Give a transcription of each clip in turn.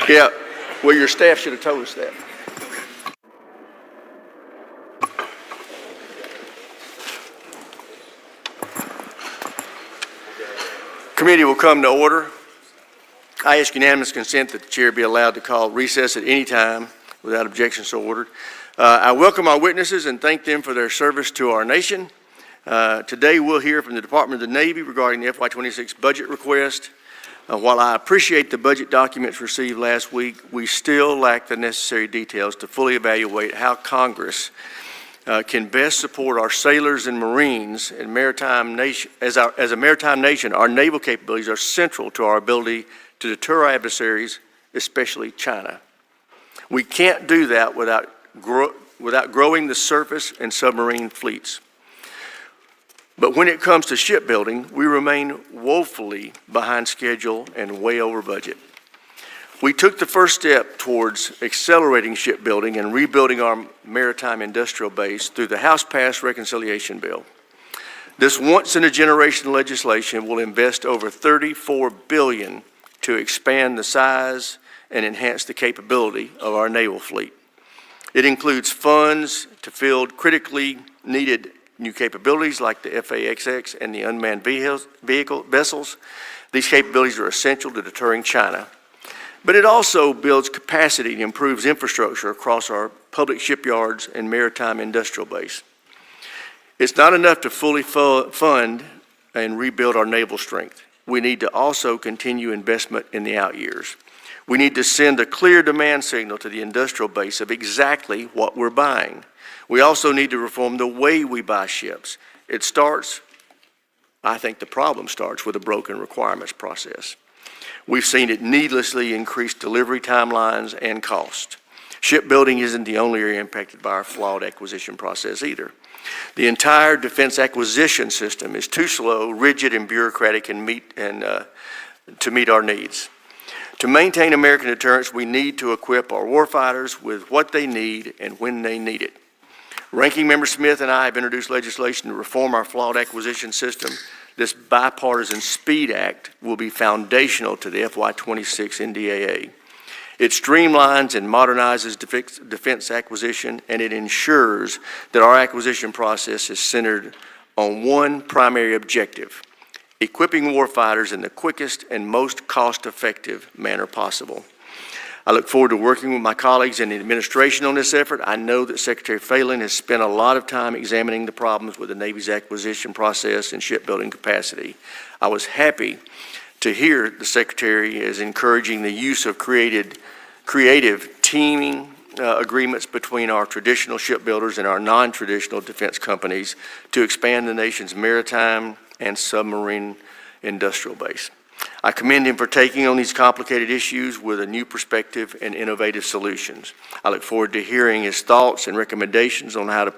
Yeah, well, your staff should have told us that. Committee will come to order. I ask unanimous consent that the chair be allowed to call recess at any time without objection so ordered. I welcome our witnesses and thank them for their service to our nation. Today we'll hear from the Department of the Navy regarding the FY26 budget request. While I appreciate the budget documents received last week, we still lack the necessary details to fully evaluate how Congress can best support our sailors and Marines and maritime nation. As a maritime nation, our naval capabilities are central to our ability to deter our adversaries, especially China. We can't do that without growing the surface and submarine fleets. But when it comes to shipbuilding, we remain woefully behind schedule and way over budget. We took the first step towards accelerating shipbuilding and rebuilding our maritime industrial base through the House-passed reconciliation bill. This once-in-a-generation legislation will invest over $34 billion to expand the size and enhance the capability of our naval fleet. It includes funds to field critically needed new capabilities like the FAXX and the unmanned vehicle vessels. These capabilities are essential to deterring China. But it also builds capacity and improves infrastructure across our public shipyards and maritime industrial base. It's not enough to fully fund and rebuild our naval strength. We need to also continue investment in the out years. We need to send a clear demand signal to the industrial base of exactly what we're buying. We also need to reform the way we buy ships. I think the problem starts with a broken requirements process. We've seen it needlessly increase delivery timelines and cost. Shipbuilding isn't the only area impacted by our flawed acquisition process either. The entire defense acquisition system is too slow, rigid, and bureaucratic to meet our needs. To maintain American deterrence, we need to equip our warfighters with what they need and when they need it. Ranking Member Smith and I have introduced legislation to reform our flawed acquisition system. This bipartisan SPEED Act will be foundational to the FY26 NDAA. It streamlines and modernizes defense acquisition, and it ensures that our acquisition process is centered on one primary objective: equipping warfighters in the quickest and most cost-effective manner possible. I look forward to working with my colleagues in the administration on this effort. I know that Secretary Phelan has spent a lot of time examining the problems with the Navy's acquisition process and shipbuilding capacity. I was happy to hear the Secretary is encouraging the use of creative teaming agreements between our traditional shipbuilders and our non-traditional defense companies to expand the nation's maritime and submarine industrial base. I commend him for taking on these complicated issues with a new perspective and innovative solutions. I look forward to hearing his thoughts and recommendations on how to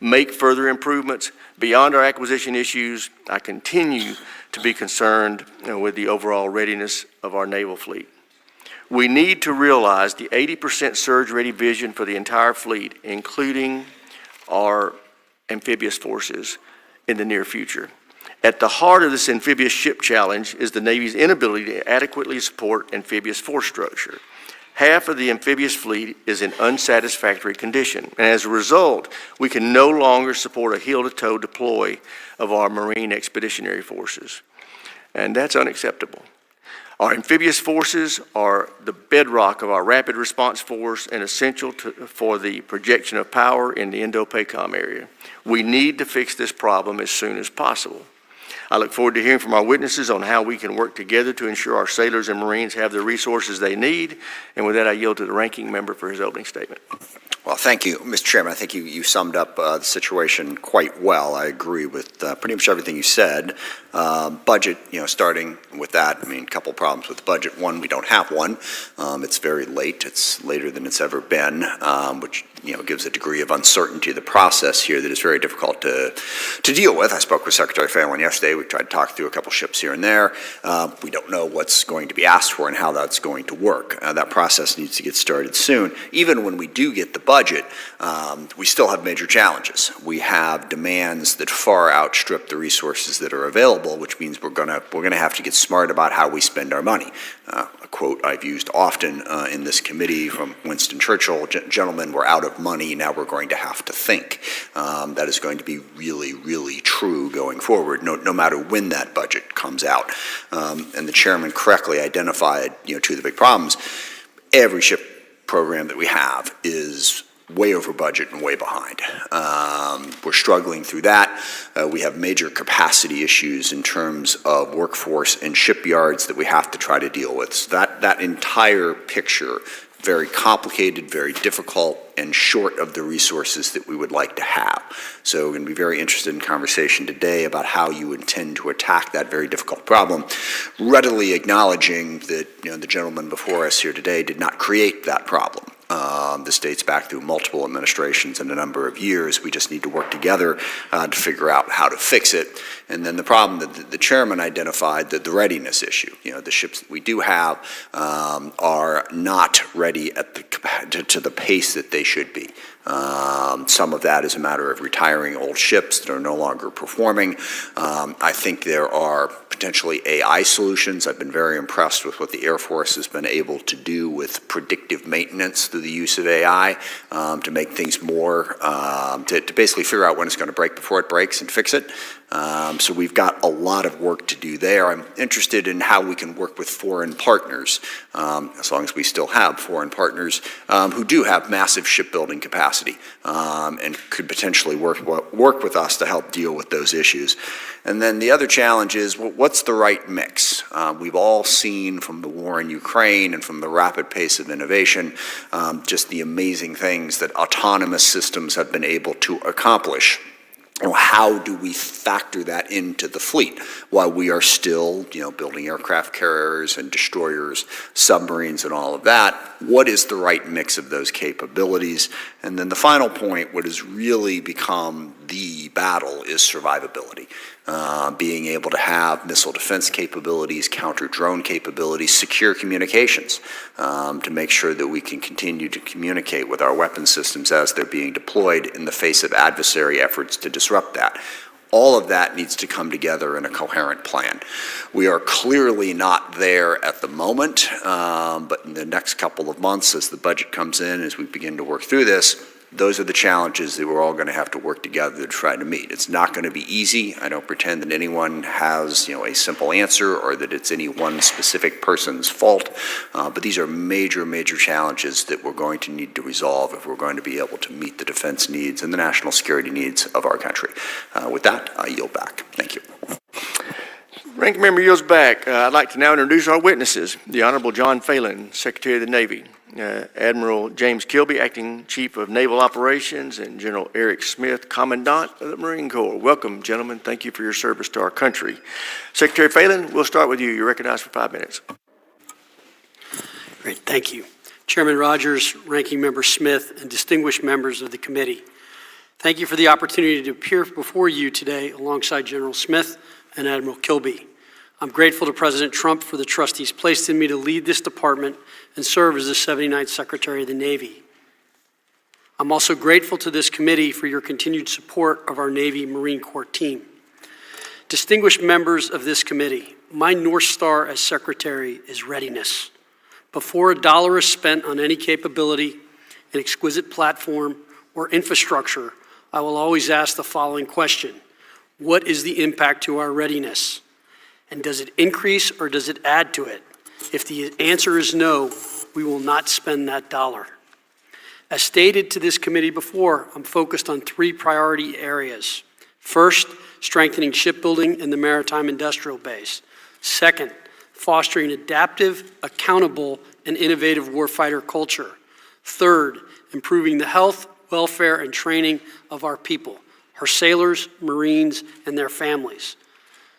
make further improvements. Beyond our acquisition issues, I continue to be concerned with the overall readiness of our naval fleet. We need to realize the 80% surge-ready vision for the entire fleet, including our amphibious forces, in the near future. At the heart of this amphibious ship challenge is the Navy's inability to adequately support amphibious force structure. Half of the amphibious fleet is in unsatisfactory condition, and as a result, we can no longer support a heel-to-toe deploy of our Marine Expeditionary Forces, and that's unacceptable. Our amphibious forces are the bedrock of our rapid response force and essential for the projection of power in the Indo-PACOM area. We need to fix this problem as soon as possible. I look forward to hearing from our witnesses on how we can work together to ensure our sailors and Marines have the resources they need. And with that, I yield to the ranking member for his opening statement. Well, thank you, Mr. Chairman. I think you summed up the situation quite well. I agree with pretty much everything you said. Budget, starting with that, I mean, a couple problems with the budget. One, we don't have one. It's very late. It's later than it's ever been, which gives a degree of uncertainty to the process here that is very difficult to deal with. I spoke with Secretary Phelan yesterday. We tried to talk through a couple ships here and there. We don't know what's going to be asked for and how that's going to work. That process needs to get started soon. Even when we do get the budget, we still have major challenges. We have demands that far outstrip the resources that are available, which means we're gonna have to get smart about how we spend our money. A quote I've used often in this committee from Winston Churchill: "Gentlemen, we're out of money, now we're going to have to think." That is going to be really, really true going forward, no matter when that budget comes out. And the chairman correctly identified, two of the big problems. Every ship program that we have is way over budget and way behind. We're struggling through that. We have major capacity issues in terms of workforce and shipyards that we have to try to deal with. So that entire picture, very complicated, very difficult, and short of the resources that we would like to have. So we're going to be very interested in conversation today about how you intend to attack that very difficult problem, readily acknowledging that the gentleman before us here today did not create that problem. This dates back through multiple administrations and a number of years. We just need to work together to figure out how to fix it. And then the problem that the chairman identified, the readiness issue. The ships that we do have are not ready at to the pace that they should be. Some of that is a matter of retiring old ships that are no longer performing. I think there are potentially AI solutions. I've been very impressed with what the Air Force has been able to do with predictive maintenance through the use of AI to make things more, to basically figure out when it's going to break before it breaks and fix it. So we've got a lot of work to do there. I'm interested in how we can work with foreign partners, as long as we still have foreign partners who do have massive shipbuilding capacity and could potentially work with us to help deal with those issues. And then the other challenge is, what's the right mix? We've all seen from the war in Ukraine and from the rapid pace of innovation just the amazing things that autonomous systems have been able to accomplish. How do we factor that into the fleet while we are still, building aircraft carriers and destroyers, submarines and all of that? What is the right mix of those capabilities? And then the final point, what has really become the battle, is survivability. Being able to have missile defense capabilities, counter-drone capabilities, secure communications to make sure that we can continue to communicate with our weapon systems as they're being deployed in the face of adversary efforts to disrupt that. All of that needs to come together in a coherent plan. We are clearly not there at the moment, but in the next couple of months, as the budget comes in, as we begin to work through this, those are the challenges that we're all going to have to work together to try to meet. It's not going to be easy. I don't pretend that anyone has, a simple answer or that it's any one specific person's fault. But these are major, major challenges that we're going to need to resolve if we're going to be able to meet the defense needs and the national security needs of our country. With that, I yield back. Thank you. Ranking member yields back. I'd like to now introduce our witnesses. The Honorable John Phelan, Secretary of the Navy. Admiral James Kilby, Acting Chief of Naval Operations, and General Eric Smith, Commandant of the Marine Corps. Welcome, gentlemen. Thank you for your service to our country. Secretary Phelan, we'll start with you. You're recognized for 5 minutes. Great, thank you. Chairman Rogers, Ranking Member Smith, and distinguished members of the committee, thank you for the opportunity to appear before you today alongside General Smith and Admiral Kilby. I'm grateful to President Trump for the trust he's placed in me to lead this department and serve as the 79th Secretary of the Navy. I'm also grateful to this committee for your continued support of our Navy Marine Corps team. Distinguished members of this committee, my North Star as Secretary is readiness. Before a dollar is spent on any capability, an exquisite platform, or infrastructure, I will always ask the following question: what is the impact to our readiness? And does it increase or does it add to it? If the answer is no, we will not spend that dollar. As stated to this committee before, I'm focused on 3 priority areas: First, strengthening shipbuilding and the maritime industrial base. Second, fostering adaptive, accountable, and innovative warfighter culture. Third, improving the health, welfare, and training of our people, our sailors, Marines, and their families.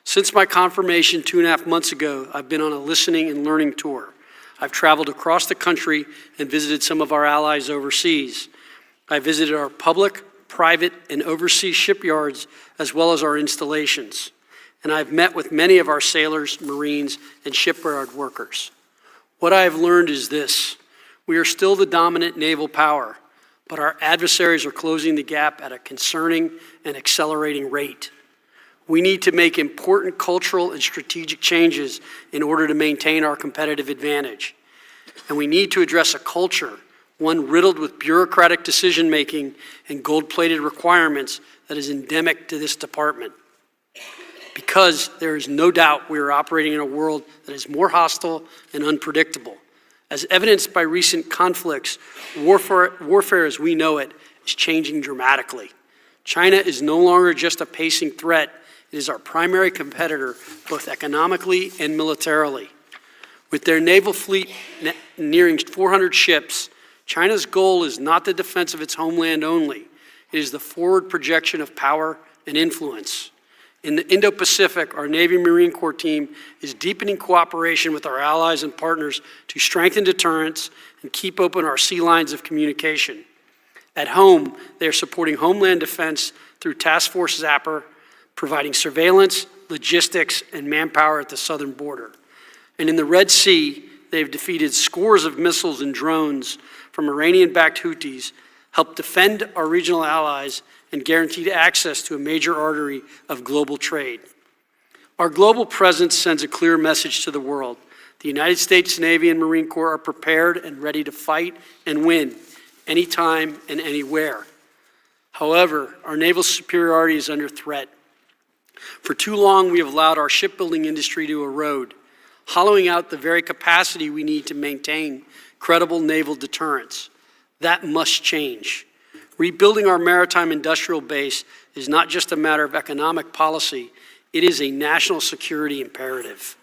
Since my confirmation 2.5 months ago, I've been on a listening and learning tour. I've traveled across the country and visited some of our allies overseas. I visited our public, private, and overseas shipyards, as well as our installations. And I've met with many of our sailors, Marines, and shipyard workers. What I have learned is this: we are still the dominant naval power, but our adversaries are closing the gap at a concerning and accelerating rate. We need to make important cultural and strategic changes in order to maintain our competitive advantage. And we need to address a culture, one riddled with bureaucratic decision-making and gold-plated requirements, that is endemic to this department. Because there is no doubt we are operating in a world that is more hostile and unpredictable. As evidenced by recent conflicts, warfare as we know it is changing dramatically. China is no longer just a pacing threat. It is our primary competitor, both economically and militarily. With their naval fleet nearing 400 ships, China's goal is not the defense of its homeland only. It is the forward projection of power and influence. In the Indo-Pacific, our Navy Marine Corps team is deepening cooperation with our allies and partners to strengthen deterrence and keep open our sea lines of communication. At home, they are supporting homeland defense through Task Force Zapper, providing surveillance, logistics, and manpower at the southern border. And in the Red Sea, they've defeated scores of missiles and drones from Iranian-backed Houthis, helped defend our regional allies, and guaranteed access to a major artery of global trade. Our global presence sends a clear message to the world. The United States Navy and Marine Corps are prepared and ready to fight and win anytime and anywhere. However, our naval superiority is under threat. For too long, we have allowed our shipbuilding industry to erode, hollowing out the very capacity we need to maintain credible naval deterrence. That must change. Rebuilding our maritime industrial base is not just a matter of economic policy, it is a national security imperative.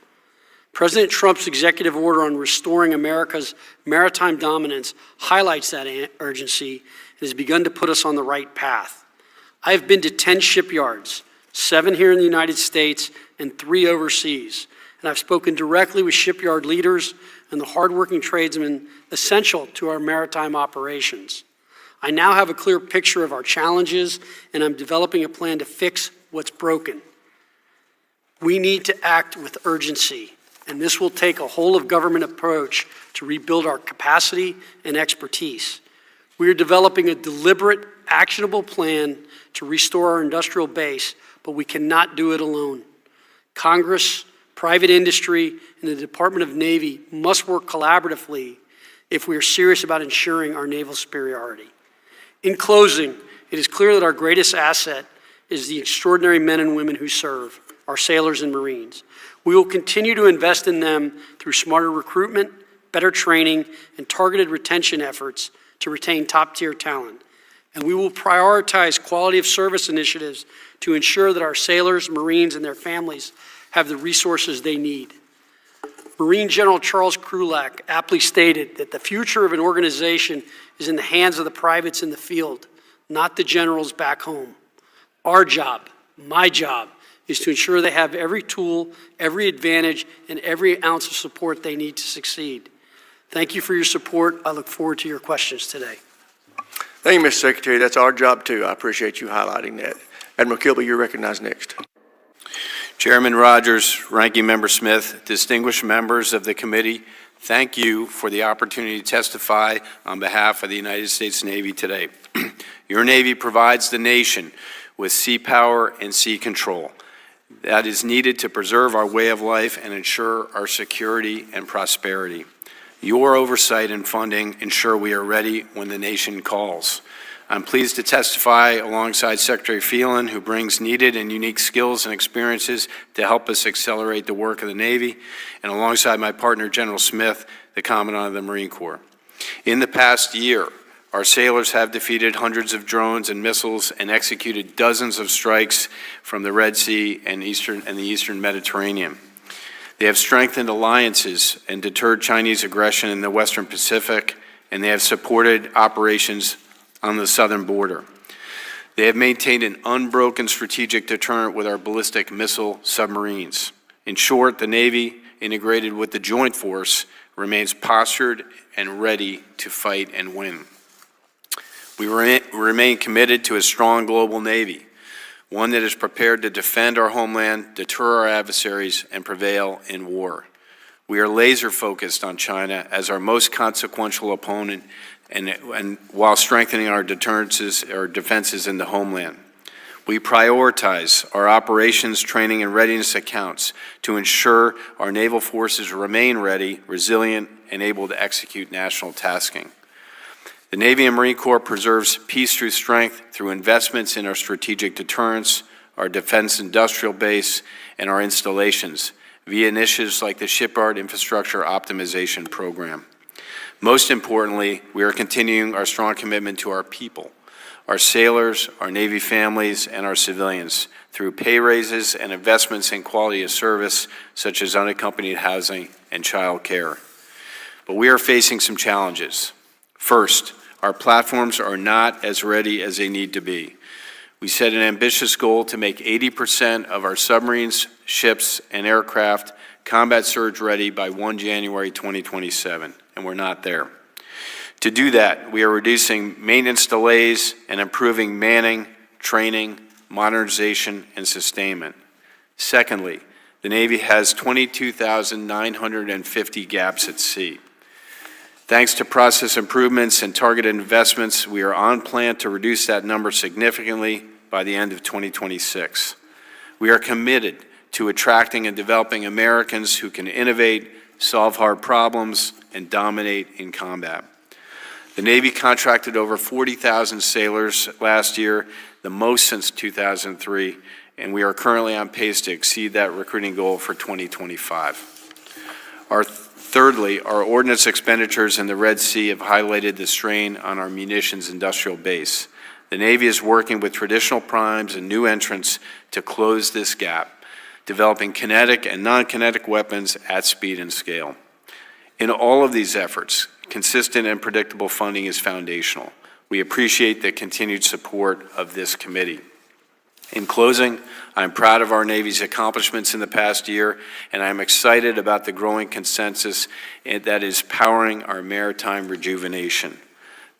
President Trump's executive order on restoring America's maritime dominance highlights that urgency and has begun to put us on the right path. I have been to 10 shipyards, 7 here in the United States and 3 overseas, and I've spoken directly with shipyard leaders and the hardworking tradesmen essential to our maritime operations. I now have a clear picture of our challenges, and I'm developing a plan to fix what's broken. We need to act with urgency, and this will take a whole-of-government approach to rebuild our capacity and expertise. We are developing a deliberate, actionable plan to restore our industrial base, but we cannot do it alone. Congress, private industry, and the Department of Navy must work collaboratively if we are serious about ensuring our naval superiority. In closing, it is clear that our greatest asset is the extraordinary men and women who serve, our sailors and Marines. We will continue to invest in them through smarter recruitment, better training, and targeted retention efforts to retain top-tier talent. And we will prioritize quality of service initiatives to ensure that our sailors, Marines, and their families have the resources they need. Marine General Charles Krulak aptly stated that the future of an organization is in the hands of the privates in the field, not the generals back home. Our job, my job, is to ensure they have every tool, every advantage, and every ounce of support they need to succeed. Thank you for your support. I look forward to your questions today. Thank you, Mr. Secretary. That's our job, too. I appreciate you highlighting that. Admiral Kilby, you're recognized next. Chairman Rogers, Ranking Member Smith, distinguished members of the committee, thank you for the opportunity to testify on behalf of the United States Navy today. Your Navy provides the nation with sea power and sea control that is needed to preserve our way of life and ensure our security and prosperity. Your oversight and funding ensure we are ready when the nation calls. I'm pleased to testify alongside Secretary Phelan, who brings needed and unique skills and experiences to help us accelerate the work of the Navy, and alongside my partner, General Smith, the Commandant of the Marine Corps. In the past year, Our sailors have defeated hundreds of drones and missiles and executed dozens of strikes from the Red Sea and the Eastern Mediterranean. They have strengthened alliances and deterred Chinese aggression in the Western Pacific, and they have supported operations on the southern border. They have maintained an unbroken strategic deterrent with our ballistic missile submarines. In short, the Navy, integrated with the Joint Force, remains postured and ready to fight and win. We remain committed to a strong global Navy, one that is prepared to defend our homeland, deter our adversaries, and prevail in war. We are laser-focused on China as our most consequential opponent, and while strengthening our defenses in the homeland. We prioritize our operations, training, and readiness accounts to ensure our naval forces remain ready, resilient, and able to execute national tasking. The Navy and Marine Corps preserves peace through strength through investments in our strategic deterrence, our defense industrial base, and our installations via initiatives like the Shipyard Infrastructure Optimization Program. Most importantly, we are continuing our strong commitment to our people, our sailors, our Navy families, and our civilians through pay raises and investments in quality of service such as unaccompanied housing and child care. But we are facing some challenges. First, our platforms are not as ready as they need to be. We set an ambitious goal to make 80% of our submarines, ships, and aircraft combat surge ready by 1 January 2027, and we're not there. To do that, we are reducing maintenance delays and improving manning, training, modernization, and sustainment. Secondly, the Navy has 22,950 gaps at sea. Thanks to process improvements and targeted investments, we are on plan to reduce that number significantly by the end of 2026. We are committed to attracting and developing Americans who can innovate, solve hard problems, and dominate in combat. The Navy contracted over 40,000 sailors last year, the most since 2003, and we are currently on pace to exceed that recruiting goal for 2025. Thirdly, our ordnance expenditures in the Red Sea have highlighted the strain on our munitions industrial base. The Navy is working with traditional primes and new entrants to close this gap, developing kinetic and non-kinetic weapons at speed and scale. In all of these efforts, consistent and predictable funding is foundational. We appreciate the continued support of this committee. In closing, I'm proud of our Navy's accomplishments in the past year, and I'm excited about the growing consensus that is powering our maritime rejuvenation.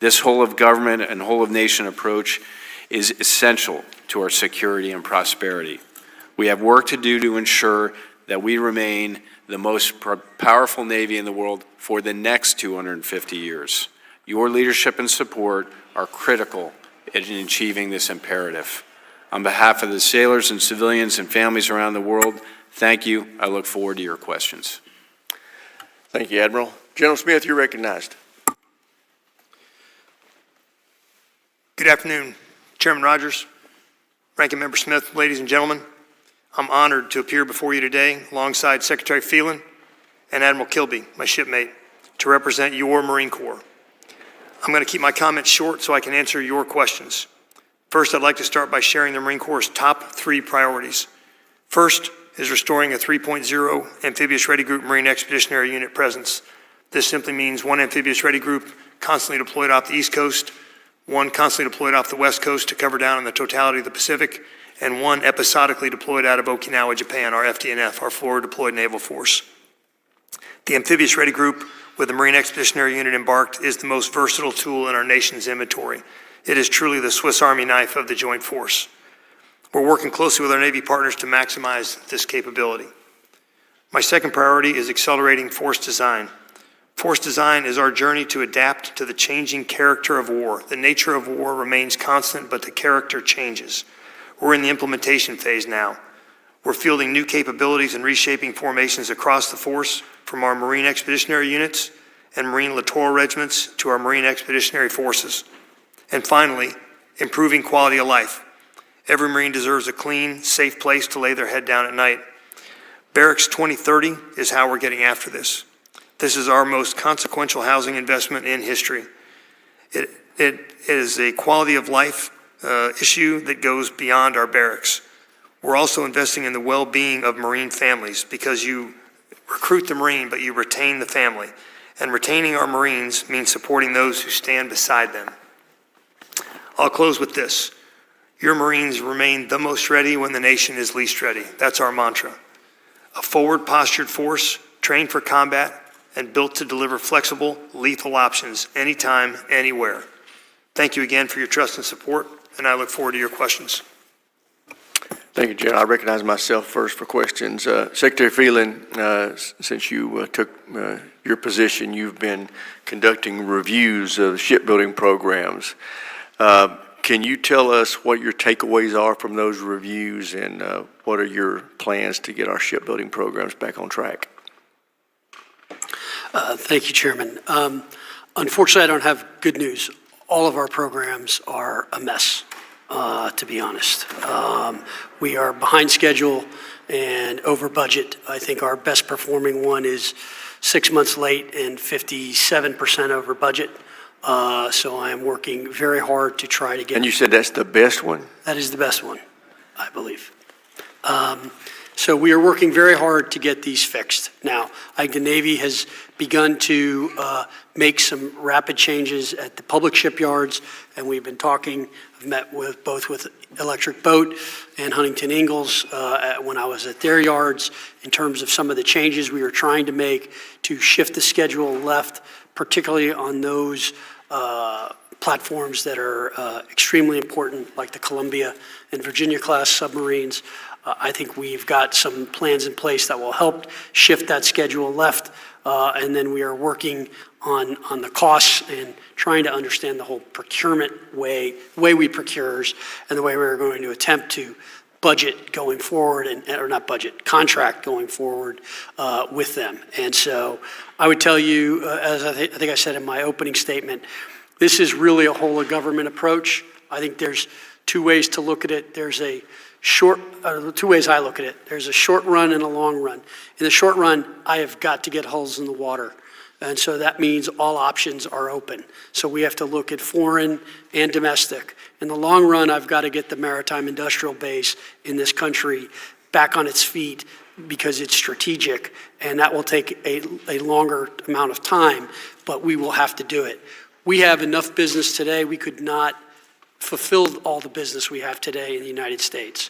This whole-of-government and whole-of-nation approach is essential to our security and prosperity. We have work to do to ensure that we remain the most powerful Navy in the world for the next 250 years. Your leadership and support are critical in achieving this imperative. On behalf of the sailors and civilians and families around the world, thank you. I look forward to your questions. Thank you, Admiral. General Smith, you're recognized. Good afternoon, Chairman Rogers, Ranking Member Smith, ladies and gentlemen. I'm honored to appear before you today alongside Secretary Phelan and Admiral Kilby, my shipmate, to represent your Marine Corps. I'm going to keep my comments short so I can answer your questions. First, I'd like to start by sharing the Marine Corps' top 3 priorities. First is restoring a 3.0 amphibious ready group Marine Expeditionary Unit presence. This simply means 1 amphibious ready group constantly deployed off the East Coast, 1 constantly deployed off the West Coast to cover down on the totality of the Pacific, and 1 episodically deployed out of Okinawa, Japan, our FDNF, our forward deployed naval force. The amphibious ready group with the Marine Expeditionary Unit embarked is the most versatile tool in our nation's inventory. It is truly the Swiss Army knife of the Joint Force. We're working closely with our Navy partners to maximize this capability. My second priority is accelerating force design. Force design is our journey to adapt to the changing character of war. The nature of war remains constant, but the character changes. We're in the implementation phase now. We're fielding new capabilities and reshaping formations across the force, from our Marine Expeditionary Units and Marine Littoral Regiments to our Marine Expeditionary Forces. And finally, improving quality of life. Every Marine deserves a clean, safe place to lay their head down at night. Barracks 2030 is how we're getting after this. This is our most consequential housing investment in history. It is a quality of life issue that goes beyond our barracks. We're also investing in the well-being of Marine families because you recruit the Marine, but you retain the family. And retaining our Marines means supporting those who stand beside them. I'll close with this. Your Marines remain the most ready when the nation is least ready. That's our mantra. A forward-postured force, trained for combat, and built to deliver flexible, lethal options anytime, anywhere. Thank you again for your trust and support, and I look forward to your questions. Thank you, General. I recognize myself first for questions. Secretary Phelan, since you took your position, you've been conducting reviews of shipbuilding programs. Can you tell us what your takeaways are from those reviews and what are your plans to get our shipbuilding programs back on track? Thank you, Chairman. Unfortunately, I don't have good news. All of our programs are a mess, to be honest. We are behind schedule and over budget. I think our best performing one is 6 months late and 57% over budget. So I am working very hard to try to get. And you said that's the best one? That is the best one, I believe. So we are working very hard to get these fixed. Now, I think the Navy has begun to make some rapid changes at the public shipyards, and we've been talking. I've met with both with Electric Boat and Huntington Ingalls when I was at their yards in terms of some of the changes we were trying to make to shift the schedule left, particularly on those platforms that are extremely important, like the Columbia and Virginia-class submarines. I think we've got some plans in place that will help shift that schedule left, and then we are working on the costs and trying to understand the whole procurement way we procures and the way we're going to attempt to budget going forward, or not budget, contract going forward with them. And so I would tell you, as I think I said in my opening statement, this is really a whole of government approach. I think there's two ways to look at it. There's a two ways I look at it. There's a short run and a long run. In the short run, I have got to get hulls in the water. And so that means all options are open. So we have to look at foreign and domestic. In the long run, I've got to get the maritime industrial base in this country back on its feet because it's strategic, and that will take a longer amount of time, but we will have to do it. We have enough business today. We could not fulfill all the business we have today in the United States.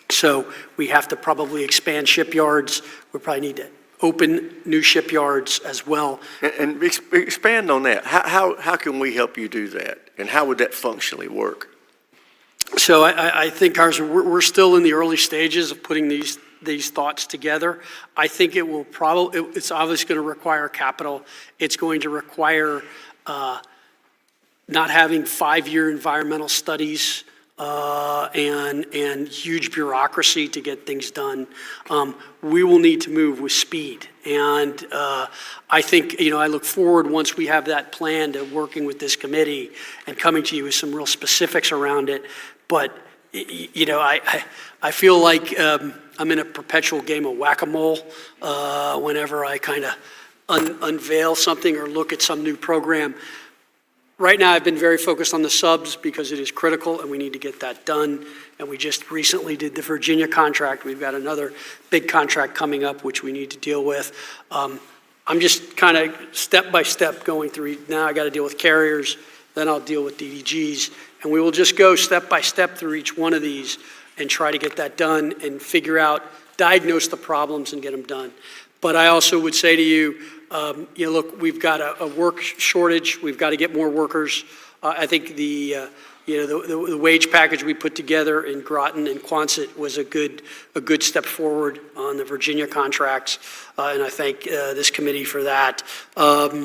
So we have to probably expand shipyards. We probably need to open new shipyards as well. And expand on that. How can we help you do that? And how would that functionally work? So I think we're still in the early stages of putting these thoughts together. I think it will it's obviously going to require capital. It's going to require not having 5-year environmental studies and huge bureaucracy to get things done. We will need to move with speed. And I think, I look forward once we have that plan to working with this committee and coming to you with some real specifics around it. But, I feel like I'm in a perpetual game of whack-a-mole whenever I kind of unveil something or look at some new program. Right now, I've been very focused on the subs because it is critical and we need to get that done. And we just recently did the Virginia contract. We've got another big contract coming up, which we need to deal with. I'm just kind of step by step going through. Now I got to deal with carriers, then I'll deal with DDGs. And we will just go step by step through each one of these and try to get that done and figure out, diagnose the problems and get them done. But I also would say to you, look, we've got a work shortage. We've got to get more workers. I think the wage package we put together in Groton and Quonset was a good step forward on the Virginia contracts, and I thank this committee for that. I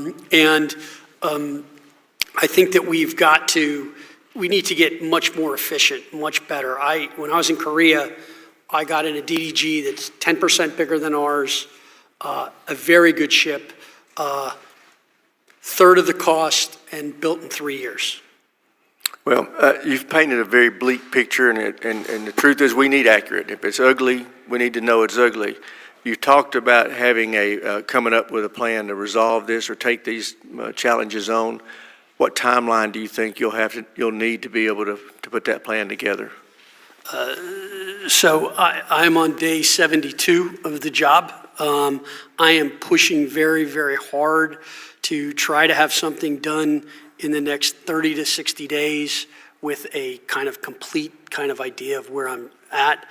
think that we need to get much more efficient, much better. When I was in Korea, I got in a DDG that's 10% bigger than ours. A very good ship, third of the cost, and built in 3 years. Well, you've painted a very bleak picture, and the truth is we need accurate. If it's ugly, we need to know it's ugly. You talked about having coming up with a plan to resolve this or take these challenges on. what timeline do you think you'll need to be able to put that plan together? So I am on day 72 of the job. I am pushing very, very hard to try to have something done in the next 30 to 60 days with a kind of complete kind of idea of where I'm at.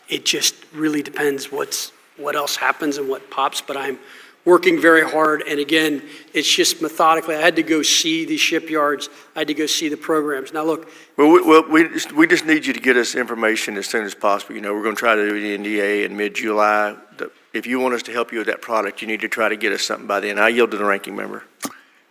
It just really depends what else happens and what pops, but I'm working very hard. And again, it's just methodically. I had to go see the shipyards. I had to go see the programs. Now, look. Well, we just need you to get us information as soon as possible. You know, we're going to try to do the NDA in mid-July. If you want us to help you with that product, you need to try to get us something by then. I yield to the ranking member.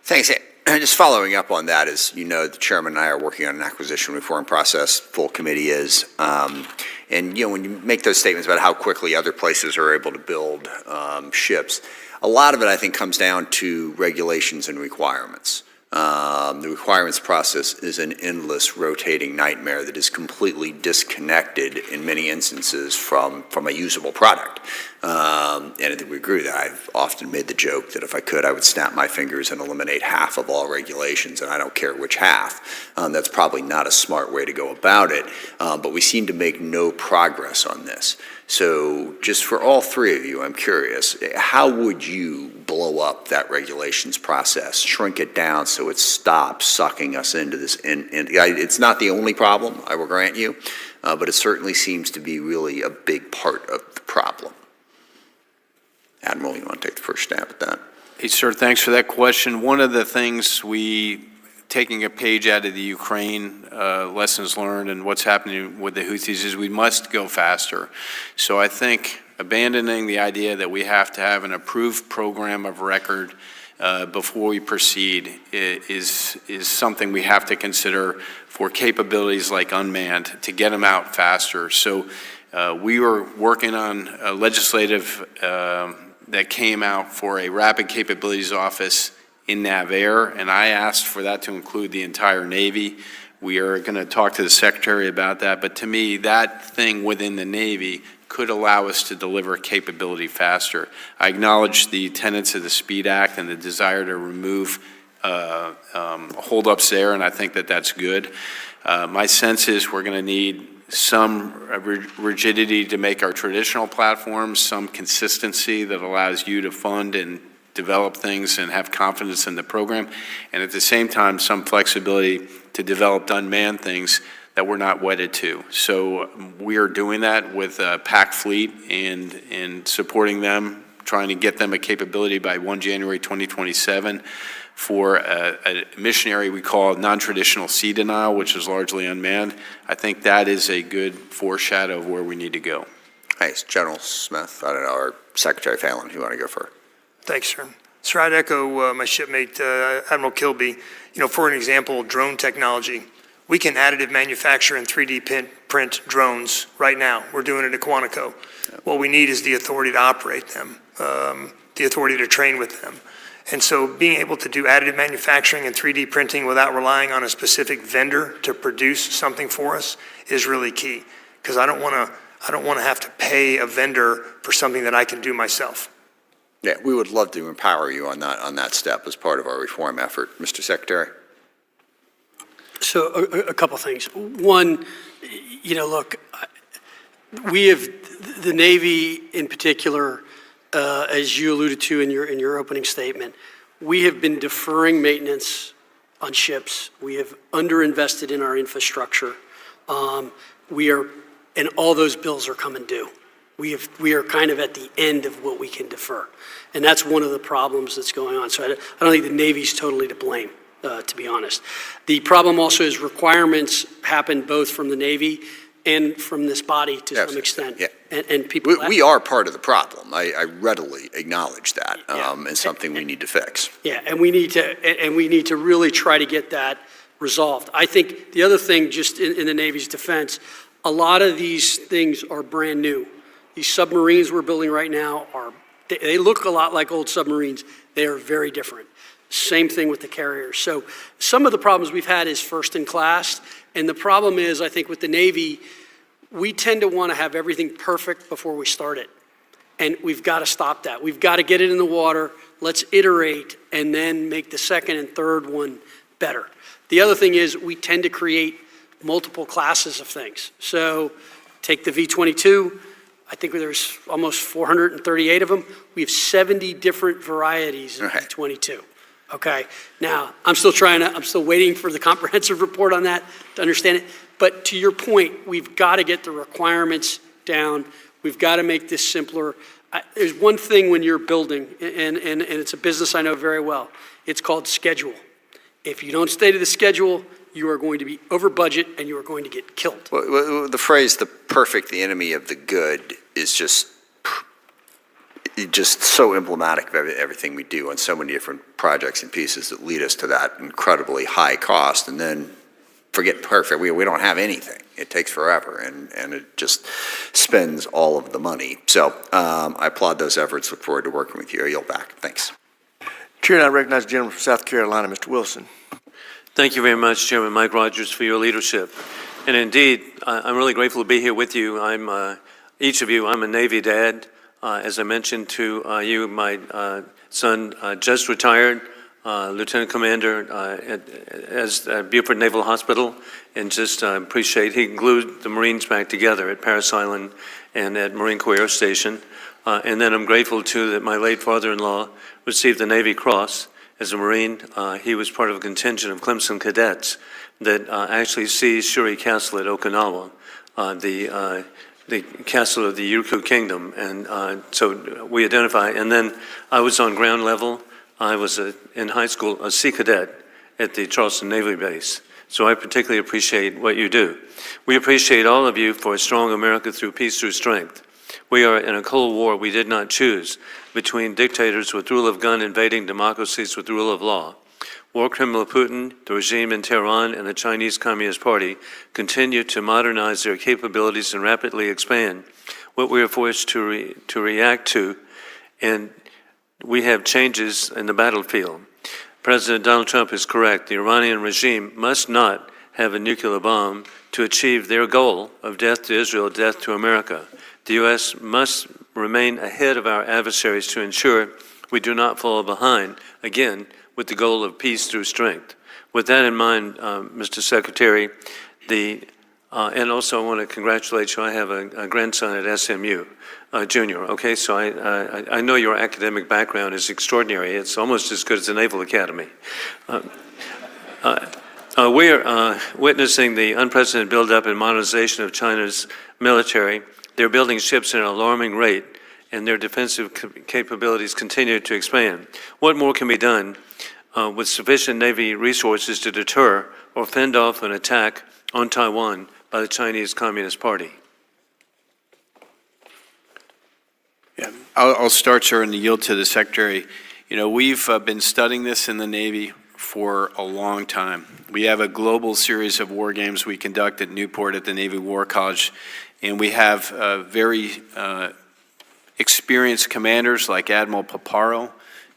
Thanks. Just following up on that, as you know, the chairman and I are working on an acquisition reform process, full committee is. And, you know, when you make those statements about how quickly other places are able to build ships, a lot of it, I think, comes down to regulations and requirements. The requirements process is an endless rotating nightmare that is completely disconnected in many instances from a usable product. And I think we agree with that. I've often made the joke that if I could, I would snap my fingers and eliminate half of all regulations, and I don't care which half. That's probably not a smart way to go about it, but we seem to make no progress on this. So just for all three of you, I'm curious, how would you blow up that regulations process, shrink it down so it stops sucking us into this? It's not the only problem, I will grant you, but it certainly seems to be really a big part of the problem. Admiral, you want to take the first stab at that? Hey, sir, thanks for that question. One of the things taking a page out of the Ukraine lessons learned and what's happening with the Houthis is we must go faster. So I think abandoning the idea that we have to have an approved program of record before we proceed is something we have to consider for capabilities like unmanned to get them out faster. So we were working on a legislative that came out for a rapid capabilities office in NavAir, and I asked for that to include the entire Navy. We are going to talk to the Secretary about that, but to me, that thing within the Navy could allow us to deliver capability faster. I acknowledge the tenets of the SPEED Act and the desire to remove holdups there, and I think that that's good. My sense is we're going to need some rigidity to make our traditional platforms, some consistency that allows you to fund and develop things and have confidence in the program, and at the same time, some flexibility to develop unmanned things that we're not wedded to. So we are doing that with PAC Fleet and supporting them, trying to get them a capability by 1 January 2027 for a missionary we call non-traditional sea denial, which is largely unmanned. I think that is a good foreshadow of where we need to go. Thanks. General Smith, I don't know, or Secretary Fallon, if you want to go first. Thanks, sir. Sir, I'd echo my shipmate, Admiral Kilby. You know, for an example, drone technology. We can additive manufacture and 3D print drones right now. We're doing it at Quantico. What we need is the authority to operate them, the authority to train with them. And so being able to do additive manufacturing and 3D printing without relying on a specific vendor to produce something for us is really key. Because I don't want to have to pay a vendor for something that I can do myself. Yeah, we would love to empower you on that step as part of our reform effort. Mr. Secretary? So a couple things. One, you know, look, we have the Navy in particular, as you alluded to in your opening statement, we have been deferring maintenance on ships. We have underinvested in our infrastructure. And all those bills are coming due. We are kind of at the end of what we can defer. And that's one of the problems that's going on. So I don't think the Navy's totally to blame, to be honest. The problem also is requirements happen both from the Navy and from this body to some extent. Yeah. And people. We are part of the problem. I readily acknowledge that, and something we need to fix. Yeah, and we need to really try to get that resolved. I think the other thing, just in the Navy's defense, a lot of these things are brand new. These submarines we're building right now they look a lot like old submarines. They are very different. Same thing with the carriers. So some of the problems we've had is first in class, and the problem is, I think with the Navy, we tend to want to have everything perfect before we start it. And we've got to stop that. We've got to get it in the water. let's iterate and then make the second and third one better. The other thing is we tend to create multiple classes of things. So take the V-22. I think there's almost 438 of them. We have 70 different varieties of V-22. Okay, now I'm still waiting for the comprehensive report on that to understand it. But to your point, we've got to get the requirements down. We've got to make this simpler. There's one thing when you're building, and it's a business I know very well. It's called schedule. If you don't stay to the schedule, you are going to be over budget and you are going to get killed. Well, the phrase "the perfect the enemy of the good" is just so emblematic of everything we do on so many different projects and pieces that lead us to that incredibly high cost. And then forget perfect, we don't have anything. It takes forever, and it just spends all of the money. So I applaud those efforts. Look forward to working with you. I yield back. Thanks. Chair, I recognize the gentleman from South Carolina, Mr. Wilson. Thank you very much, Chairman Mike Rogers, for your leadership. And indeed, I'm really grateful to be here with you. Each of you, I'm a Navy dad. As I mentioned to you, my son just retired, Lieutenant Commander at Beaufort Naval Hospital, and just appreciate he glued the Marines back together at Parris Island and at Marine Corps Air Station. And then I'm grateful, too, that my late father-in-law received the Navy Cross as a Marine. He was part of a contingent of Clemson cadets that actually seized Shuri Castle at Okinawa, the castle of the Ryukyu Kingdom. And so we identify. And then I was on ground level. I was, in high school, a Sea Cadet at the Charleston Naval Base. So I particularly appreciate what you do. We appreciate all of you for a strong America through peace, through strength. We are in a Cold War we did not choose, between dictators with rule of gun invading democracies with rule of law. War criminal Putin, the regime in Tehran, and the Chinese Communist Party continue to modernize their capabilities and rapidly expand what we are forced to react to, and we have changes in the battlefield. President Donald Trump is correct. The Iranian regime must not have a nuclear bomb to achieve their goal of death to Israel, death to America. The U.S. must remain ahead of our adversaries to ensure we do not fall behind, again, with the goal of peace through strength. With that in mind, Mr. Secretary, and also I want to congratulate you. I have a grandson at SMU, junior, okay? So I know your academic background is extraordinary. It's almost as good as the Naval Academy. We are witnessing the unprecedented buildup and modernization of China's military. They're building ships at an alarming rate, and their defensive capabilities continue to expand. What more can be done with sufficient Navy resources to deter or fend off an attack on Taiwan by the Chinese Communist Party? Yeah, I'll start, sir, and yield to the Secretary. You know, we've been studying this in the Navy for a long time. We have a global series of war games we conduct at Newport at the Navy War College, and we have very experienced commanders like Admiral Paparo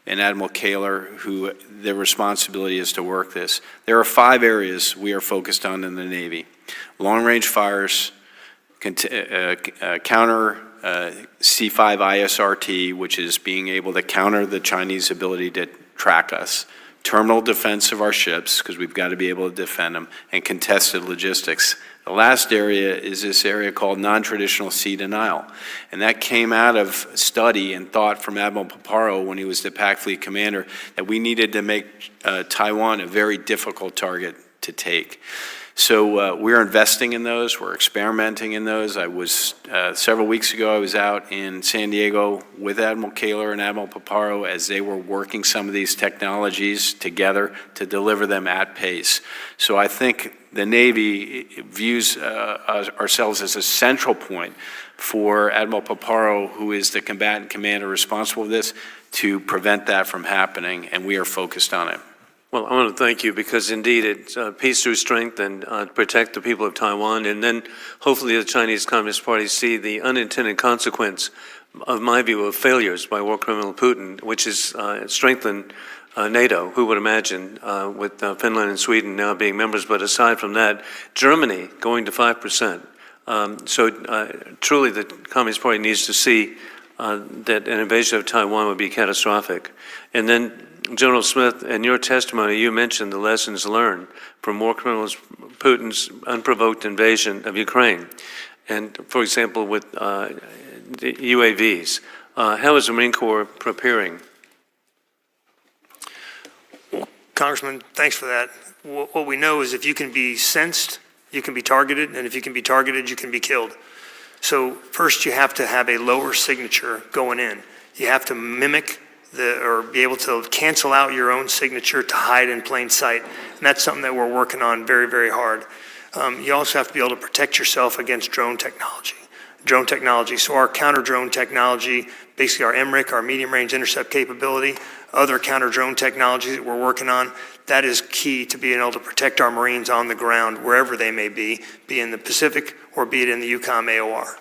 and Admiral Kaler, who their responsibility is to work this. There are 5 areas we are focused on in the Navy: long-range fires, counter C-5 ISRT, which is being able to counter the Chinese ability to track us, terminal defense of our ships, because we've got to be able to defend them, and contested logistics. The last area is this area called non-traditional sea denial. And that came out of study and thought from Admiral Paparo when he was the Pac Fleet Commander, that we needed to make Taiwan a very difficult target to take. So we're investing in those. We're experimenting in those. I was, several weeks ago, I was out in San Diego with Admiral Kaler and Admiral Paparo as they were working some of these technologies together to deliver them at pace. So I think the Navy views ourselves as a central point for Admiral Paparo, who is the combatant commander responsible for this, to prevent that from happening, and we are focused on it. Well, I want to thank you because indeed it's peace through strength and protect the people of Taiwan. And then hopefully the Chinese Communist Party see the unintended consequence, of my view, of failures by war criminal Putin, which is strengthened NATO. Who would imagine with Finland and Sweden now being members? But aside from that, Germany going to 5%. So truly the Communist Party needs to see that an invasion of Taiwan would be catastrophic. And then, General Smith, in your testimony, you mentioned the lessons learned from War Criminal Putin's unprovoked invasion of Ukraine. And, for example, with the UAVs, how is the Marine Corps preparing? Well, Congressman, thanks for that. What we know is if you can be sensed, you can be targeted, and if you can be targeted, you can be killed. So first, you have to have a lower signature going in. You have to mimic or be able to cancel out your own signature to hide in plain sight. And that's something that we're working on very, very hard. You also have to be able to protect yourself against drone technology. So our counter-drone technology, basically our MRIC, our medium-range intercept capability, other counter-drone technologies that we're working on, that is key to being able to protect our Marines on the ground, wherever they may be in the Pacific or be it in the EUCOM AOR.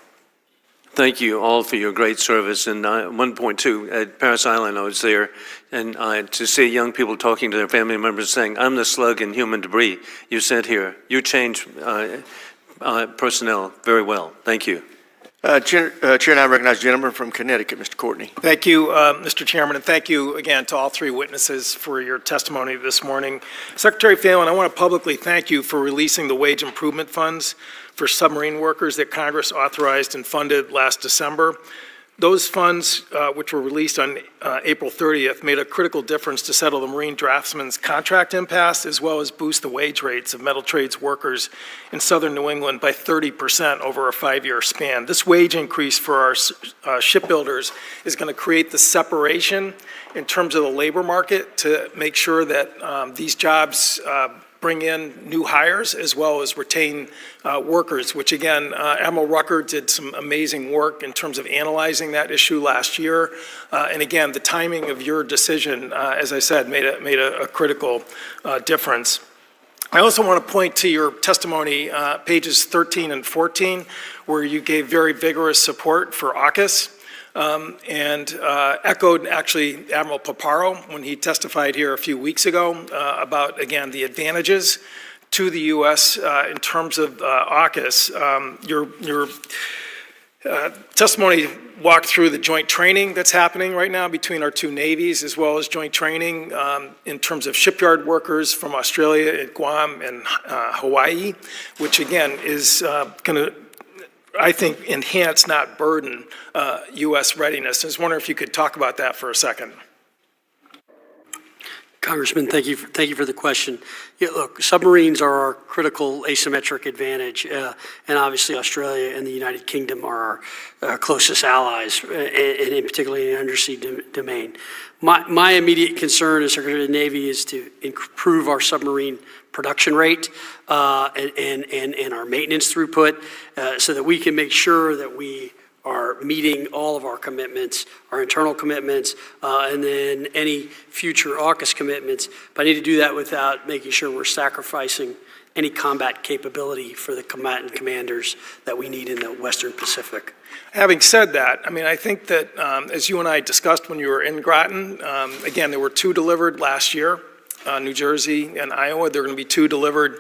Thank you all for your great service. And 1.2, at Paris Island, I was there, and to see young people talking to their family members saying, I'm the slug in human debris you sent here. You changed personnel very well. Thank you. Chair, and I recognize the gentleman from Connecticut, Mr. Courtney. Thank you, Mr. Chairman, and thank you again to all three witnesses for your testimony this morning. Secretary Phelan, I want to publicly thank you for releasing the wage improvement funds for submarine workers that Congress authorized and funded last December. Those funds, which were released on April 30th, made a critical difference to settle the Marine draftsmen's contract impasse, as well as boost the wage rates of metal trades workers in southern New England by 30% over a 5-year span. This wage increase for our shipbuilders is going to create the separation in terms of the labor market to make sure that these jobs bring in new hires as well as retain workers, which again, Admiral Rucker did some amazing work in terms of analyzing that issue last year. And again, the timing of your decision, as I said, made a critical difference. I also want to point to your testimony, pages 13 and 14, where you gave very vigorous support for AUKUS. And echoed actually Admiral Paparo when he testified here a few weeks ago about, again, the advantages to the U.S. In terms of AUKUS. Your testimony walked through the joint training that's happening right now between our two navies, as well as joint training in terms of shipyard workers from Australia, Guam, and Hawaii, which again is going to, I think, enhance, not burden, U.S. readiness. I was wondering if you could talk about that for a second. Congressman, thank you for the question. Yeah, look, submarines are our critical asymmetric advantage, and obviously Australia and the United Kingdom are our closest allies, and in particularly in the undersea domain. My immediate concern as Secretary of the Navy is to improve our submarine production rate and our maintenance throughput so that we can make sure that we are meeting all of our commitments, our internal commitments, and then any future AUKUS commitments. But I need to do that without making sure we're sacrificing any combat capability for the combatant commanders that we need in the Western Pacific. Having said that, I mean, I think that as you and I discussed when you were in Groton, again, there were 2 delivered last year. New Jersey and Iowa. There are going to be 2 delivered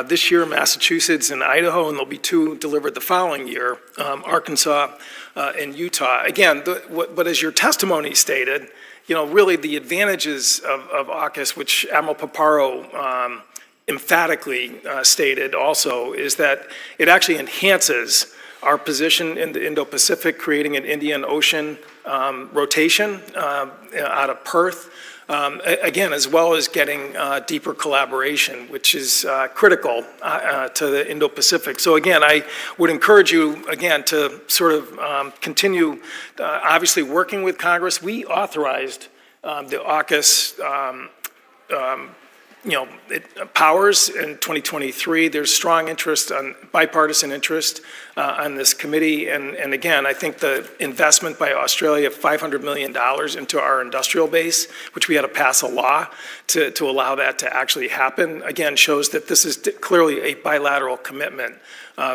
this year, Massachusetts and Idaho, and there'll be 2 delivered the following year, Arkansas and Utah. Again, but as your testimony stated, you know, really the advantages of AUKUS, which Admiral Paparo emphatically stated also, is that it actually enhances our position in the Indo-Pacific, creating an Indian Ocean rotation out of Perth. Again, as well as getting deeper collaboration, which is critical to the Indo-Pacific. So again, I would encourage you, again, to sort of continue, obviously, working with Congress. We authorized the AUKUS powers in 2023. There's strong interest, bipartisan interest on this committee. And again, I think the investment by Australia of $500 million into our industrial base, which we had to pass a law to allow that to actually happen, again, shows that this is clearly a bilateral commitment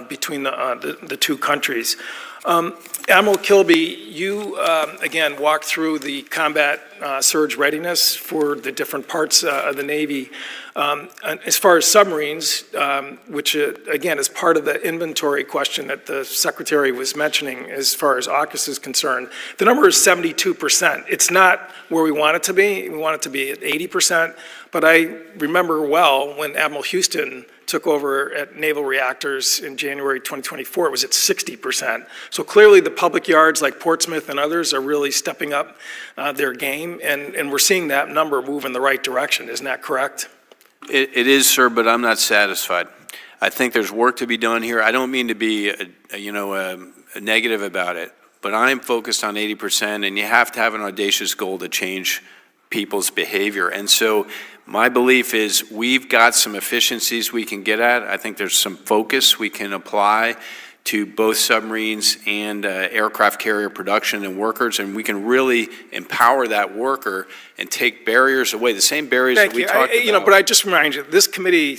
between the 2 countries. Admiral Kilby, you, again, walked through the combat surge readiness for the different parts of the Navy. As far as submarines, which again is part of the inventory question that the Secretary was mentioning as far as AUKUS is concerned, the number is 72%. It's not where we want it to be. We want it to be at 80%. But I remember well when Admiral Houston took over at Naval Reactors in January 2024, it was at 60%. So clearly the public yards like Portsmouth and others are really stepping up their game, and we're seeing that number move in the right direction. Isn't that correct? It is, sir, but I'm not satisfied. I think there's work to be done here. I don't mean to be, a negative about it, but I'm focused on 80%, and you have to have an audacious goal to change people's behavior. And so my belief is we've got some efficiencies we can get at. I think there's some focus we can apply to both submarines and aircraft carrier production and workers, and we can really empower that worker and take barriers away, the same barriers that we talked about. But I just remind you, this committee,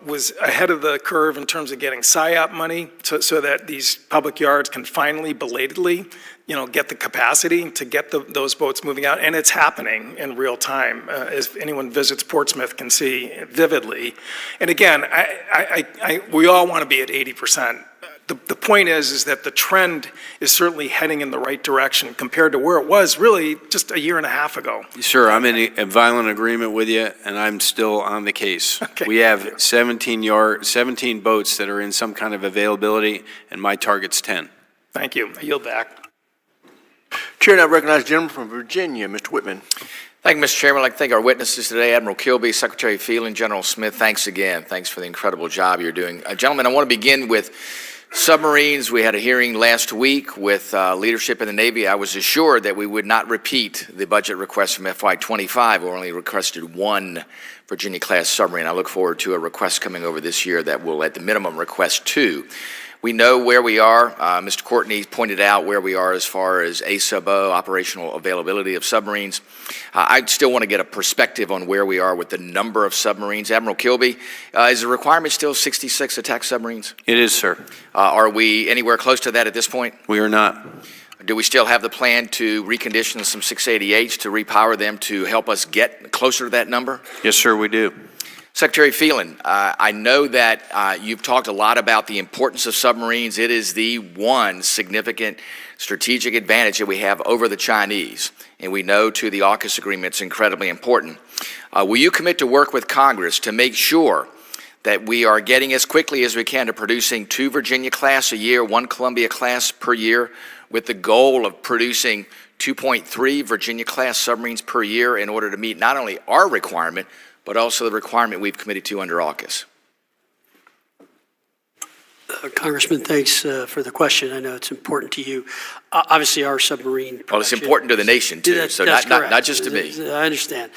was ahead of the curve in terms of getting PSYOP money so that these public yards can finally belatedly, get the capacity to get those boats moving out, and it's happening in real time, as anyone visits Portsmouth can see vividly. And again, we all want to be at 80%. The point is that the trend is certainly heading in the right direction compared to where it was really just a year and a half ago. Sir, I'm in a violent agreement with you, and I'm still on the case. Okay. We have 17 boats that are in some kind of availability, and my target's 10. Thank you. I yield back. Chair, now recognize the gentleman from Virginia, Mr. Whitman. Thank you, Mr. Chairman. I'd like to thank our witnesses today, Admiral Kilby, Secretary Phelan, General Smith. Thanks again. Thanks for the incredible job you're doing. Gentlemen, I want to begin with submarines. We had a hearing last week with leadership in the Navy. I was assured that we would not repeat the budget request from FY25. We only requested one Virginia-class submarine. I look forward to a request coming over this year that will, at the minimum, request two. We know where we are. Mr. Courtney pointed out where we are as far as ASUBO, operational availability of submarines. I still want to get a perspective on where we are with the number of submarines. Admiral Kilby, is the requirement still 66 attack submarines? It is, sir. Are we anywhere close to that at this point? We are not. Do we still have the plan to recondition some 688s to repower them to help us get closer to that number? Yes, sir, we do. Secretary Phelan, I know that you've talked a lot about the importance of submarines. It is the one significant strategic advantage that we have over the Chinese, and we know too the AUKUS agreement is incredibly important. Will you commit to work with Congress to make sure that we are getting as quickly as we can to producing 2 Virginia-class a year, 1 Columbia-class per year, with the goal of producing 2.3 Virginia-class submarines per year in order to meet not only our requirement, but also the requirement we've committed to under AUKUS? Congressman, thanks for the question. I know it's important to you. Obviously, our submarine production... Well, it's important to the nation, too, so not just to me. I understand.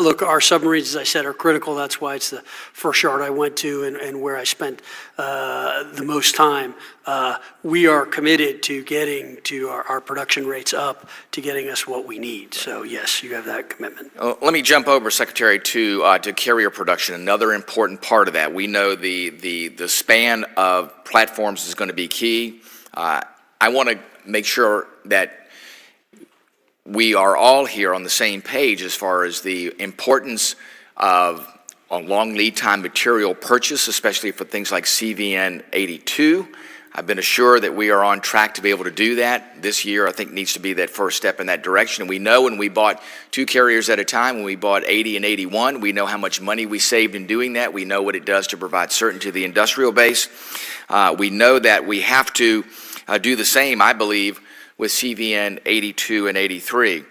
Look, our submarines, as I said, are critical. That's why it's the first yard I went to and where I spent the most time. We are committed to getting to our production rates up, to getting us what we need. So, yes, you have that commitment. Let me jump over, Secretary, to carrier production, another important part of that. We know the span of platforms is going to be key. I want to make sure that we are all here on the same page as far as the importance of a long lead time material purchase, especially for things like CVN 82. I've been assured that we are on track to be able to do that. This year, I think, needs to be that first step in that direction. And we know when we bought 2 carriers at a time, when we bought 80 and 81, we know how much money we saved in doing that. We know what it does to provide certainty to the industrial base. We know that we have to do the same, I believe, with CVN 82 and 83.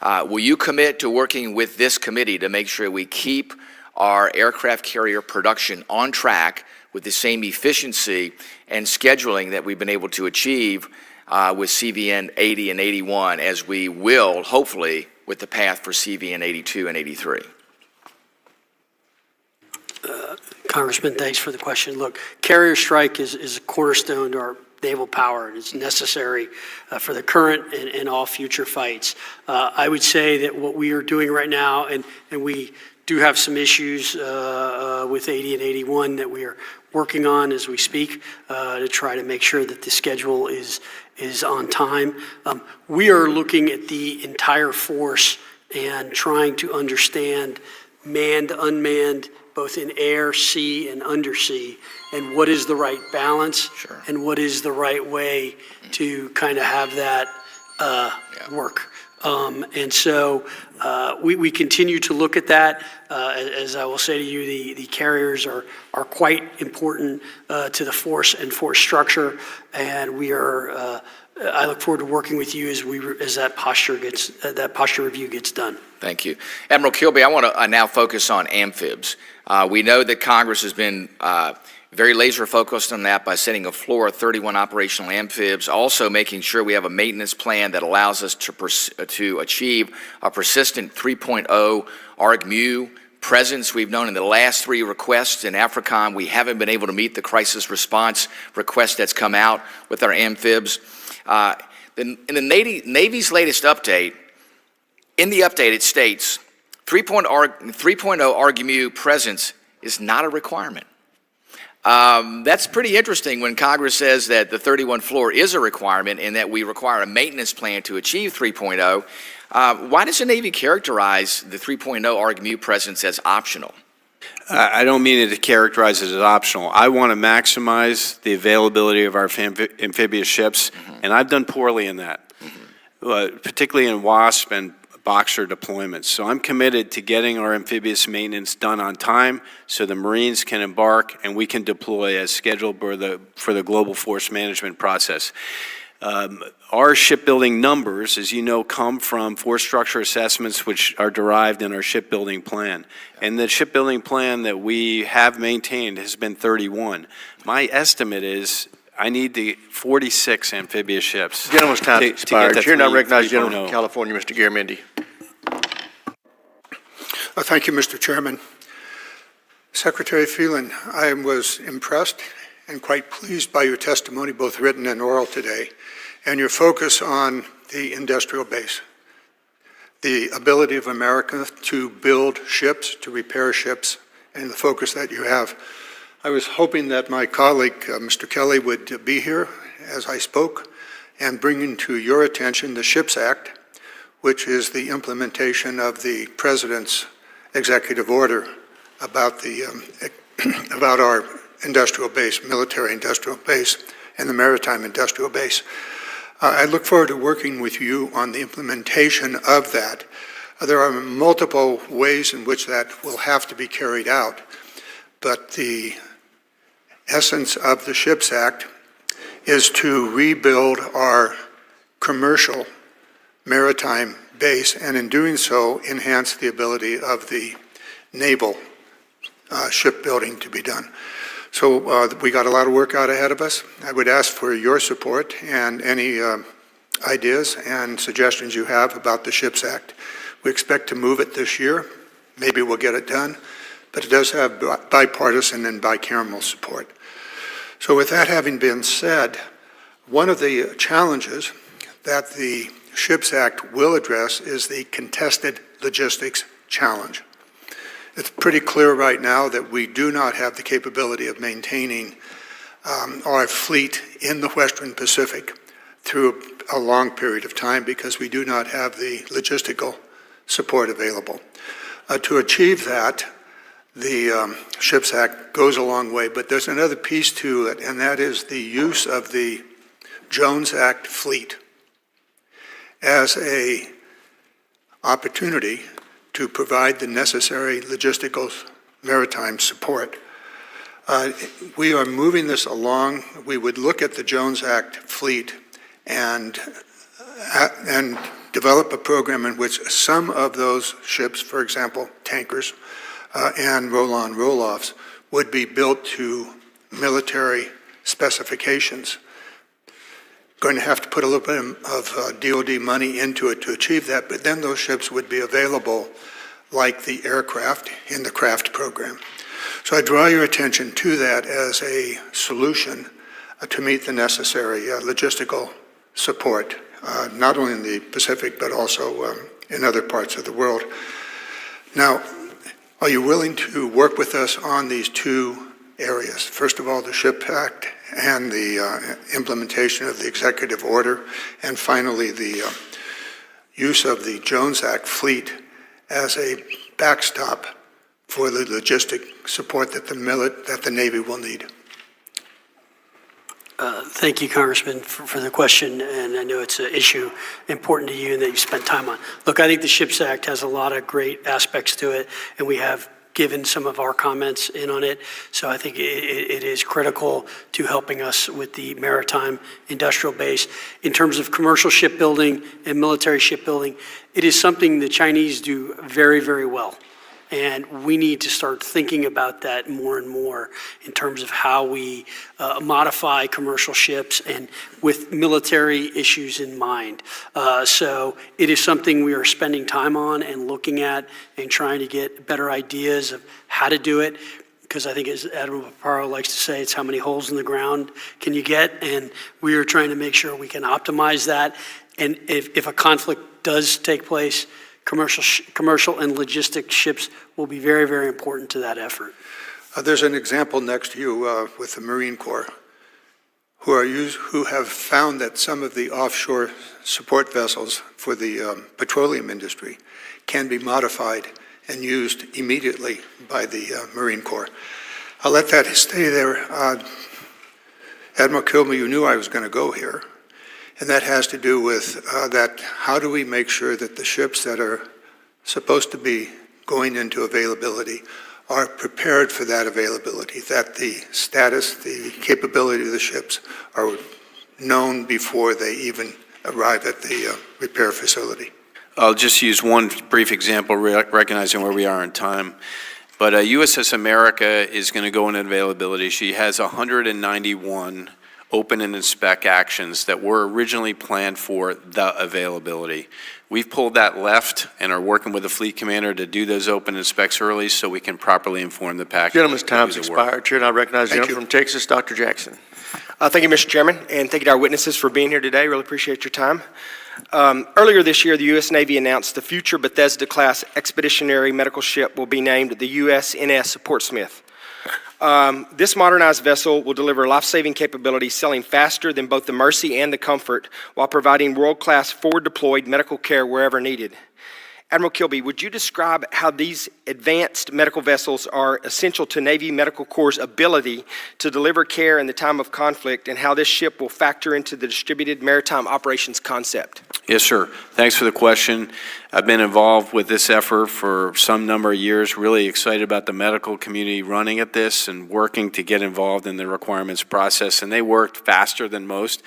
Will you commit to working with this committee to make sure we keep our aircraft carrier production on track with the same efficiency and scheduling that we've been able to achieve with CVN 80 and 81, as we will, hopefully, with the path for CVN 82 and 83? Congressman, thanks for the question. Look, carrier strike is a cornerstone to our naval power, and it's necessary for the current and all future fights. I would say that what we are doing right now, and we do have some issues with 80 and 81 that we are working on as we speak to try to make sure that the schedule is on time. We are looking at the entire force and trying to understand manned, unmanned, both in air, sea, and undersea, and what is the right balance Sure. and what is the right way to kind of have that work. And so we continue to look at that. As I will say to you, the carriers are quite important to the force and force structure, and we are. I look forward to working with you as that posture review gets done. Thank you. Admiral Kilby, I want to now focus on amphibs. We know that Congress has been very laser focused on that by setting a floor of 31 operational amphibs, also making sure we have a maintenance plan that allows us to achieve a persistent 3.0 ARG-MU presence. We've known in the last 3 requests in AFRICOM, we haven't been able to meet the crisis response request that's come out with our amphibs. In the Navy's latest update, in the update it states 3.0 ARG-MU presence is not a requirement. That's pretty interesting when Congress says that the 31 floor is a requirement and that we require a maintenance plan to achieve 3.0. Why does the Navy characterize the 3.0 ARG-MU presence as optional? I don't mean it to characterize it as optional. I want to maximize the availability of our amphibious ships, and I've done poorly in that, particularly in WASP and Boxer deployments. So I'm committed to getting our amphibious maintenance done on time so the Marines can embark and we can deploy as scheduled for the global force management process. Our shipbuilding numbers, as you know, come from force structure assessments which are derived in our shipbuilding plan. And the shipbuilding plan that we have maintained has been 31. My estimate is I need the 46 amphibious ships. Gentleman's time to expired. get to Chair now recognizes the 3.0. gentleman from California, Mr. Garamendi. Thank you, Mr. Chairman. Secretary Phelan, I was impressed and quite pleased by your testimony, both written and oral today, and your focus on the industrial base, the ability of America to build ships, to repair ships, and the focus that you have. I was hoping that my colleague, Mr. Kelly, would be here as I spoke and bring to your attention the SHIPS Act, which is the implementation of the President's executive order about about our industrial base, military industrial base, and the maritime industrial base. I look forward to working with you on the implementation of that. There are multiple ways in which that will have to be carried out, but the essence of the SHIPS Act is to rebuild our commercial maritime base, and in doing so, enhance the ability of the naval shipbuilding to be done. So we got a lot of work out ahead of us. I would ask for your support and any ideas and suggestions you have about the SHIPS Act. We expect to move it this year. Maybe we'll get it done, but it does have bipartisan and bicameral support. So with that having been said, one of the challenges that the SHIPS Act will address is the contested logistics challenge. It's pretty clear right now that we do not have the capability of maintaining our fleet in the Western Pacific through a long period of time because we do not have the logistical support available. To achieve that, the SHIPS Act goes a long way, but there's another piece to it, and that is the use of the Jones Act fleet as a opportunity to provide the necessary logistical maritime support. We are moving this along. We would look at the Jones Act fleet and develop a program in which some of those ships, for example, tankers and roll-on, roll-offs, would be built to military specifications. Going to have to put a little bit of DOD money into it to achieve that, but then those ships would be available like the aircraft in the CRAFT program. So I draw your attention to that as a solution to meet the necessary logistical support, not only in the Pacific, but also in other parts of the world. Now, are you willing to work with us on these two areas? First of all, the SHIPS Act and the implementation of the executive order, and finally the use of the Jones Act fleet as a backstop for the logistic support that the Navy will need? Thank you, Congressman, for the question, and I know it's an issue important to you and that you spent time on. Look, I think the SHIPS Act has a lot of great aspects to it, and we have given some of our comments in on it. So I think it is critical to helping us with the maritime industrial base. In terms of commercial shipbuilding and military shipbuilding, it is something the Chinese do very, very well. And we need to start thinking about that more and more in terms of how we modify commercial ships and with military issues in mind. So it is something we are spending time on and looking at and trying to get better ideas of how to do it. Because I think, as Admiral Paparo likes to say, it's how many holes in the ground can you get? And we are trying to make sure we can optimize that. And if a conflict does take place, commercial and logistic ships will be very, very important to that effort. There's an example next to you with the Marine Corps, who have found that some of the offshore support vessels for the petroleum industry can be modified and used immediately by the Marine Corps. I'll let that stay there. Admiral Kilby, you knew I was going to go here. And that has to do with that, how do we make sure that the ships that are supposed to be going into availability are prepared for that availability, that the status, the capability of the ships are known before they even arrive at the repair facility? I'll just use one brief example, recognizing where we are in time. But USS America is going to go into availability. She has 191 open and inspect actions that were originally planned for the availability. We've pulled that left and are working with the fleet commander to do those open inspects early so we can properly inform the package. Gentleman's time's expired. Chair, I recognize the gentleman from Texas, Dr. Jackson. Thank you, Mr. Chairman, and thank you to our witnesses for being here today. Really appreciate your time. Earlier this year, the U.S. Navy announced the future Bethesda-class expeditionary medical ship will be named the USNS Portsmouth. This modernized vessel will deliver life-saving capabilities, sailing faster than both the Mercy and the Comfort, while providing world-class forward-deployed medical care wherever needed. Admiral Kilby, would you describe how these advanced medical vessels are essential to Navy Medical Corps' ability to deliver care in the time of conflict, and how this ship will factor into the distributed maritime operations concept? Yes, sir. Thanks for the question. I've been involved with this effort for some number of years, really excited about the medical community running at this and working to get involved in the requirements process, and they worked faster than most.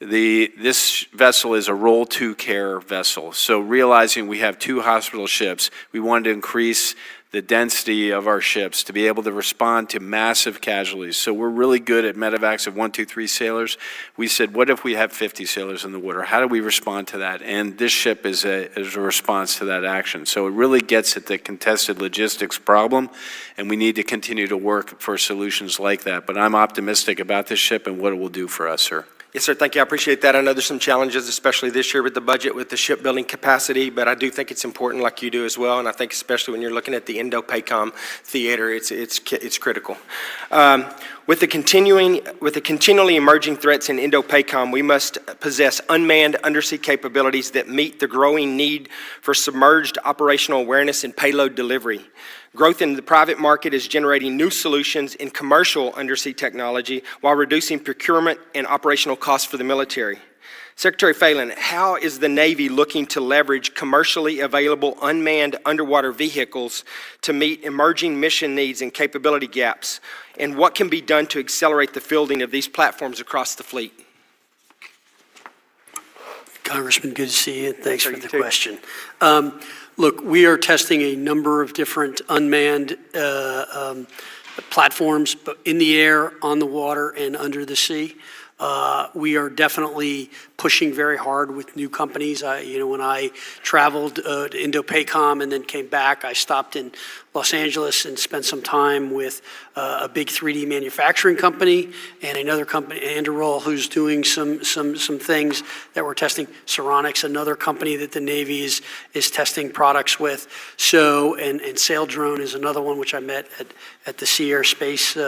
This vessel is a Roll 2 care vessel, so realizing we have 2 hospital ships, we wanted to increase the density of our ships to be able to respond to massive casualties. So we're really good at medevacs of 1, 2, 3 sailors. We said, what if we have 50 sailors in the water? How do we respond to that? And this ship is a response to that action. So it really gets at the contested logistics problem, and we need to continue to work for solutions like that. But I'm optimistic about this ship and what it will do for us, sir. Yes, sir. Thank you. I appreciate that. I know there's some challenges, especially this year with the budget, with the shipbuilding capacity, but I do think it's important, like you do as well, and I think especially when you're looking at the Indo-PACOM theater, it's critical. With the continually emerging threats in Indo-PACOM, we must possess unmanned undersea capabilities that meet the growing need for submerged operational awareness and payload delivery. Growth in the private market is generating new solutions in commercial undersea technology while reducing procurement and operational costs for the military. Secretary Phelan, how is the Navy looking to leverage commercially available unmanned underwater vehicles to meet emerging mission needs and capability gaps? And what can be done to accelerate the fielding of these platforms across the fleet? Congressman, good to see you. Thanks for the question. Look, we are testing a number of different unmanned platforms, but in the air, on the water, and under the sea. We are definitely pushing very hard with new companies. When I traveled to Indo-PACOM and then came back, I stopped in Los Angeles and spent some time with a big 3D manufacturing company and another company, Anduril, who's doing some things that we're testing. Ceronics, another company that the Navy is testing products with. So, and Sail Drone is another one which I met at the Sea Air Space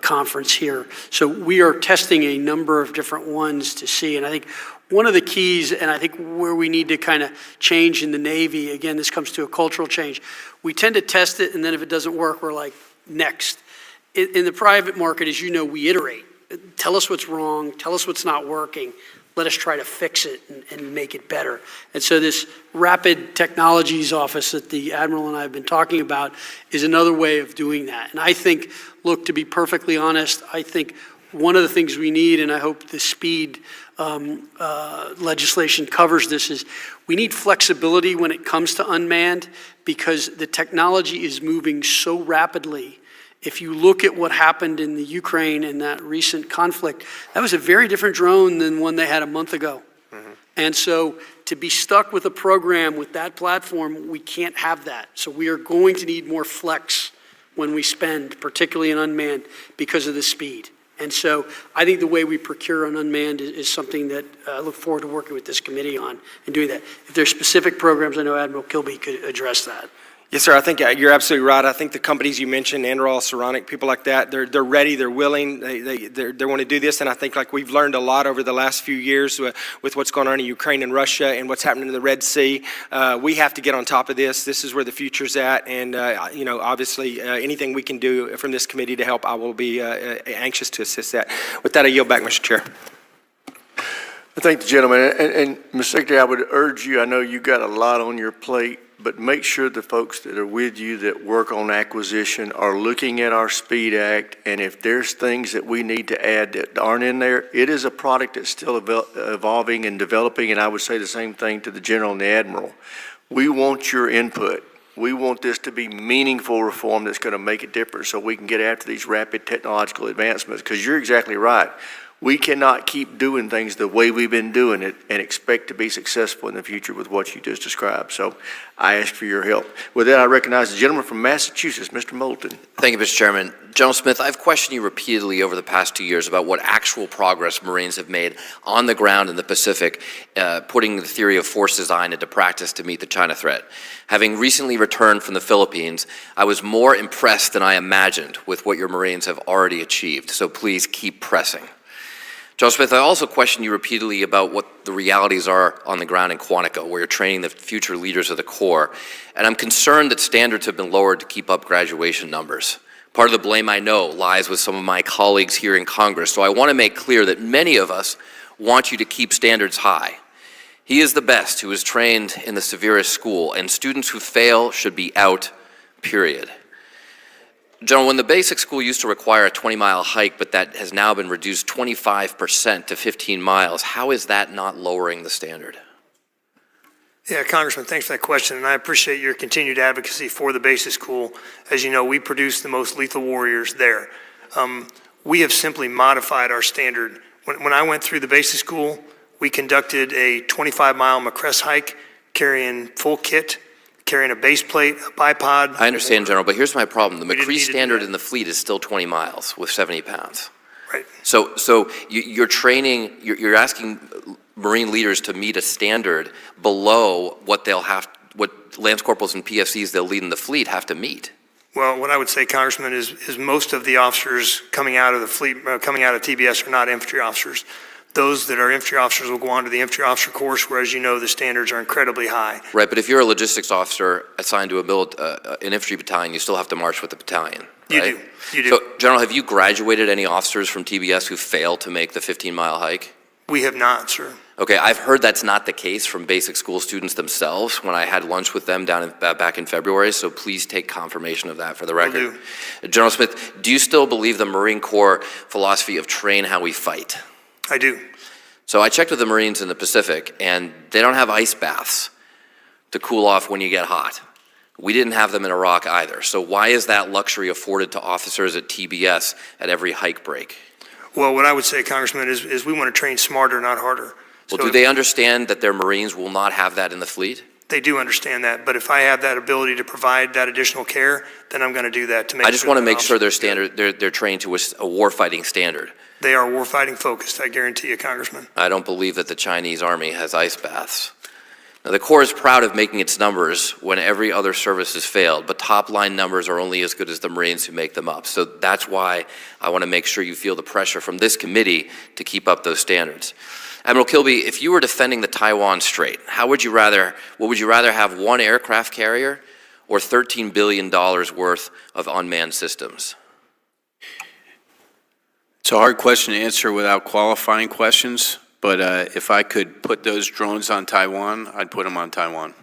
conference here. So we are testing testing a number of different ones to see. And I think one of the keys, and I think where we need to kind of change in the Navy, again, this comes to a cultural change. We tend to test it, and then if it doesn't work, we're like, next. In the private market, as you know, we iterate. Tell us what's wrong, tell us what's not working, let us try to fix it and make it better. And so this rapid technologies office that the Admiral and I have been talking about is another way of doing that. And I think, look, to be perfectly honest, I think one of the things we need, and I hope the speed legislation covers this, is we need flexibility when it comes to unmanned, because the technology is moving so rapidly. If you look at what happened in the Ukraine in that recent conflict, that was a very different drone than one they had a month ago. And so to be stuck with a program with that platform, we can't have that. So we are going to need more flex when we spend, particularly in unmanned, because of the speed. And so I think the way we procure on unmanned is something that I look forward to working with this committee on and doing that. If there's specific programs, I know Admiral Kilby could address that. Yes, sir. I think you're absolutely right. I think the companies you mentioned, Anduril, Saronic, people like that, they're ready, they're willing, they want to do this. And I think like we've learned a lot over the last few years with what's going on in Ukraine and Russia and what's happening in the Red Sea. We have to get on top of this. This is where the future's at. And, you know, obviously anything we can do from this committee to help, I will be anxious to assist that. With that, I yield back, Mr. Chair. I thank the gentleman. And Mr. Secretary, I would urge you, I know you've got a lot on your plate, but make sure the folks that are with you that work on acquisition are looking at our SPEED Act, and if there's things that we need to add that aren't in there, it is a product that's still evolving and developing, and I would say the same thing to the General and the Admiral. We want your input. We want this to be meaningful reform that's going to make a difference so we can get after these rapid technological advancements, because you're exactly right. We cannot keep doing things the way we've been doing it and expect to be successful in the future with what you just described. So I ask for your help. With that, I recognize the gentleman from Massachusetts, Mr. Moulton. Thank you, Mr. Chairman. General Smith, I've questioned you repeatedly over the past 2 years about what actual progress Marines have made on the ground in the Pacific, putting the theory of force design into practice to meet the China threat. Having recently returned from the Philippines, I was more impressed than I imagined with what your Marines have already achieved. So please keep pressing. General Smith, I also questioned you repeatedly about what the realities are on the ground in Quantico, where you're training the future leaders of the Corps. And I'm concerned that standards have been lowered to keep up graduation numbers. Part of the blame, I know, lies with some of my colleagues here in Congress. So I want to make clear that many of us want you to keep standards high. He is the best who is trained in the severest school, and students who fail should be out, period. General, when the basic school used to require a 20-mile hike, but that has now been reduced 25% to 15 miles, how is that not lowering the standard? Yeah, Congressman, thanks for that question, and I appreciate your continued advocacy for the basic school. As you know, we produce the most lethal warriors there. We have simply modified our standard. When I went through the basic school, we conducted a 25-mile McCrest hike, carrying full kit, carrying a base plate, a bipod. I understand, General, but here's my problem. The McCree standard in the fleet is still 20 miles with 70 pounds. Right. So you're training, you're asking Marine leaders to meet a standard below what they'll have, what Lance Corporals and PFCs they'll lead in the fleet have to meet. Well, what I would say, Congressman, is most of the officers coming out of the fleet, coming out of TBS are not infantry officers. Those that are infantry officers will go on to the infantry officer course, where, as you know, the standards are incredibly high. Right, but if you're a logistics officer assigned to an infantry battalion, you still have to march with the battalion, right? You do. So, General, have you graduated any officers from TBS who failed to make the 15-mile hike? We have not, sir. Okay, I've heard that's not the case from basic school students themselves when I had lunch with them back in February, so please take confirmation of that for the record. Will do. General Smith, do you still believe the Marine Corps philosophy of train how we fight? I do. So I checked with the Marines in the Pacific, and they don't have ice baths to cool off when you get hot. We didn't have them in Iraq either. So why is that luxury afforded to officers at TBS at every hike break? Well, what I would say, Congressman, is we want to train smarter, not harder. Well, do they understand that their Marines will not have that in the fleet? They do understand that, but if I have that ability to provide that additional care, then I'm going to do that to make sure. I just want to make sure they're trained to a warfighting standard. They are warfighting focused, I guarantee you, Congressman. I don't believe that the Chinese Army has ice baths. Now, the Corps is proud of making its numbers when every other service has failed, but top-line numbers are only as good as the Marines who make them up. So that's why I want to make sure you feel the pressure from this committee to keep up those standards. Admiral Kilby, if you were defending the Taiwan Strait, what would you rather have, one aircraft carrier or $13 billion worth of unmanned systems? It's a hard question to answer without qualifying questions, but if I could put those drones on Taiwan, I'd put them on Taiwan.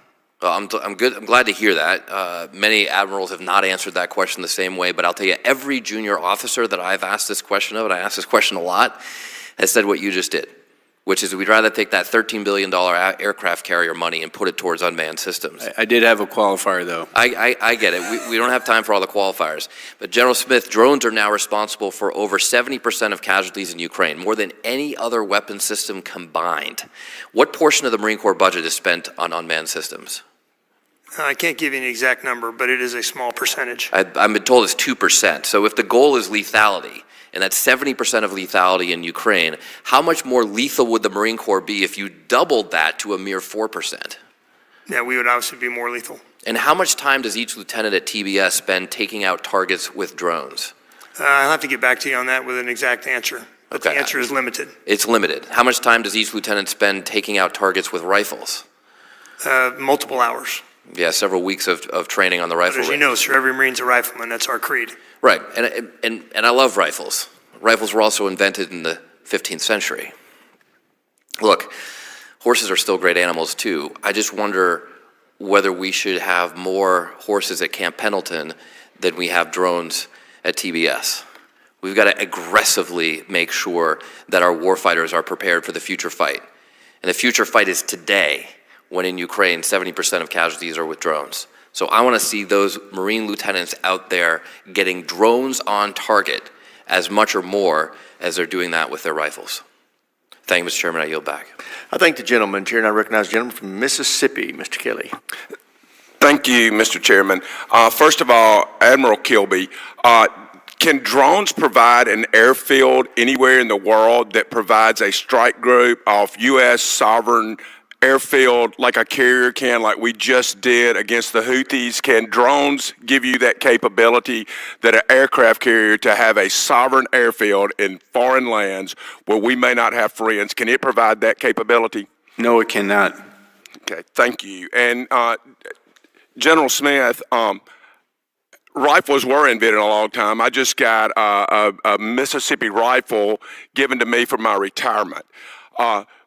Well, I'm glad to hear that. Many admirals have not answered that question the same way, but I'll tell you, every junior officer that I've asked this question of, and I ask this question a lot, has said what you just did, which is we'd rather take that $13 billion aircraft carrier money and put it towards unmanned systems. I did have a qualifier, though. I get it. We don't have time for all the qualifiers. But General Smith, drones are now responsible for over 70% of casualties in Ukraine, more than any other weapon system combined. What portion of the Marine Corps budget is spent on unmanned systems? I can't give you an exact number, but it is a small percentage. I've been told it's 2%. So if the goal is lethality, and that's 70% of lethality in Ukraine, how much more lethal would the Marine Corps be if you doubled that to a mere 4%? Yeah, we would obviously be more lethal. And how much time does each lieutenant at TBS spend taking out targets with drones? I'll have to get back to you on that with an exact answer, but Okay. the answer is limited. It's limited. How much time does each lieutenant spend taking out targets with rifles? Multiple hours. Yeah, several weeks of training on the But rifle as you range. know, sir, every Marine's a rifleman. That's our creed. Right, and I love rifles. Rifles were also invented in the 15th century. Look, horses are still great animals too. I just wonder whether we should have more horses at Camp Pendleton than we have drones at TBS. We've got to aggressively make sure that our warfighters are prepared for the future fight. And the future fight is today, when in Ukraine, 70% of casualties are with drones. So I want to see those Marine lieutenants out there getting drones on target as much or more as they're doing that with their rifles. Thank you, Mr. Chairman. I yield back. I thank the gentleman. Chair, and I recognize the gentleman from Mississippi, Mr. Kelly. Thank you, Mr. Chairman. First of all, Admiral Kilby, can drones provide an airfield anywhere in the world that provides a strike group of U.S. sovereign airfield like a carrier can, like we just did against the Houthis? Can drones give you that capability that an aircraft carrier to have a sovereign airfield in foreign lands where we may not have friends? Can it provide that capability? No, it cannot. Okay, thank you. And General Smith, rifles were invented a long time. I just got a Mississippi rifle given to me for my retirement.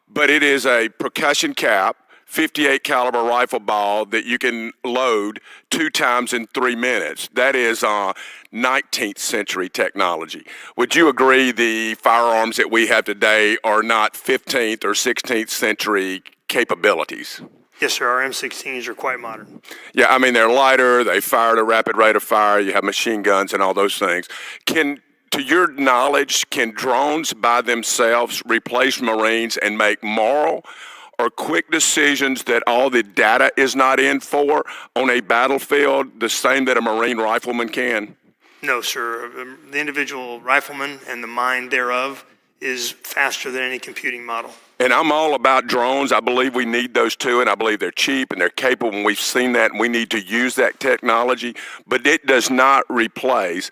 But it is a percussion cap, 58 caliber rifle ball that you can load 2 times in 3 minutes. That is 19th century technology. Would you agree the firearms that we have today are not 15th or 16th century capabilities? Yes, sir, our M16s are quite modern. Yeah, I mean, they're lighter, they fire at a rapid rate of fire, you have machine guns and all those things. To your knowledge, can drones by themselves replace Marines and make moral or quick decisions that all the data is not in for on a battlefield, the same that a Marine rifleman can? No, sir. The individual rifleman and the mind thereof is faster than any computing model. And I'm all about drones. I believe we need those too, and I believe they're cheap and they're capable, and we've seen that, and we need to use that technology. But it does not replace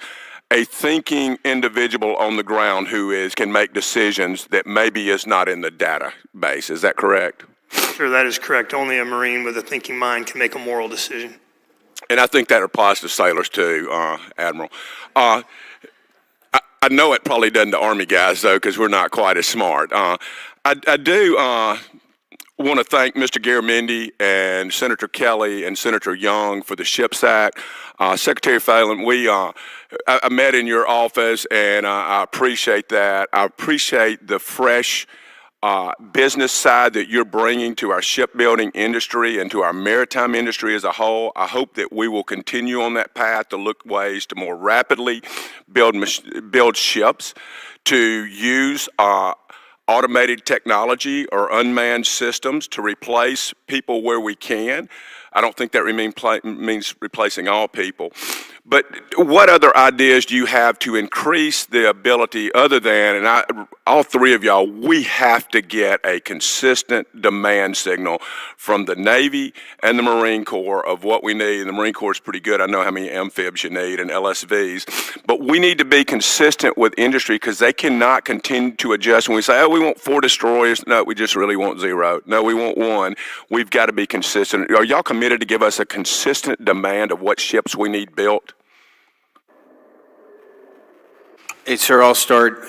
a thinking individual on the ground who can make decisions that maybe is not in the database. Is that correct? Sure, that is correct. Only a Marine with a thinking mind can make a moral decision. And I think that applies to sailors too, Admiral. I know it probably doesn't to Army guys, though, because we're not quite as smart. I do want to thank Mr. Garamendi and Senator Kelly and Senator Young for the SHIPS Act. Secretary Phelan, I met in your office, and I appreciate that. I appreciate the fresh business side that you're bringing to our shipbuilding industry and to our maritime industry as a whole. I hope that we will continue on that path to look ways to more rapidly build ships, to use automated technology or unmanned systems to replace people where we can. I don't think that means replacing all people. But what other ideas do you have to increase the ability other than, and all three of y'all, we have to get a consistent demand signal from the Navy and the Marine Corps of what we need. And the Marine Corps is pretty good. I know how many amphibs you need and LSVs. But we need to be consistent with industry because they cannot continue to adjust. When we say, oh, we want 4 destroyers, no, we just really want 0. No, we want 1. We've got to be consistent. Are y'all committed to give us a consistent demand of what ships we need built? Hey, sir, I'll start.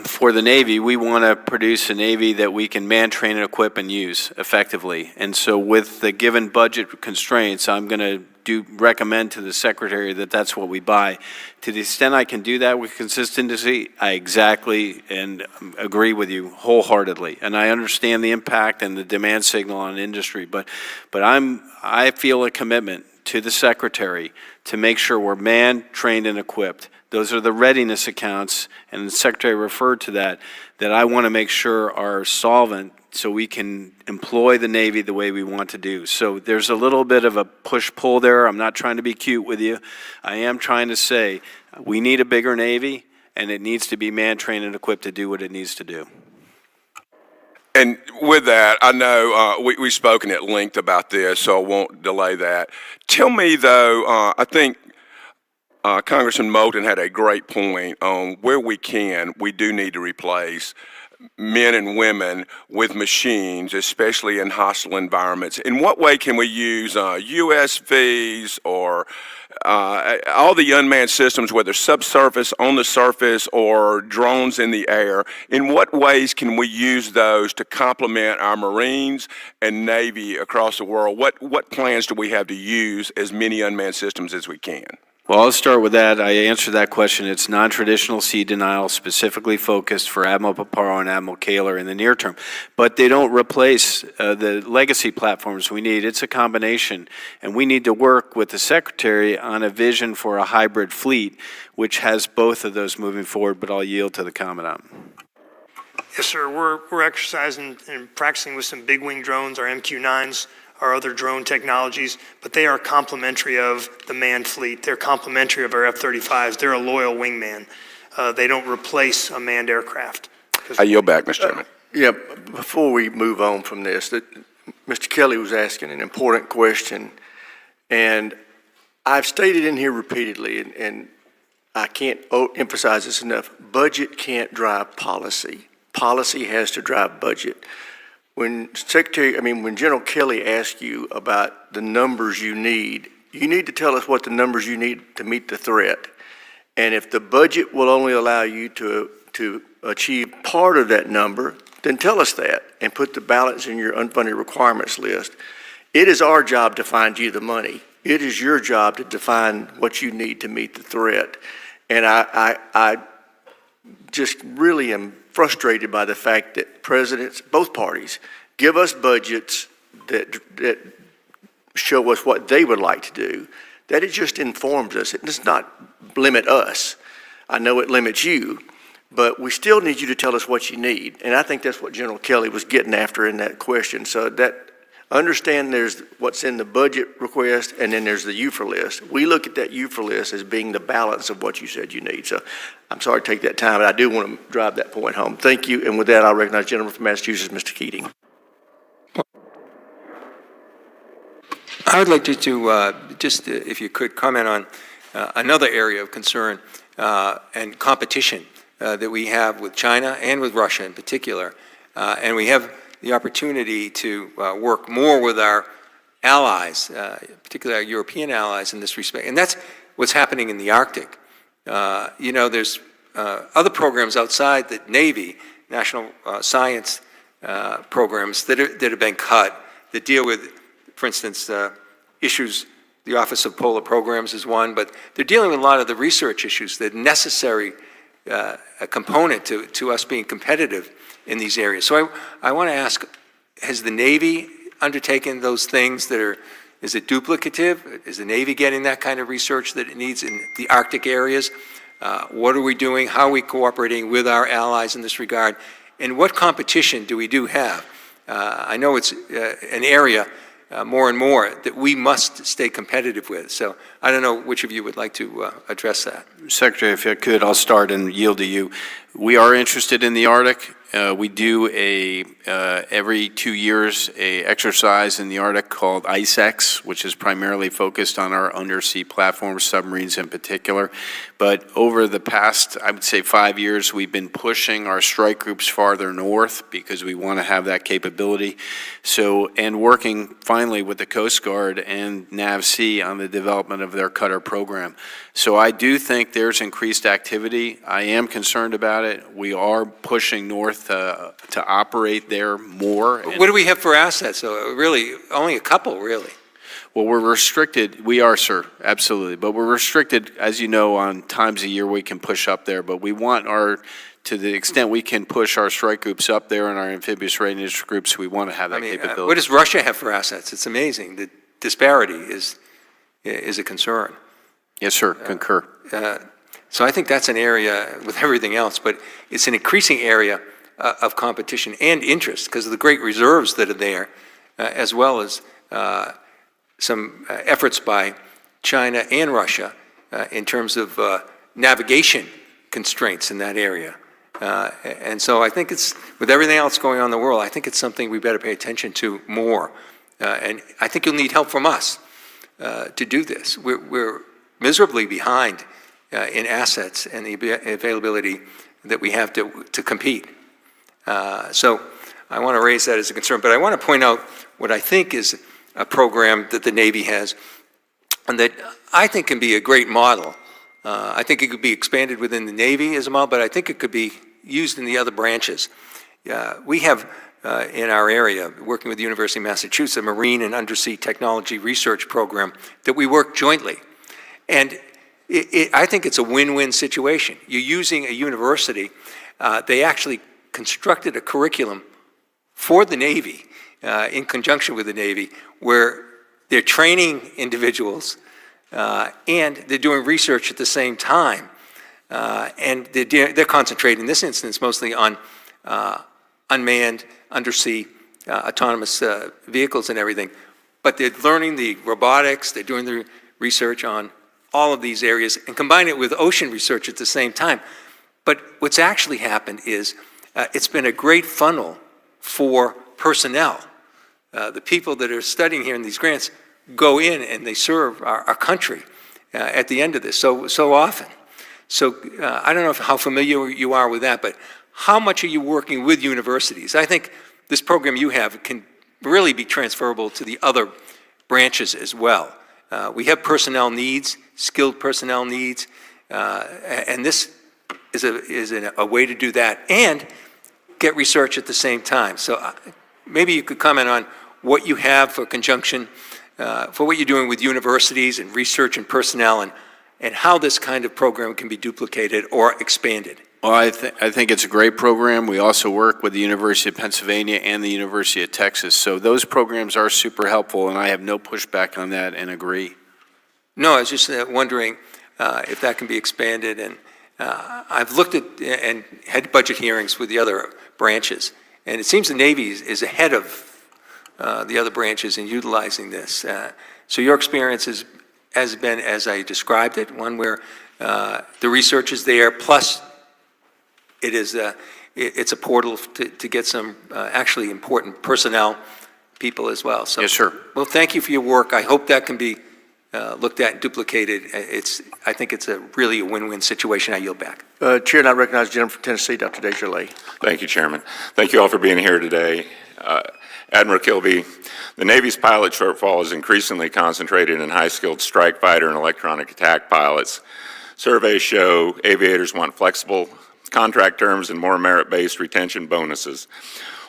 For the Navy, we want to produce a Navy that we can man, train, and equip and use effectively. And so with the given budget constraints, I'm going to recommend to the Secretary that that's what we buy. To the extent I can do that with consistency, I exactly and agree with you wholeheartedly. And I understand the impact and the demand signal on industry, but I feel a commitment to the Secretary to make sure we're manned, trained, and equipped. Those are the readiness accounts, and the Secretary referred to that I want to make sure are solvent so we can employ the Navy the way we want to do. So there's a little bit of a push-pull there. I'm not trying to be cute with you. I am trying to say we need a bigger Navy, and it needs to be manned, trained, and equipped to do what it needs to do. And with that, I know we've spoken at length about this, so I won't delay that. Tell me, though, I think Congressman Moulton had a great point on where we do need to replace men and women with machines, especially in hostile environments. In what way can we use USVs or all the unmanned systems, whether subsurface, on the surface, or drones in the air? In what ways can we use those to complement our Marines and Navy across the world? What plans do we have to use as many unmanned systems as we can? Well, I'll start with that. I answered that question. It's non-traditional sea denial, specifically focused for Admiral Paparo and Admiral Kaler in the near term. But they don't replace the legacy platforms we need. It's a combination. And we need to work with the Secretary on a vision for a hybrid fleet, which has both of those moving forward, but I'll yield to the Commandant. Yes, sir. We're exercising and practicing with some big wing drones, our MQ-9s, our other drone technologies, but they are complementary of the manned fleet. They're complementary of our F-35s. They're a loyal wingman. They don't replace a manned aircraft. I yield back, Mr. Chairman. Yeah, before we move on from this, Mr. Kelly was asking an important question, and I've stated in here repeatedly, and I can't emphasize this enough, budget can't drive policy. Policy has to drive budget. When General Kelly asks you about the numbers you need to tell us what the numbers you need to meet the threat. And if the budget will only allow you to achieve part of that number, then tell us that and put the balance in your unfunded requirements list. It is our job to find you the money. It is your job to define what you need to meet the threat. And I just really am frustrated by the fact that presidents, both parties, give us budgets that show us what they would like to do. That it just informs us. It does not limit us. I know it limits you, but we still need you to tell us what you need. And I think that's what General Kelly was getting after in that question. So that understand there's what's in the budget request, and then there's the UFR list. We look at that UFR list as being the balance of what you said you need. So I'm sorry to take that time, but I do want to drive that point home. Thank you. And with that, I'll recognize the gentleman from Massachusetts, Mr. Keating. I would like to just, if you could, comment on another area of concern and competition that we have with China and with Russia in particular. And we have the opportunity to work more with our allies, particularly our European allies in this respect. And that's what's happening in the Arctic. There's other programs outside the Navy, national science programs that have been cut that deal with, for instance, issues. The Office of Polar Programs is one, but they're dealing with a lot of the research issues that are necessary a component to us being competitive in these areas. So I want to ask, has the Navy undertaken those things that are, is it duplicative? Is the Navy getting that kind of research that it needs in the Arctic areas? What are we doing? How are we cooperating with our allies in this regard? And what competition do we have? I know it's an area more and more that we must stay competitive with. So I don't know which of you would like to address that. Secretary, if I could, I'll start and yield to you. We are interested in the Arctic. We do every 2 years a exercise in the Arctic called ICEX, which is primarily focused on our undersea platforms, submarines in particular. But over the past, I would say 5 years, we've been pushing our strike groups farther north because we want to have that capability. So, and working finally with the Coast Guard and NAVSEA on the development of their cutter program. So I do think there's increased activity. I am concerned about it. We are pushing north to operate there more. What do we have for assets? Really, only a couple, really. Well, we're restricted. We are, sir, absolutely. But we're restricted, as you know, on times a year we can push up there. But we want to the extent we can push our strike groups up there and our amphibious readiness groups, we want to have that capability. What does Russia have for assets? It's amazing. The disparity is a concern. Yes, sir, concur. So I think that's an area with everything else, but it's an increasing area of competition and interest because of the great reserves that are there, as well as some efforts by China and Russia in terms of navigation constraints in that area. And so I think it's, with everything else going on in the world, I think it's something we better pay attention to more. And I think you'll need help from us to do this. We're miserably behind in assets and the availability that we have to compete. So I want to raise that as a concern, but I want to point out what I think is a program that the Navy has and that I think can be a great model. I think it could be expanded within the Navy as a model, but I think it could be used in the other branches. We have in our area, working with the University of Massachusetts, a marine and undersea technology research program that we work jointly. And I think it's a win-win situation. You're using a university. They actually constructed a curriculum for the Navy, in conjunction with the Navy, where they're training individuals and they're doing research at the same time. And they're concentrating, in this instance, mostly on unmanned, undersea, autonomous vehicles and everything. But they're learning the robotics, they're doing the research on all of these areas and combine it with ocean research at the same time. But what's actually happened is it's been a great funnel for personnel. The people that are studying here in these grants go in and they serve our country at the end of this so often. So I don't know how familiar you are with that, but how much are you working with universities? I think this program you have can really be transferable to the other branches as well. We have personnel needs, skilled personnel needs, and this is a way to do that and get research at the same time. So maybe you could comment on what you have for conjunction, for what you're doing with universities and research and personnel, and how this kind of program can be duplicated or expanded. Well, I think it's a great program. We also work with the University of Pennsylvania and the University of Texas. So those programs are super helpful, and I have no pushback on that and agree. No, I was just wondering if that can be expanded. And I've looked at and had budget hearings with the other branches, and it seems the Navy is ahead of the other branches in utilizing this. So your experience has been, as I described it, one where the research is there, plus it's a portal to get some actually important personnel people as well. So, yes, sir. Well, thank you for your work. I hope that can be looked at and duplicated. I think it's really a win-win situation. I yield back. Chair, and I recognize the gentleman from Tennessee, Dr. Desjardins. Thank you, Chairman. Thank you all for being here today. Admiral Kilby, the Navy's pilot shortfall is increasingly concentrated in high-skilled strike fighter and electronic attack pilots. Surveys show aviators want flexible contract terms and more merit-based retention bonuses.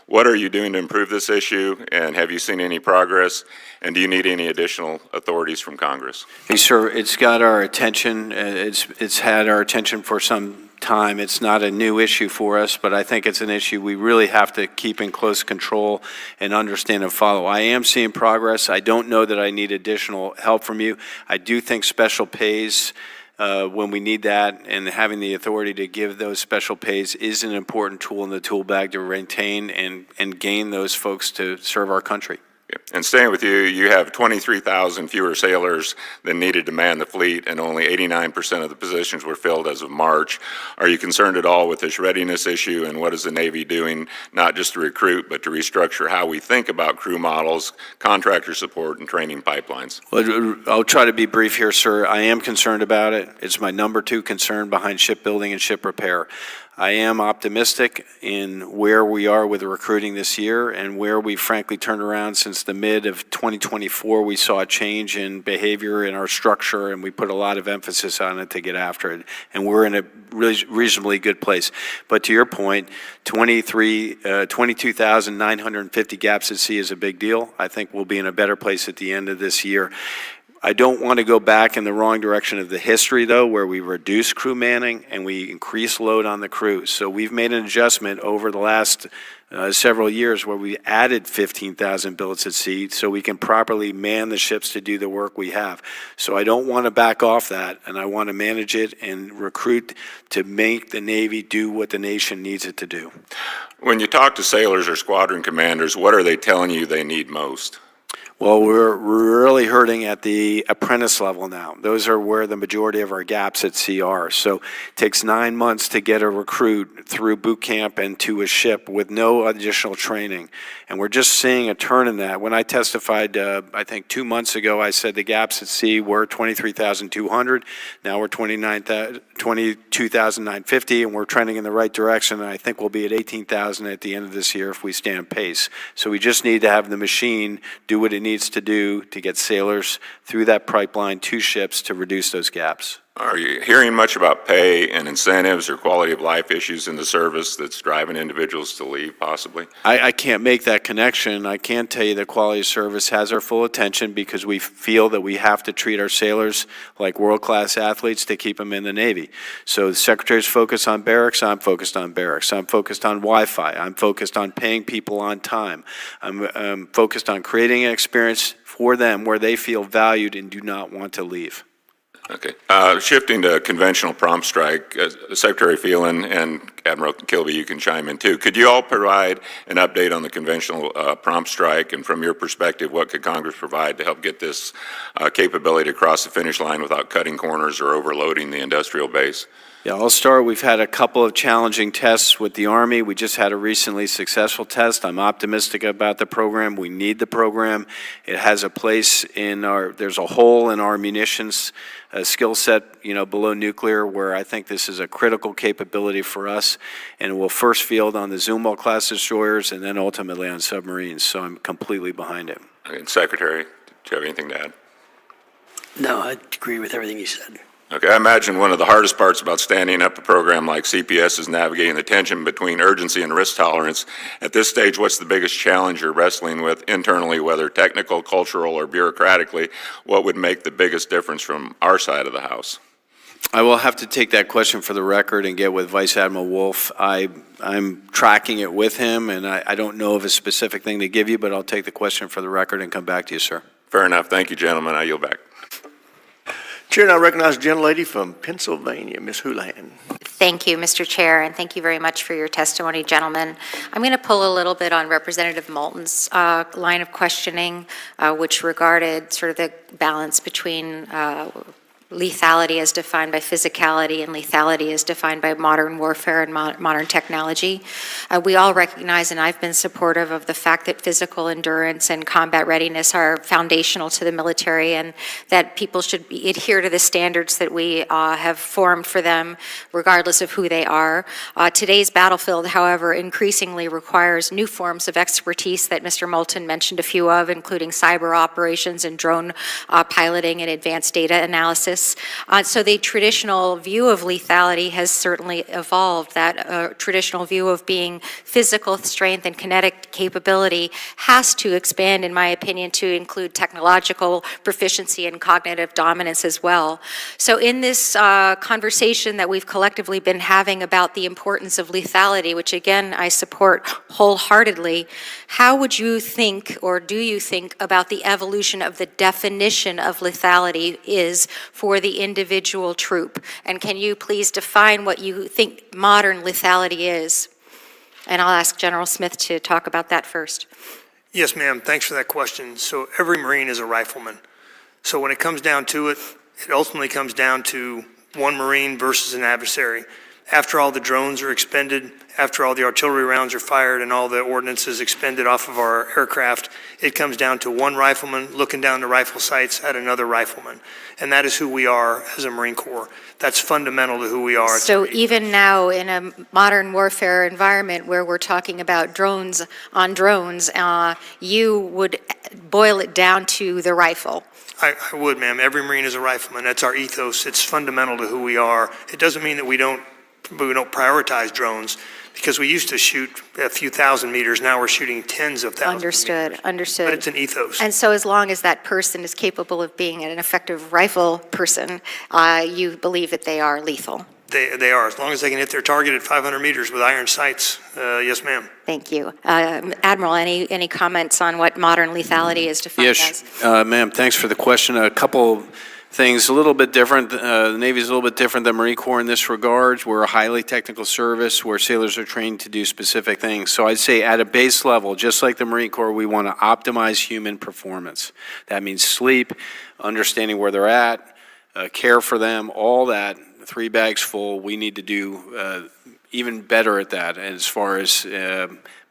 What are you doing to improve this issue, and have you seen any progress, and do you need any additional authorities from Congress? Hey, sir, it's got our attention. It's had our attention for some time. It's not a new issue for us, but I think it's an issue we really have to keep in close control and understand and follow. I am seeing progress. I don't know that I need additional help from you. I do think special pays when we need that, and having the authority to give those special pays is an important tool in the tool bag to retain and gain those folks to serve our country. And staying with you, you have 23,000 fewer sailors than needed to man the fleet, and only 89% of the positions were filled as of March. Are you concerned at all with this readiness issue, and what is the Navy doing, not just to recruit, but to restructure how we think about crew models, contractor support, and training pipelines? Well, I'll try to be brief here, sir. I am concerned about it. It's my number 2 concern behind shipbuilding and ship repair. I am optimistic in where we are with recruiting this year and where we frankly turned around since the mid of 2024. We saw a change in behavior in our structure, and we put a lot of emphasis on it to get after it. And we're in a reasonably good place. But to your point, 22,950 gaps at sea is a big deal. I think we'll be in a better place at the end of this year. I don't want to go back in the wrong direction of the history, though, where we reduce crew manning and we increase load on the crew. So we've made an adjustment over the last several years where we added 15,000 billets at sea so we can properly man the ships to do the work we have. So I don't want to back off that, and I want to manage it and recruit to make the Navy do what the nation needs it to do. When you talk to sailors or squadron commanders, what are they telling you they need most? Well, we're really hurting at the apprentice level now. Those are where the majority of our gaps at sea are. So it takes 9 months to get a recruit through boot camp and to a ship with no additional training. And we're just seeing a turn in that. When I testified, I think 2 months ago, I said the gaps at sea were 23,200. Now we're 22,950, and we're trending in the right direction. And I think we'll be at 18,000 at the end of this year if we stay on pace. So we just need to have the machine do what it needs to do to get sailors through that pipeline to ships to reduce those gaps. Are you hearing much about pay and incentives or quality of life issues in the service that's driving individuals to leave, possibly? I can't make that connection. I can tell you that quality of service has our full attention because we feel that we have to treat our sailors like world-class athletes to keep them in the Navy. So the Secretary's focused on barracks, I'm focused on barracks. I'm focused on Wi-Fi. I'm focused on paying people on time. I'm focused on creating an experience for them where they feel valued and do not want to leave. Okay. Shifting to conventional prompt strike, Secretary Phelan and Admiral Kilby, you can chime in too. Could you all provide an update on the conventional prompt strike, and from your perspective, what could Congress provide to help get this capability to cross the finish line without cutting corners or overloading the industrial base? Yeah, I'll start. We've had a couple of challenging tests with the Army. We just had a recently successful test. I'm optimistic about the program. We need the program. It has a place in there's a hole in our munitions skill set, below nuclear, where I think this is a critical capability for us. And we'll first field on the Zumwalt-class destroyers and then ultimately on submarines. So I'm completely behind it. And Secretary, do you have anything to add? No, I agree with everything you said. Okay, I imagine one of the hardest parts about standing up a program like CPS is navigating the tension between urgency and risk tolerance. At this stage, what's the biggest challenge you're wrestling with internally, whether technical, cultural, or bureaucratically? What would make the biggest difference from our side of the house? I will have to take that question for the record and get with Vice Admiral Wolf. I'm tracking it with him, and I don't know of a specific thing to give you, but I'll take the question for the record and come back to you, sir. Fair enough. Thank you, gentlemen. I yield back. Chair, now recognize the gentlelady from Pennsylvania, Ms. Houlihan. Thank you, Mr. Chair, and thank you very much for your testimony, gentlemen. I'm going to pull a little bit on Representative Moulton's line of questioning, which regarded sort of the balance between lethality as defined by physicality and lethality as defined by modern warfare and modern technology. We all recognize, and I've been supportive of the fact that physical endurance and combat readiness are foundational to the military, and that people should adhere to the standards that we have formed for them, regardless of who they are. Today's battlefield, however, increasingly requires new forms of expertise that Mr. Moulton mentioned a few of, including cyber operations and drone piloting and advanced data analysis. So the traditional view of lethality has certainly evolved. That traditional view of being physical strength and kinetic capability has to expand, in my opinion, to include technological proficiency and cognitive dominance as well. So in this conversation that we've collectively been having about the importance of lethality, which again I support wholeheartedly, how would you think, or do you think, about the evolution of the definition of lethality is for the individual troop? And can you please define what you think modern lethality is? And I'll ask General Smith to talk about that first. Yes, ma'am. Thanks for that question. So every Marine is a rifleman. So when it comes down to it, it ultimately comes down to one Marine versus an adversary. After all the drones are expended, after all the artillery rounds are fired and all the ordnance is expended off of our aircraft, it comes down to one rifleman looking down the rifle sights at another rifleman. And that is who we are as a Marine Corps. That's fundamental to who we are. So even now, in a modern warfare environment where we're talking about drones on drones, you would boil it down to the rifle. I would, ma'am. Every Marine is a rifleman. That's our ethos. It's fundamental to who we are. It doesn't mean that we don't prioritize drones, because we used to shoot a few thousand meters. Now we're shooting tens of thousands. Understood, understood. But it's an ethos. And so as long as that person is capable of being an effective rifle person, you believe that they are lethal? They are. As long as they can hit their target at 500 meters with iron sights, yes, ma'am. Thank you. Admiral, any comments on what modern lethality is defined as? Yes, ma'am, thanks for the question. A couple things, a little bit different. The Navy is a little bit different than Marine Corps in this regard. We're a highly technical service where sailors are trained to do specific things. So I'd say at a base level, just like the Marine Corps, we want to optimize human performance. That means sleep, understanding where they're at, care for them, all that. 3 bags full. We need to do even better at that as far as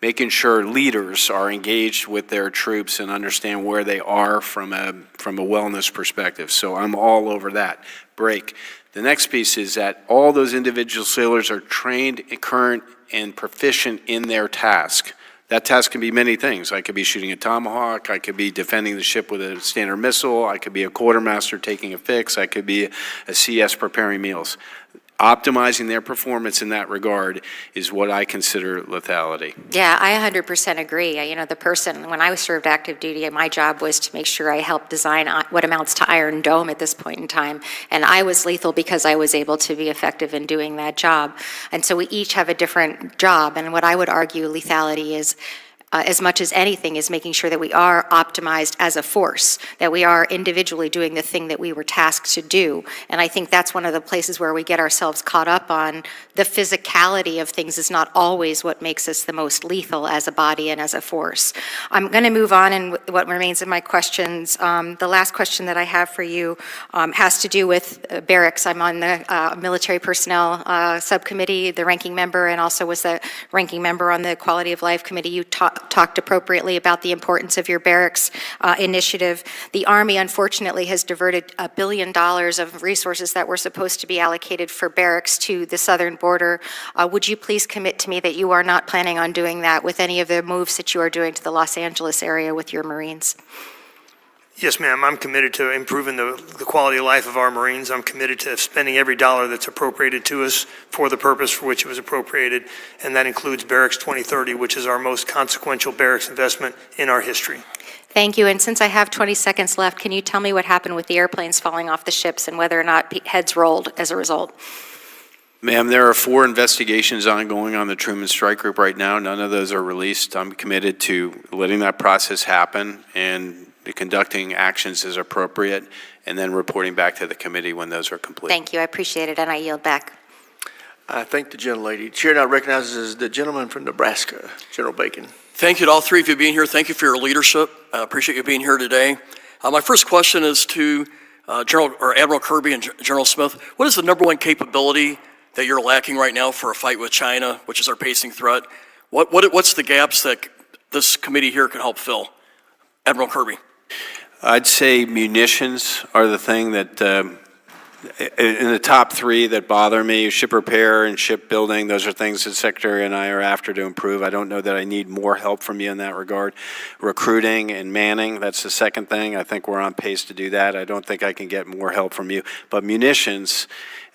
making sure leaders are engaged with their troops and understand where they are from a wellness perspective. So I'm all over that. Break. The next piece is that all those individual sailors are trained, current, and proficient in their task. That task can be many things. I could be shooting a Tomahawk. I could be defending the ship with a Standard missile. I could be a quartermaster taking a fix. I could be a CS preparing meals. Optimizing their performance in that regard is what I consider lethality. Yeah, I 100% agree. You know, the person, when I served active duty, my job was to make sure I helped design what amounts to Iron Dome at this point in time. And I was lethal because I was able to be effective in doing that job. And so we each have a different job. And what I would argue lethality is, as much as anything, is making sure that we are optimized as a force, that we are individually doing the thing that we were tasked to do. And I think that's one of the places where we get ourselves caught up on the physicality of things is not always what makes us the most lethal as a body and as a force. I'm going to move on, and what remains of my questions. The last question that I have for you has to do with barracks. I'm on the military personnel subcommittee, the ranking member, and also was the ranking member on the quality of life committee. You talked appropriately about the importance of your barracks initiative. The Army, unfortunately, has diverted $1 billion of resources that were supposed to be allocated for barracks to the southern border. Would you please commit to me that you are not planning on doing that with any of the moves that you are doing to the Los Angeles area with your Marines? Yes, ma'am. I'm committed to improving the quality of life of our Marines. I'm committed to spending every dollar that's appropriated to us for the purpose for which it was appropriated, and that includes Barracks 2030, which is our most consequential barracks investment in our history. Thank you. And since I have 20 seconds left, can you tell me what happened with the airplanes falling off the ships and whether or not heads rolled as a result? Ma'am, there are 4 investigations ongoing on the Truman Strike Group right now. None of those are released. I'm committed to letting that process happen and conducting actions as appropriate, and then reporting back to the committee when those are complete. Thank you. I appreciate it, and I yield back. I thank the gentlelady. Chair now recognizes the gentleman from Nebraska, General Bacon. Thank you to all three of you being here. Thank you for your leadership. I appreciate you being here today. My first question is to Admiral Kirby and General Smith. What is the number one capability that you're lacking right now for a fight with China, which is our pacing threat? What's the gaps that this committee here can help fill? Admiral Kirby. I'd say munitions are the thing that, in the top 3 that bother me. Ship repair and shipbuilding, those are things that Secretary and I are after to improve. I don't know that I need more help from you in that regard. Recruiting and manning, that's the second thing. I think we're on pace to do that. I don't think I can get more help from you. But munitions,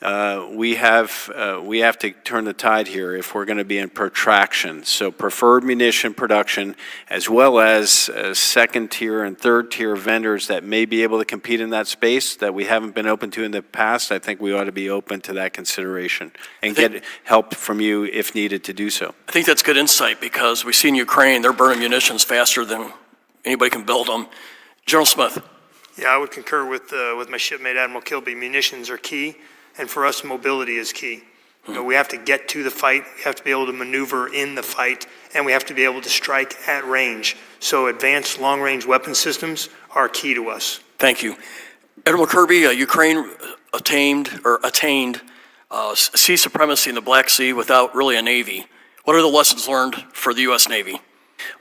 we have to turn the tide here if we're going to be in protraction. So preferred munition production, as well as second-tier and third-tier vendors that may be able to compete in that space that we haven't been open to in the past. I think we ought to be open to that consideration and get help from you if needed to do so. I think that's good insight, because we see in Ukraine, they're burning munitions faster than anybody can build them. General Smith. Yeah, I would concur with my shipmate Admiral Kilby. Munitions are key, and for us, mobility is key. You know, we have to get to the fight, we have to be able to maneuver in the fight, and we have to be able to strike at range. So advanced long-range weapon systems are key to us. Thank you. Admiral Kirby, Ukraine attained sea supremacy in the Black Sea without really a Navy. What are the lessons learned for the U.S. Navy?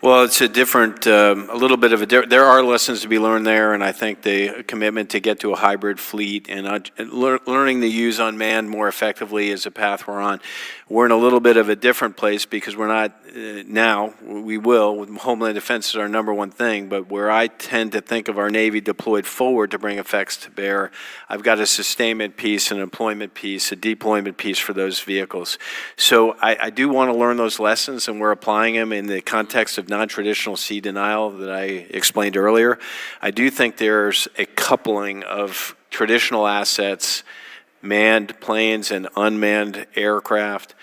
Well, it's a different, a little bit of a, there are lessons to be learned there, and I think the commitment to get to a hybrid fleet and learning to use unmanned more effectively is a path we're on. We're in a little bit of a different place because we're not, now, we will, with Homeland Defense is our number one thing, but where I tend to think of our Navy deployed forward to bring effects to bear, I've got a sustainment piece, an employment piece, a deployment piece for those vehicles. So I do want to learn those lessons, and we're applying them in the context of non-traditional sea denial that I explained earlier. I do think there's a coupling of traditional assets, manned planes and unmanned aircraft,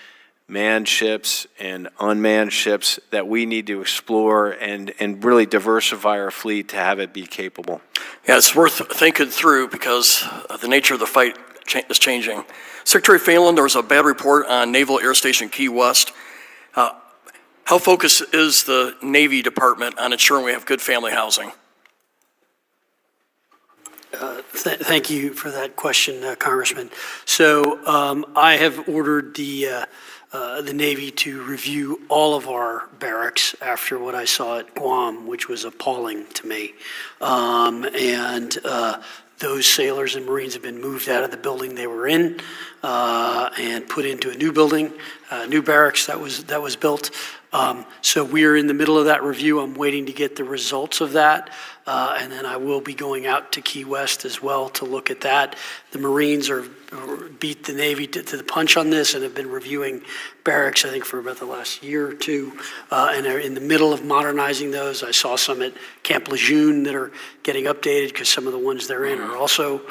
manned ships and unmanned ships that we need to explore and really diversify our fleet to have it be capable. Yeah, it's worth thinking through because the nature of the fight is changing. Secretary Phelan, there was a bad report on Naval Air Station Key West. How focused is the Navy Department on ensuring we have good family housing? Thank you for that question, Congressman. So I have ordered the Navy to review all of our barracks after what I saw at Guam, which was appalling to me. Those sailors and Marines have been moved out of the building they were in and put into a new building, new barracks that was built. So we are in the middle of that review. I'm waiting to get the results of that. And then I will be going out to Key West as well to look at that. The Marines beat the Navy to the punch on this and have been reviewing barracks, I think, for about the last year or two, and are in the middle of modernizing those. I saw some at Camp Lejeune that are getting updated because some of the ones they're in are also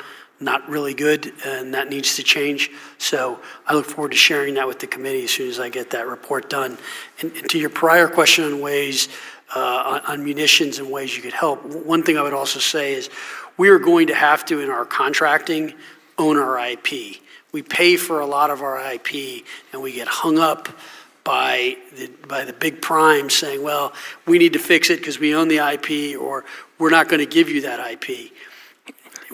not really good, and that needs to change. So I look forward to sharing that with the committee as soon as I get that report done. And to your prior question on ways, on munitions and ways you could help, one thing I would also say is we are going to have to, in our contracting, own our IP. We pay for a lot of our IP, and we get hung up by the big primes saying, well, we need to fix it because we own the IP, or we're not going to give you that IP.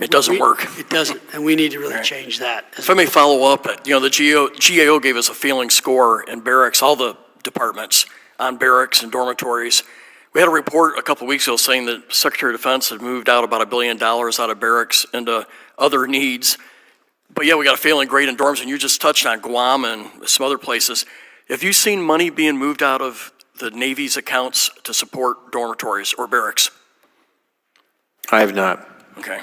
It doesn't work. It doesn't, and we need to really change that. If I may follow up, the GAO gave us a failing score in barracks, all the departments on barracks and dormitories. We had a report a couple of weeks ago saying that Secretary of Defense had moved out about $1 billion out of barracks into other needs. But yeah, we got a failing grade in dorms, and you just touched on Guam and some other places. Have you seen money being moved out of the Navy's accounts to support dormitories or barracks? I have not. Okay.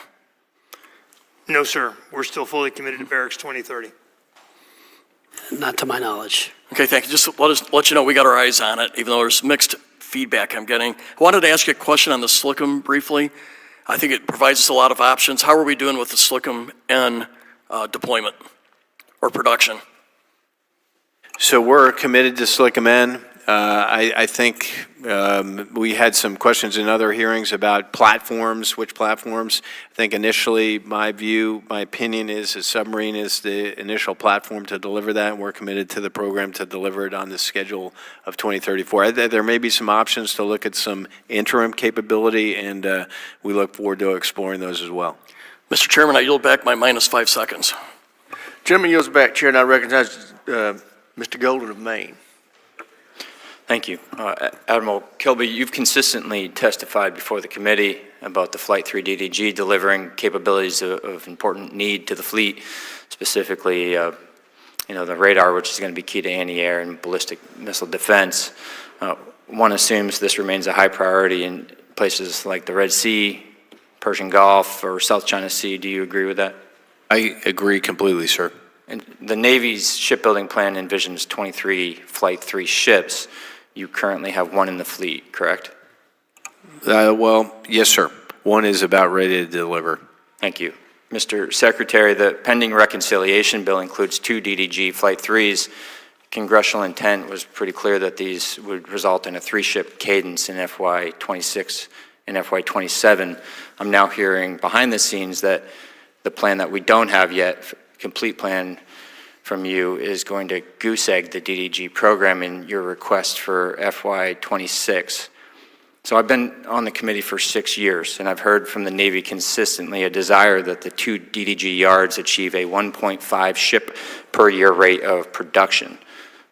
No, sir. We're still fully committed to Barracks 2030. Not to my knowledge. Okay, thank you. Just let you know we got our eyes on it, even though there's mixed feedback I'm getting. I wanted to ask you a question on the SLCM briefly. I think it provides us a lot of options. How are we doing with the SLCM N deployment or production? So we're committed to SLCM N. I think we had some questions in other hearings about platforms, which platforms. I think initially my opinion is a submarine is the initial platform to deliver that, and we're committed to the program to deliver it on the schedule of 2034. There may be some options to look at some interim capability, and we look forward to exploring those as well. Mr. Chairman, I yield back my -5 seconds. Gentleman yields back. Chair, and I recognize Mr. Golden of Maine. Thank you. Admiral Kilby, you've consistently testified before the committee about the Flight 3 DDG delivering capabilities of important need to the fleet, specifically, the radar, which is going to be key to anti-air and ballistic missile defense. One assumes this remains a high priority in places like the Red Sea, Persian Gulf, or South China Sea. Do you agree with that? I agree completely, sir. And the Navy's shipbuilding plan envisions 23 Flight 3 ships. You currently have one in the fleet, correct? Well, yes, sir. One is about ready to deliver. Thank you. Mr. Secretary, the pending reconciliation bill includes 2 DDG Flight 3s. Congressional intent was pretty clear that these would result in a 3-ship cadence in FY26 and FY27. I'm now hearing behind the scenes that the plan that we don't have yet, complete plan from you is going to goose egg the DDG program in your request for FY26. So I've been on the committee for 6 years, and I've heard from the Navy consistently a desire that the 2 DDG yards achieve a 1.5 ship per year rate of production.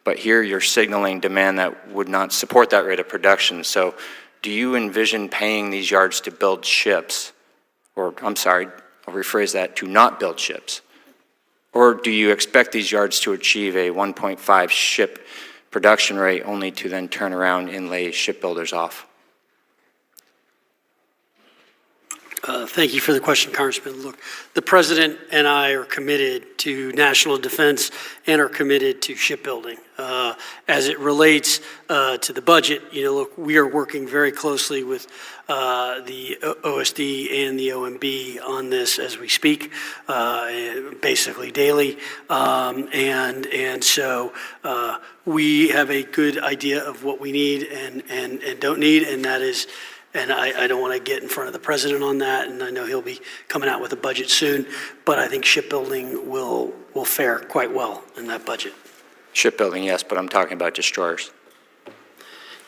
But here you're signaling demand that would not support that rate of production. So do you envision paying these yards to build ships? Or, I'm sorry, I'll rephrase that, to not build ships? Or do you expect these yards to achieve a 1.5 ship production rate only to then turn around and lay shipbuilders off? Thank you for the question, Congressman. Look, the President and I are committed to national defense and are committed to shipbuilding. As it relates to the budget, look, we are working very closely with the OSD and the OMB on this as we speak, basically daily. And so we have a good idea of what we need and don't need, and that is. And I don't want to get in front of the President on that, and I know he'll be coming out with a budget soon, but I think shipbuilding will fare quite well in that budget. Shipbuilding, yes, but I'm talking about destroyers.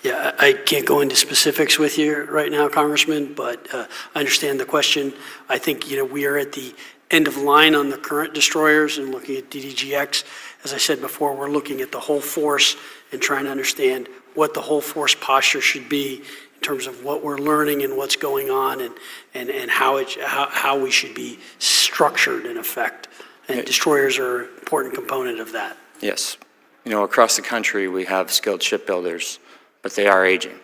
Yeah, I can't go into specifics with you right now, Congressman, but I understand the question. I think, we are at the end of line on the current destroyers and looking at DDGX. As I said before, we're looking at the whole force and trying to understand what the whole force posture should be in terms of what we're learning and what's going on and how we should be structured in effect. And destroyers are an important component of that. Yes. Across the country we have skilled shipbuilders, but they are aging.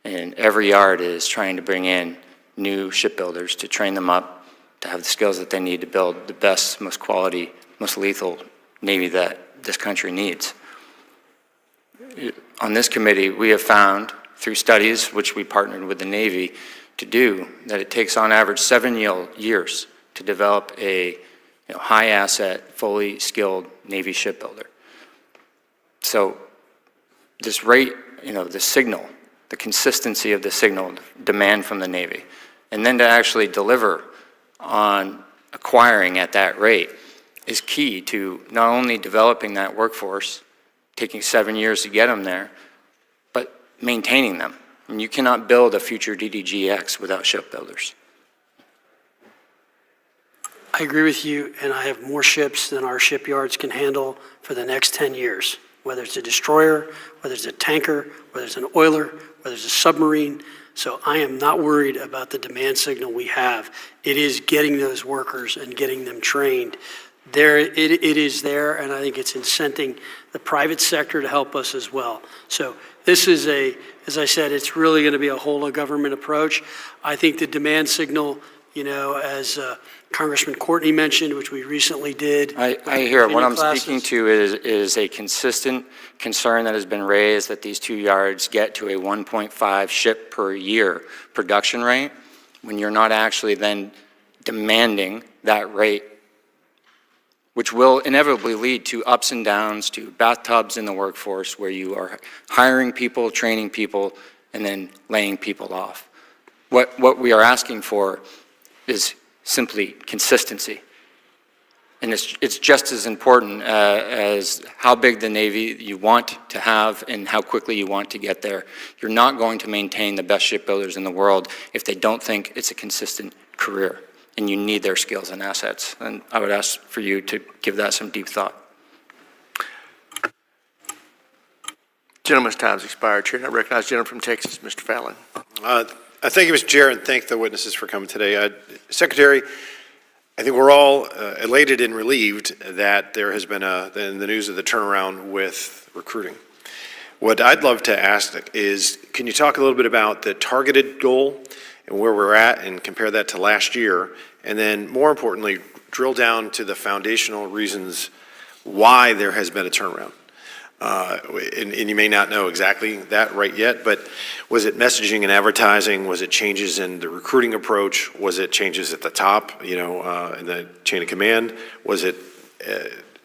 And every yard is trying to bring in new shipbuilders to train them up, to have the skills that they need to build the best, most quality, most lethal Navy that this country needs. On this committee, we have found through studies which we partnered with the Navy to do, that it takes on average 7 years to develop a high asset, fully skilled Navy shipbuilder. So this rate, the signal, the consistency of the signal demand from the Navy, and then to actually deliver on acquiring at that rate is key to not only developing that workforce, taking 7 years to get them there, but maintaining them. And you cannot build a future DDGX without shipbuilders. I agree with you, and I have more ships than our shipyards can handle for the next 10 years, whether it's a destroyer, whether it's a tanker, whether it's an oiler, whether it's a submarine. So I am not worried about the demand signal we have. It is getting those workers and getting them trained. It is there, and I think it's incenting the private sector to help us as well. So this is as I said, it's really going to be a whole of government approach. I think the demand signal, as Congressman Courtney mentioned, which we recently did. I hear it. What I'm speaking to is a consistent concern that has been raised that these 2 yards get to a 1.5 ship per year production rate when you're not actually then demanding that rate, which will inevitably lead to ups and downs, to bathtubs in the workforce where you are hiring people, training people, and then laying people off. What we are asking for is simply consistency. And it's just as important as how big the Navy you want to have and how quickly you want to get there. You're not going to maintain the best shipbuilders in the world if they don't think it's a consistent career. And you need their skills and assets. And I would ask for you to give that some deep thought. Gentleman's time's expired, Chair. I recognize the gentleman from Texas, Mr. Fallon. Thank you, Mr. Chair, and thank the witnesses for coming today. Secretary, I think we're all elated and relieved that there has been the news of the turnaround with recruiting. What I'd love to ask is, can you talk a little bit about the targeted goal and where we're at and compare that to last year, and then more importantly, drill down to the foundational reasons why there has been a turnaround. And you may not know exactly that right yet, but was it messaging and advertising? Was it changes in the recruiting approach? Was it changes at the top, in the chain of command? Was it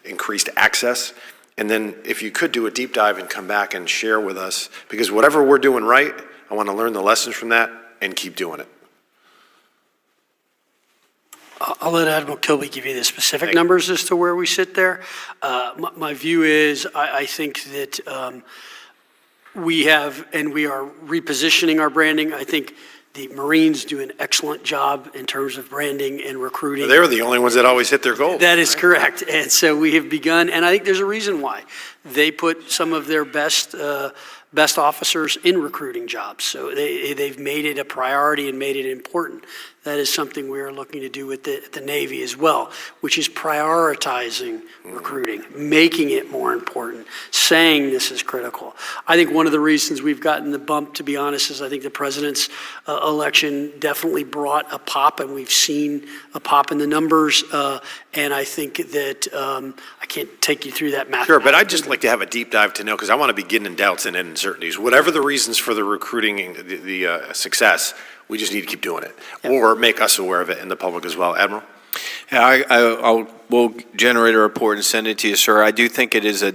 increased access? And then if you could do a deep dive and come back and share with us, because whatever we're doing right, I want to learn the lessons from that and keep doing it. I'll let Admiral Kilby give you the specific numbers as to where we sit there. My view is, I think that we are repositioning our branding. I think the Marines do an excellent job in terms of branding and recruiting. They were the only ones that always hit their goals. That is correct. And so we have begun, and I think there's a reason why. They put some of their best officers in recruiting jobs. So they've made it a priority and made it important. That is something we are looking to do with the Navy as well, which is prioritizing recruiting, making it more important, saying this is critical. I think one of the reasons we've gotten the bump, to be honest, is I think the president's election definitely brought a pop, and we've seen a pop in the numbers. And I think that I can't take you through that math. Sure, but I'd just like to have a deep dive to know, because I want to begin in doubts and uncertainties. Whatever the reasons for the recruiting, the success, we just need to keep doing it, or make us aware of it and the public as well. Admiral? Yeah, we'll generate a report and send it to you, sir. I do think it is a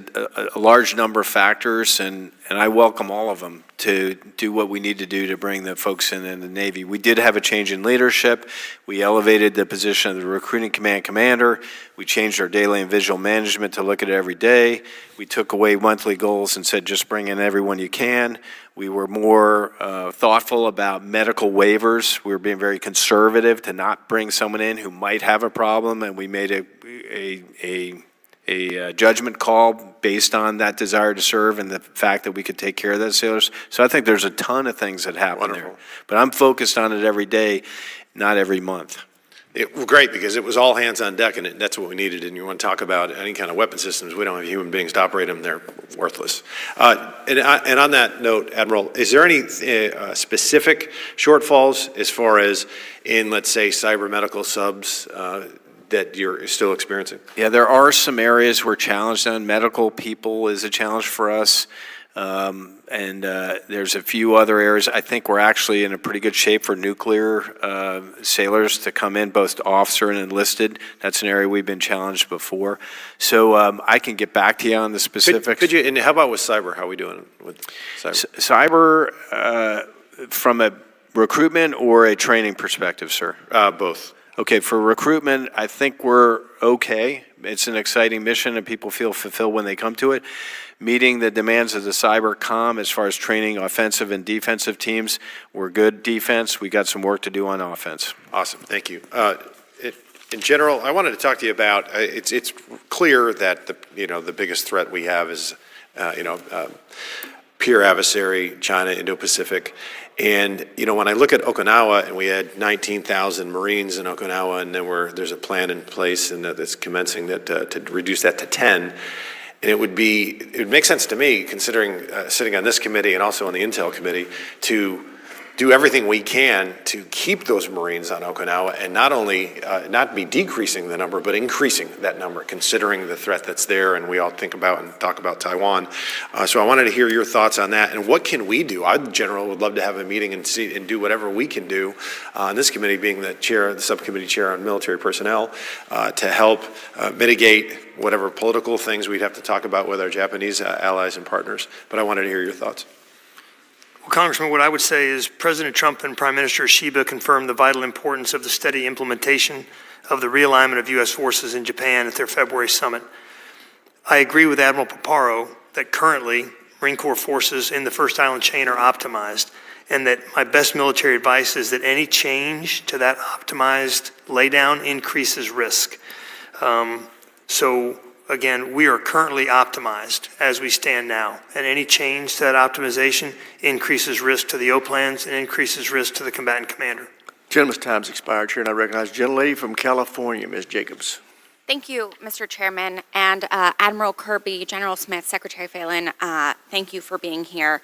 large number of factors, and I welcome all of them to do what we need to do to bring the folks in the Navy. We did have a change in leadership. We elevated the position of the recruiting command commander. We changed our daily and visual management to look at it every day. We took away monthly goals and said, just bring in everyone you can. We were more thoughtful about medical waivers. We were being very conservative to not bring someone in who might have a problem, and we made a judgment call based on that desire to serve and the fact that we could take care of those sailors. So I think there's a ton of things that happen there. But I'm focused on it every day, not every month. Well, great, because it was all hands on deck, and that's what we needed. And you want to talk about any kind of weapon systems, we don't have human beings to operate them. They're worthless. And on that note, Admiral, is there any specific shortfalls as far as in, let's say, cyber medical subs that you're still experiencing? Yeah, there are some areas we're challenged on. Medical people is a challenge for us. And there's a few other areas. I think we're actually in a pretty good shape for nuclear sailors to come in, both officer and enlisted. That's an area we've been challenged before. So I can get back to you on the specifics. Could you, and how about with cyber? How are we doing with cyber? From a recruitment or a training perspective, sir? Both. Okay, for recruitment, I think we're okay. It's an exciting mission and people feel fulfilled when they come to it. Meeting the demands of the cyber comm as far as training offensive and defensive teams, we're good defense. We got some work to do on offense. Awesome, thank you. In general, I wanted to talk to you about, it's clear that the biggest threat we have is peer adversary, China, Indo-Pacific. And, when I look at Okinawa, and we had 19,000 Marines in Okinawa, and then there's a plan in place and that's commencing that to reduce that to 10. And it would make sense to me, considering sitting on this committee and also on the Intel committee, to do everything we can to keep those Marines on Okinawa and not only not be decreasing the number, but increasing that number, considering the threat that's there, and we all think about and talk about Taiwan. So I wanted to hear your thoughts on that, and what can we do? I, in general, would love to have a meeting and do whatever we can do on this committee, being the chair, the subcommittee chair on military personnel, to help mitigate whatever political things we'd have to talk about with our Japanese allies and partners. But I wanted to hear your thoughts. Well, Congressman, what I would say is President Trump and Prime Minister Shiba confirmed the vital importance of the steady implementation of the realignment of U.S. forces in Japan at their February summit. I agree with Admiral Paparo that currently Marine Corps forces in the First Island chain are optimized, and that my best military advice is that any change to that optimized laydown increases risk. So again, we are currently optimized as we stand now, and any change to that optimization increases risk to the O-plans and increases risk to the combatant commander. Gentleman's time's expired, Chair, and I recognize the gentlelady from California, Ms. Jacobs. Thank you, Mr. Chairman, and Admiral Kirby, General Smith, Secretary Phelan, thank you for being here.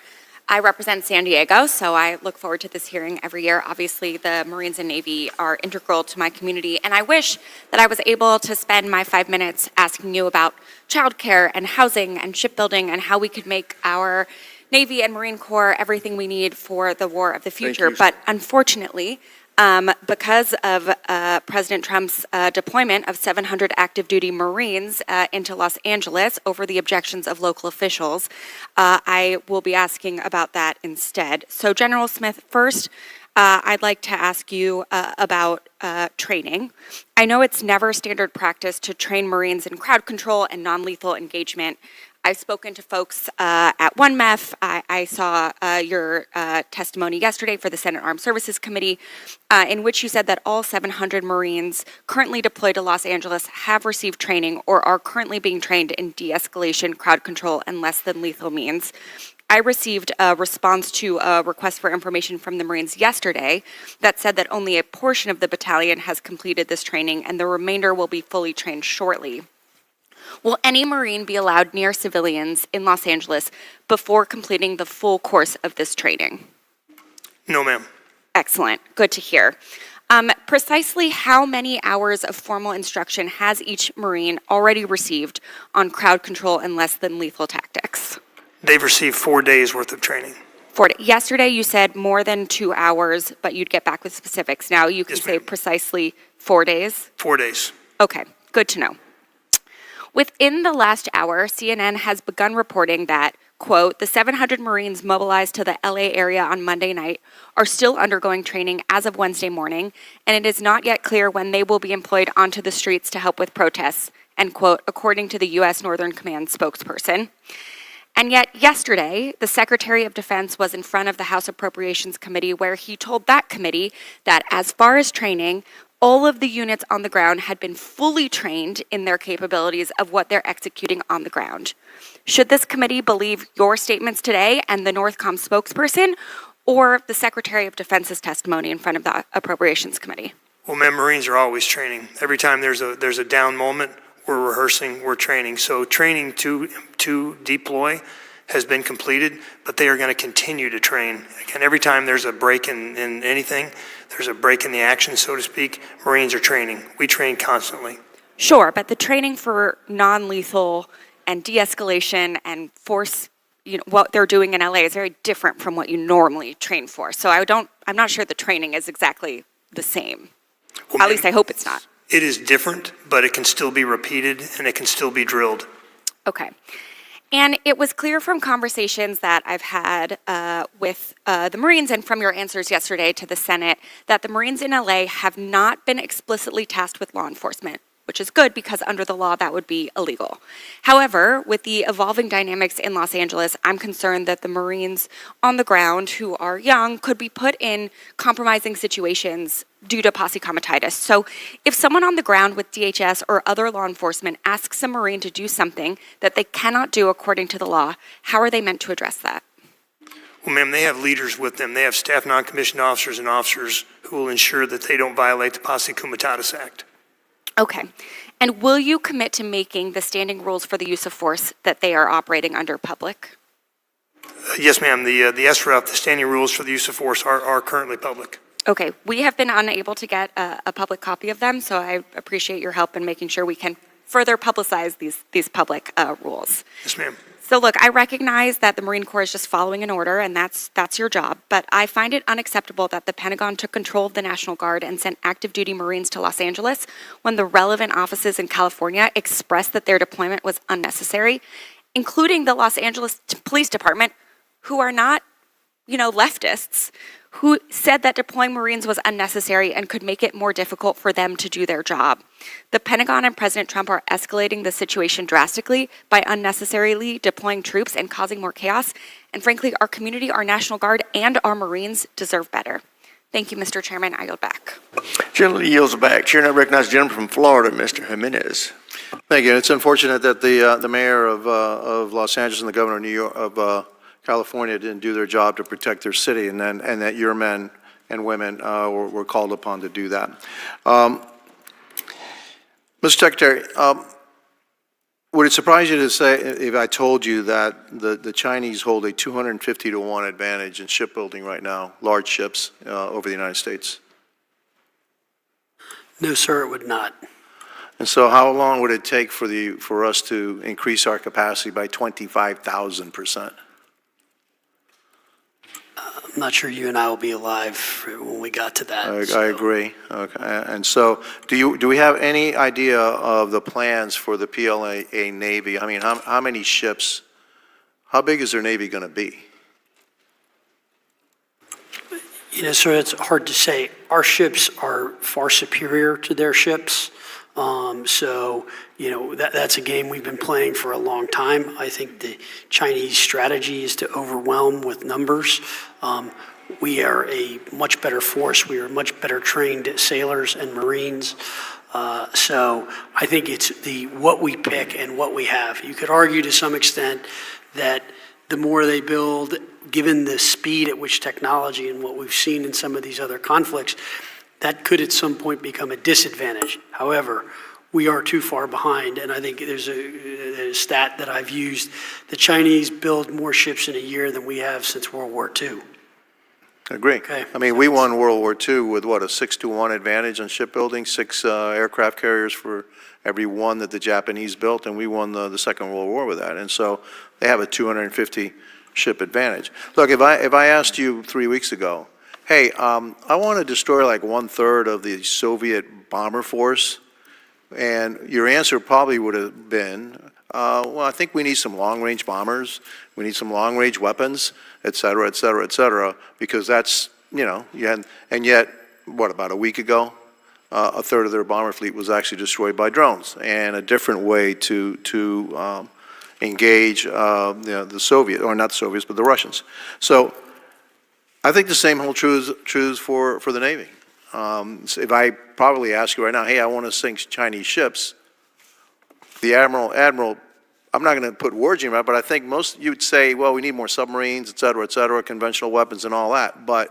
I represent San Diego, so I look forward to this hearing every year. Obviously, the Marines and Navy are integral to my community, and I wish that I was able to spend my 5 minutes asking you about childcare and housing and shipbuilding and how we could make our Navy and Marine Corps everything we need for the war of the future. But unfortunately, because of President Trump's deployment of 700 active duty Marines into Los Angeles over the objections of local officials, I will be asking about that instead. So General Smith, first, I'd like to ask you about training. I know it's never standard practice to train Marines in crowd control and non-lethal engagement. I've spoken to folks at 1MEF. I saw your testimony yesterday for the Senate Armed Services Committee, in which you said that all 700 Marines currently deployed to Los Angeles have received training or are currently being trained in de-escalation, crowd control, and less than lethal means. I received a response to a request for information from the Marines yesterday that said that only a portion of the battalion has completed this training and the remainder will be fully trained shortly. Will any Marine be allowed near civilians in Los Angeles before completing the full course of this training? No, ma'am. Excellent. Good to hear. Precisely how many hours of formal instruction has each Marine already received on crowd control and less than lethal tactics? They've received 4 days worth of training. Yesterday you said more than 2 hours, but you'd get back with specifics. Now you can say precisely 4 days? 4 days. Okay, good to know. Within the last hour, CNN has begun reporting that, quote, the 700 Marines mobilized to the LA area on Monday night are still undergoing training as of Wednesday morning, and it is not yet clear when they will be employed onto the streets to help with protests, end quote, according to the U.S. Northern Command spokesperson. And yet yesterday, the Secretary of Defense was in front of the House Appropriations Committee where he told that committee that as far as training, all of the units on the ground had been fully trained in their capabilities of what they're executing on the ground. Should this committee believe your statements today and the Northcom spokesperson, or the Secretary of Defense's testimony in front of the Appropriations Committee? Well, ma'am, Marines are always training. Every time there's a down moment, we're rehearsing, we're training. So training to deploy has been completed, but they are going to continue to train. Again, every time there's a break in anything, there's a break in the action, so to speak, Marines are training. We train constantly. Sure, but the training for non-lethal and de-escalation and force, what they're doing in LA is very different from what you normally train for. So I'm not sure the training is exactly the same. Well, at least I hope it's not. It is different, but it can still be repeated and it can still be drilled. Okay. And it was clear from conversations that I've had with the Marines and from your answers yesterday to the Senate that the Marines in LA have not been explicitly tasked with law enforcement, which is good because under the law that would be illegal. However, with the evolving dynamics in Los Angeles, I'm concerned that the Marines on the ground who are young could be put in compromising situations due to posse comitatus. So if someone on the ground with DHS or other law enforcement asks a Marine to do something that they cannot do according to the law, how are they meant to address that? Well, ma'am, they have leaders with them. They have staff non-commissioned officers and officers who will ensure that they don't violate the Posse Comitatus Act. Okay. And will you commit to making the standing rules for the use of force that they are operating under public? Yes, ma'am. The SRUF, the standing rules for the use of force, are currently public. Okay. We have been unable to get a public copy of them, so I appreciate your help in making sure we can further publicize these public rules. Yes, ma'am. So look, I recognize that the Marine Corps is just following an order, and that's your job, but I find it unacceptable that the Pentagon took control of the National Guard and sent active duty Marines to Los Angeles when the relevant offices in California expressed that their deployment was unnecessary, including the Los Angeles Police Department, who are not, leftists, who said that deploying Marines was unnecessary and could make it more difficult for them to do their job. The Pentagon and President Trump are escalating the situation drastically by unnecessarily deploying troops and causing more chaos. And frankly, our community, our National Guard, and our Marines deserve better. Thank you, Mr. Chairman. I yield back. Gentleman yields back. Chair, now recognize the gentleman from Florida, Mr. Jimenez. Thank you. It's unfortunate that the mayor of Los Angeles and the governor of New York of California didn't do their job to protect their city, and that your men and women were called upon to do that. Mr. Secretary, would it surprise you to say if I told you that the Chinese hold a 250-to-1 advantage in shipbuilding right now, large ships over the United States? No, sir, it would not. And so how long would it take for us to increase our capacity by 25,000%? I'm not sure you and I will be alive when we got to that. I agree. Okay. And so do we have any idea of the plans for the PLA Navy? I mean, how many ships, how big is their Navy going to be? So it's hard to say. Our ships are far superior to their ships. That's a game we've been playing for a long time. I think the Chinese strategy is to overwhelm with numbers. We are a much better force. We are much better trained sailors and Marines. So I think it's what we pick and what we have. You could argue to some extent that the more they build, given the speed at which technology and what we've seen in some of these other conflicts, that could at some point become a disadvantage. However, we are too far behind, and I think there's a stat that I've used. The Chinese build more ships in a year than we have since World War II. Agree. Okay. I mean, we won World War II with what, a 6-to-1 advantage on shipbuilding, 6 aircraft carriers for every one that the Japanese built, and we won the Second World War with that. And so they have a 250 ship advantage. Look, if I asked you 3 weeks ago, hey, I want to destroy like 1/3 of the Soviet bomber force, and your answer probably would have been, well, I think we need some long-range bombers, we need some long-range weapons, et cetera, et cetera, et cetera, because that's, and yet, what, about a week ago, 1/3 of their bomber fleet was actually destroyed by drones, and a different way to engage the Soviet, or not the Soviets, but the Russians. So I think the same holds true for the Navy. So if I probably ask you right now, hey, I want to sink Chinese ships, the Admiral, I'm not going to put words in your mouth, but I think you'd say, well, we need more submarines, et cetera, conventional weapons and all that. But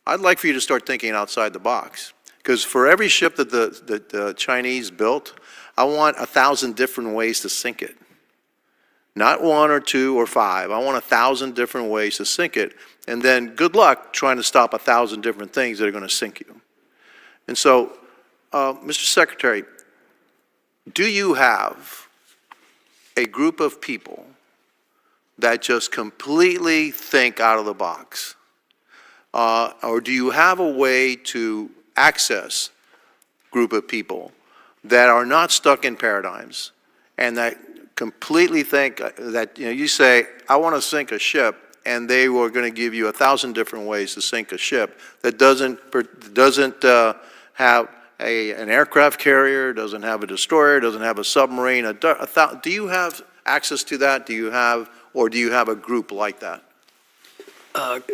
I'd like for you to start thinking outside the box. Because for every ship that the Chinese built, I want 1,000 different ways to sink it. Not 1 or 2 or 5. I want 1,000 different ways to sink it. And then good luck trying to stop 1,000 different things that are going to sink you. And so, Mr. Secretary, do you have a group of people that just completely think out of the box? Or do you have a way to access a group of people that are not stuck in paradigms and that completely think that, you say, I want to sink a ship, and they were going to give you 1,000 different ways to sink a ship that doesn't have an aircraft carrier, doesn't have a destroyer, doesn't have a submarine. Do you have access to that? Do you have a group like that?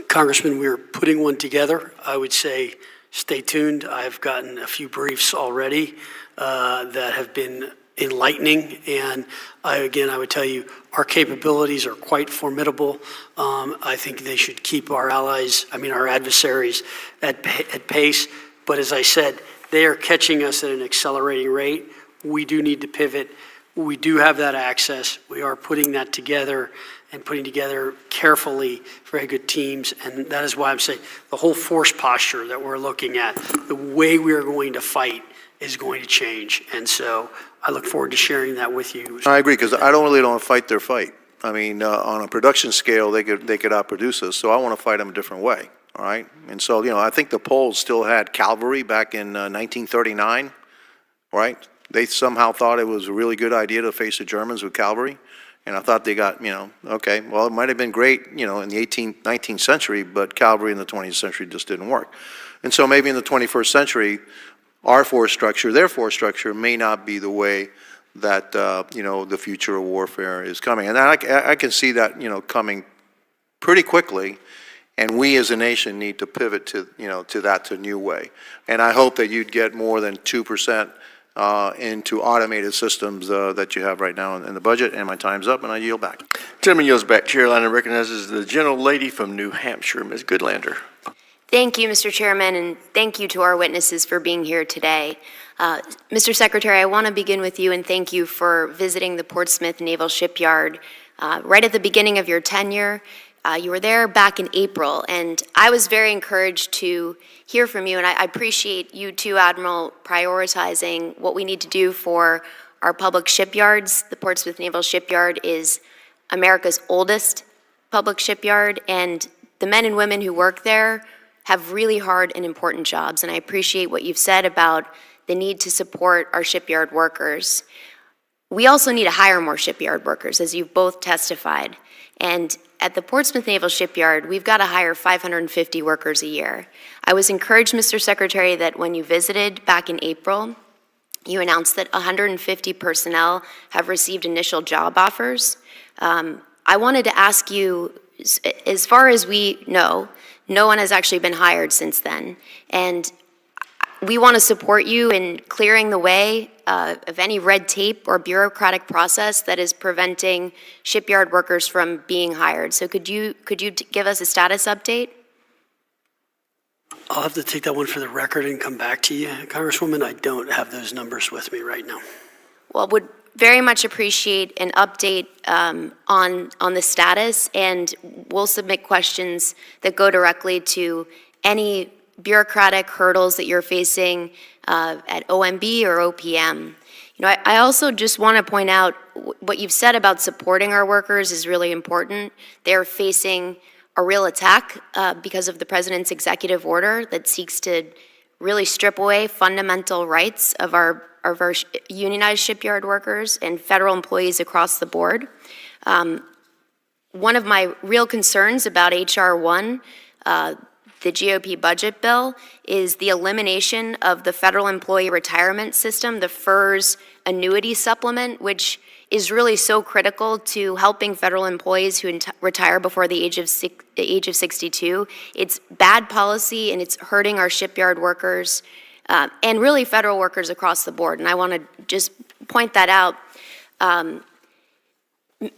Congressman, we're putting one together. I would say stay tuned. I've gotten a few briefs already that have been enlightening, and I would tell you our capabilities are quite formidable. I think they should keep our adversaries at pace, but as I said, they are catching us at an accelerating rate. We do need to pivot. We do have that access. We are putting that together and putting together carefully very good teams, and that is why I'm saying the whole force posture that we're looking at, the way we are going to fight is going to change, and so I look forward to sharing that with you. I agree, because I don't really want to fight their fight. I mean, on a production scale, they could outproduce us, so I want to fight them a different way, all right? And so, I think the Poles still had cavalry back in 1939, right? They somehow thought it was a really good idea to face the Germans with cavalry, and I thought they got, okay, well, it might have been great, in the 19th century, but cavalry in the 20th century just didn't work. And so maybe in the 21st century, our force structure, their force structure may not be the way that, the future of warfare is coming. And I can see that, coming pretty quickly, and we as a nation need to pivot to a new way. And I hope that you'd get more than 2% into automated systems that you have right now in the budget. And my time's up, and I yield back. Gentleman yields back. Chairline recognizes the gentlelady from New Hampshire, Ms. Goodlander. Thank you, Mr. Chairman, and thank you to our witnesses for being here today. Mr. Secretary, I want to begin with you and thank you for visiting the Portsmouth Naval Shipyard right at the beginning of your tenure. You were there back in April, and I was very encouraged to hear from you, and I appreciate you too, Admiral, prioritizing what we need to do for our public shipyards. The Portsmouth Naval Shipyard is America's oldest public shipyard, and the men and women who work there have really hard and important jobs, and I appreciate what you've said about the need to support our shipyard workers. We also need to hire more shipyard workers, as you've both testified, and at the Portsmouth Naval Shipyard, we've got to hire 550 workers a year. I was encouraged, Mr. Secretary, that when you visited back in April, you announced that 150 personnel have received initial job offers. I wanted to ask you, as far as we know, no one has actually been hired since then. And we want to support you in clearing the way of any red tape or bureaucratic process that is preventing shipyard workers from being hired. So could you give us a status update? I'll have to take that one for the record and come back to you. Congresswoman, I don't have those numbers with me right now. Well, would very much appreciate an update on the status, and we'll submit questions that go directly to any bureaucratic hurdles that you're facing at OMB or OPM. You know, I also just want to point out what you've said about supporting our workers is really important. They're facing a real attack because of the president's executive order that seeks to really strip away fundamental rights of our unionized shipyard workers and federal employees across the board. One of my real concerns about H.R. 1, the GOP budget bill, is the elimination of the federal employee retirement system, the FERS annuity supplement, which is really so critical to helping federal employees who retire before the age of 62. It's bad policy, and it's hurting our shipyard workers and really federal workers across the board. And I want to just point that out.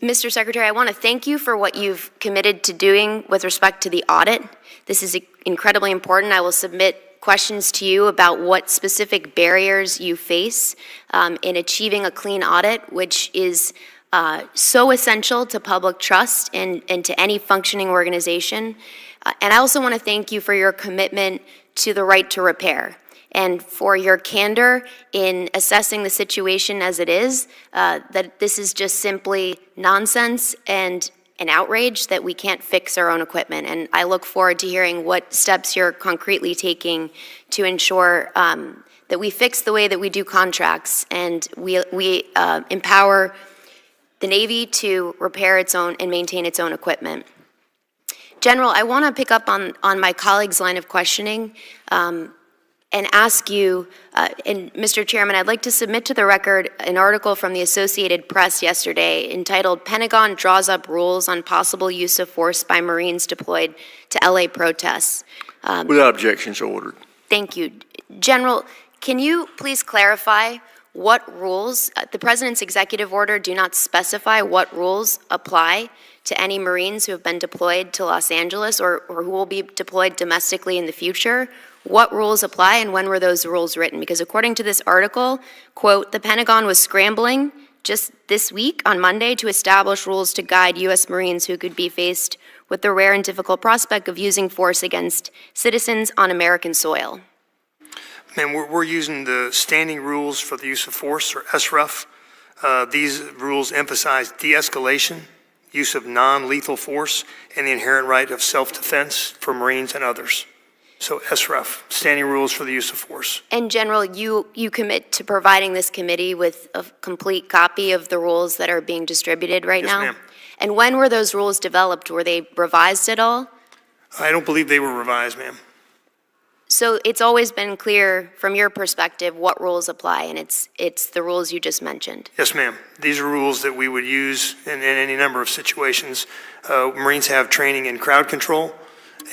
Mr. Secretary, I want to thank you for what you've committed to doing with respect to the audit. This is incredibly important. I will submit questions to you about what specific barriers you face in achieving a clean audit, which is so essential to public trust and to any functioning organization. And I also want to thank you for your commitment to the right to repair and for your candor in assessing the situation as it is, that this is just simply nonsense and an outrage that we can't fix our own equipment. And I look forward to hearing what steps you're concretely taking to ensure that we fix the way that we do contracts and we empower the Navy to repair its own and maintain its own equipment. General, I want to pick up on my colleague's line of questioning and ask you, and Mr. Chairman, I'd like to submit to the record an article from the Associated Press yesterday entitled "Pentagon Draws Up Rules on Possible Use of Force by Marines Deployed to LA Protests." Without objections, ordered. Thank you. General, can you please clarify what rules, the President's executive order do not specify what rules apply to any Marines who have been deployed to Los Angeles or who will be deployed domestically in the future? What rules apply and when were those rules written? Because according to this article, quote, the Pentagon was scrambling just this week on Monday to establish rules to guide U.S. Marines who could be faced with the rare and difficult prospect of using force against citizens on American soil. Ma'am, we're using the standing rules for the use of force, or SRUF. These rules emphasize de-escalation, use of non-lethal force, and the inherent right of self-defense for Marines and others. So SRUF, standing rules for the use of force. And General, you commit to providing this committee with a complete copy of the rules that are being distributed right now? Yes, ma'am. And when were those rules developed? Were they revised at all? I don't believe they were revised, ma'am. So it's always been clear from your perspective what rules apply, and it's the rules you just mentioned. Yes, ma'am. These are rules that we would use in any number of situations. Marines have training in crowd control,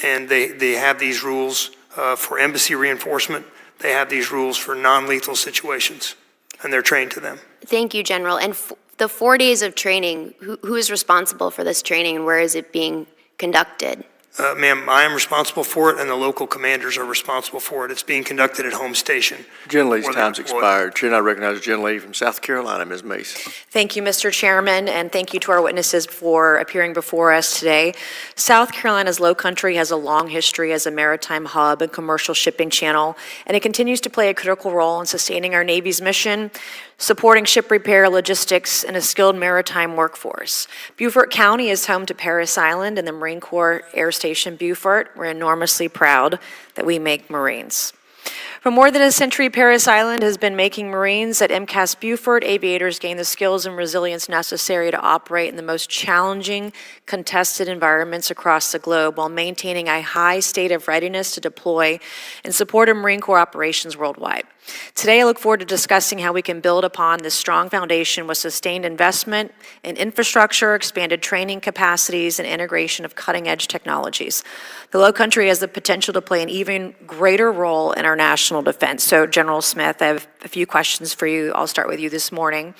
and they have these rules for embassy reinforcement. They have these rules for non-lethal situations, and they're trained to them. Thank you, General. And the 4 days of training, who is responsible for this training, and where is it being conducted? Ma'am, I am responsible for it, and the local commanders are responsible for it. It's being conducted at home station. Gentlelady's where they're time's deployed. expired. Chair, I recognize the gentlelady from South Carolina, Ms. Mace. Thank you, Mr. Chairman, and thank you to our witnesses for appearing before us today. South Carolina's Low Country has a long history as a maritime hub and commercial shipping channel, and it continues to play a critical role in sustaining our Navy's mission, supporting ship repair, logistics, and a skilled maritime workforce. Beaufort County is home to Parris Island and the Marine Corps Air Station Beaufort. We're enormously proud that we make Marines. For more than a century, Parris Island has been making Marines. At MCAS Beaufort, aviators gain the skills and resilience necessary to operate in the most challenging, contested environments across the globe while maintaining a high state of readiness to deploy and support of Marine Corps operations worldwide. Today, I look forward to discussing how we can build upon this strong foundation with sustained investment in infrastructure, expanded training capacities, and integration of cutting-edge technologies. The Low Country has the potential to play an even greater role in our national defense. So, General Smith, I have a few questions for you. I'll start with you this morning.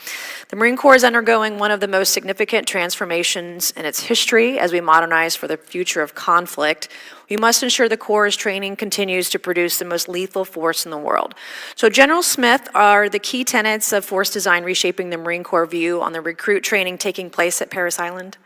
The Marine Corps is undergoing one of the most significant transformations in its history as we modernize for the future of conflict. We must ensure the Corps' training continues to produce the most lethal force in the world. So, General Smith, are the key tenets of force design reshaping the Marine Corps view on the recruit training taking place at Parris Island?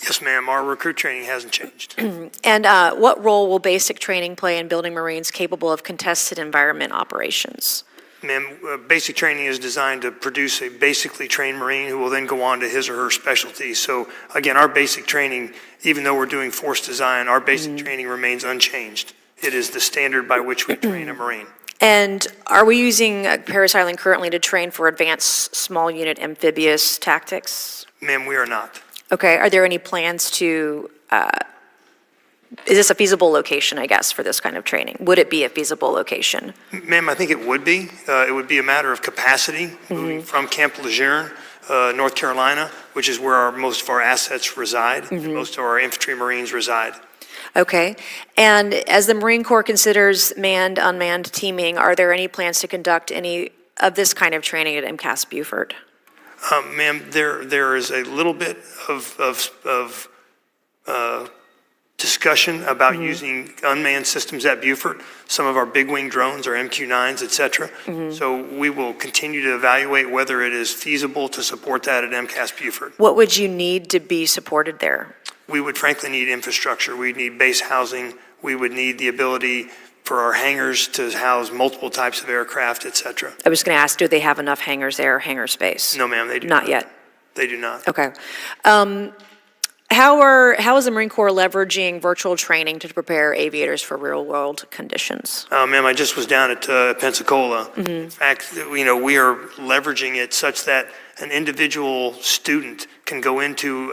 Yes, ma'am. Our recruit training hasn't changed. And what role will basic training play in building Marines capable of contested environment operations? Ma'am, basic training is designed to produce a basically trained Marine who will then go on to his or her specialty. So, again, our basic training, even though we're doing force design, our basic training remains unchanged. It is the standard by which we train a Marine. And are we using Parris Island currently to train for advanced small unit amphibious tactics? Ma'am, we are not. Okay, are there any plans to, is this a feasible location, I guess, for this kind of training? Would it be a feasible location? Ma'am, I think it would be. It would be a matter of capacity, moving from Camp Lejeune, North Carolina, which is where most of our assets reside, and most of our infantry Marines reside. Okay, and as the Marine Corps considers manned, unmanned teaming, are there any plans to conduct any of this kind of training at MCAS Beaufort? Ma'am, there is a little bit of discussion about using unmanned systems at Beaufort. Some of our big wing drones, our MQ-9s, et cetera. So we will continue to evaluate whether it is feasible to support that at MCAS Beaufort. What would you need to be supported there? We would frankly need infrastructure. We'd need base housing. We would need the ability for our hangars to house multiple types of aircraft, et cetera. I was going to ask, do they have enough hangars there, hangar space? No, ma'am, they do not. Not yet? They do not. Okay. How is the Marine Corps leveraging virtual training to prepare aviators for real-world conditions? Ma'am, I just was down at Pensacola. In fact, we are leveraging it such that an individual student can go into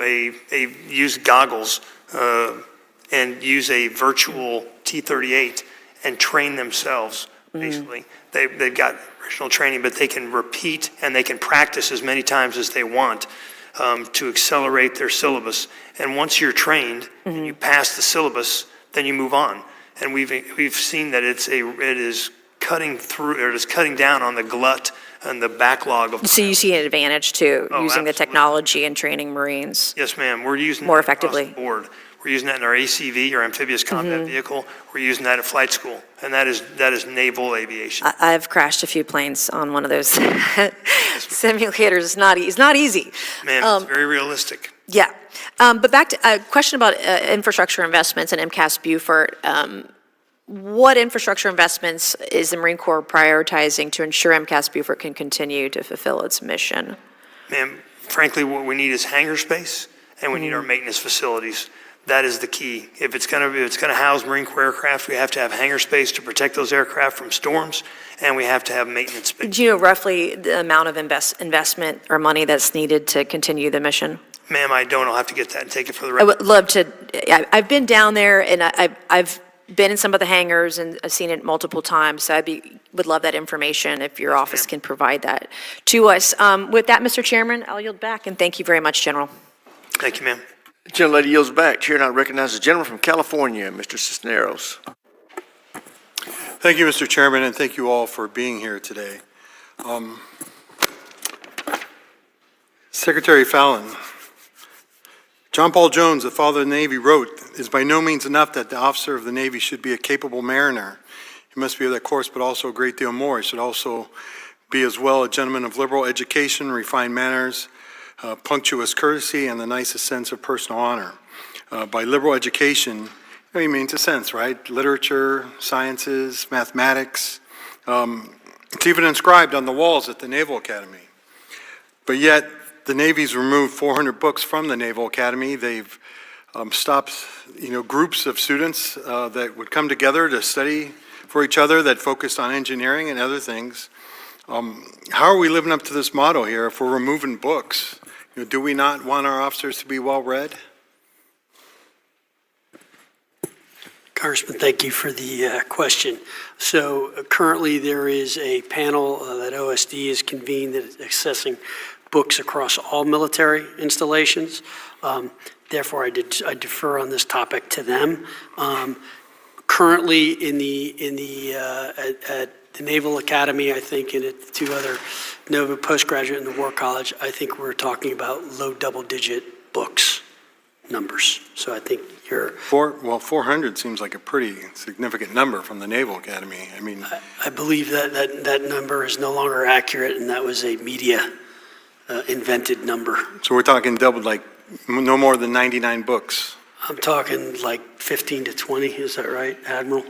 use goggles and use a virtual T-38 and train themselves, basically. They've got original training, but they can repeat and they can practice as many times as they want to accelerate their syllabus. And once you're trained and you pass the syllabus, then you move on. And we've seen that it is cutting through, or it is cutting down on the glut and the backlog of. So you see an advantage to using absolutely. the technology and training Marines? Yes, ma'am. We're using more that effectively. Across the board. We're using that in our ACV, our amphibious combat vehicle. We're using that at flight school, and that is naval aviation. I've crashed a few planes on one of those simulators. It's not easy. Ma'am, it's very realistic. Yeah. But back to a question about infrastructure investments and MCAS Beaufort. What infrastructure investments is the Marine Corps prioritizing to ensure MCAS Beaufort can continue to fulfill its mission? Ma'am, frankly, what we need is hangar space, and we need our maintenance facilities. That is the key. If it's going to house Marine Corps aircraft, we have to have hangar space to protect those aircraft from storms, and we have to have maintenance space. Do you know roughly the amount of investment or money that's needed to continue the mission? Ma'am, I don't. I'll have to get that and take it for the I record. would love to. I've been down there, and I've been in some of the hangars, and I've seen it multiple times. So would love that information if your office can provide that to us. With that, Mr. Chairman, I'll yield back, and thank you very much, General. Thank you, ma'am. The gentlelady yields back. Chair now recognizes the gentleman from California, Mr. Cisneros. Thank you, Mr. Chairman, and thank you all for being here today. Secretary Fallon, John Paul Jones, the father of the Navy, wrote, "It is by no means enough that the officer of the Navy should be a capable mariner. He must be of that course, but also a great deal more. He should also be as well a gentleman of liberal education, refined manners, punctuous courtesy, and the nicest sense of personal honor." By liberal education, he means a sense, right? Literature, sciences, mathematics. It's even inscribed on the walls at the Naval Academy. But yet, the Navy's removed 400 books from the Naval Academy. They've stopped, groups of students that would come together to study for each other that focused on engineering and other things. How are we living up to this motto here if we're removing books? You know, do we not want our officers to be well-read? Congressman, thank you for the question. So currently there is a panel that OSD has convened that is assessing books across all military installations. Therefore, I defer on this topic to them. Currently at the Naval Academy, I think, and at 2 other Nova postgraduate in the War College, I think we're talking about low double-digit books numbers. So I think you're... 400 seems like a pretty significant number from the Naval Academy. I mean... I believe that number is no longer accurate, and that was a media invented number. So we're talking double, like no more than 99 books. I'm talking like 15 to 20, is that right, Admiral?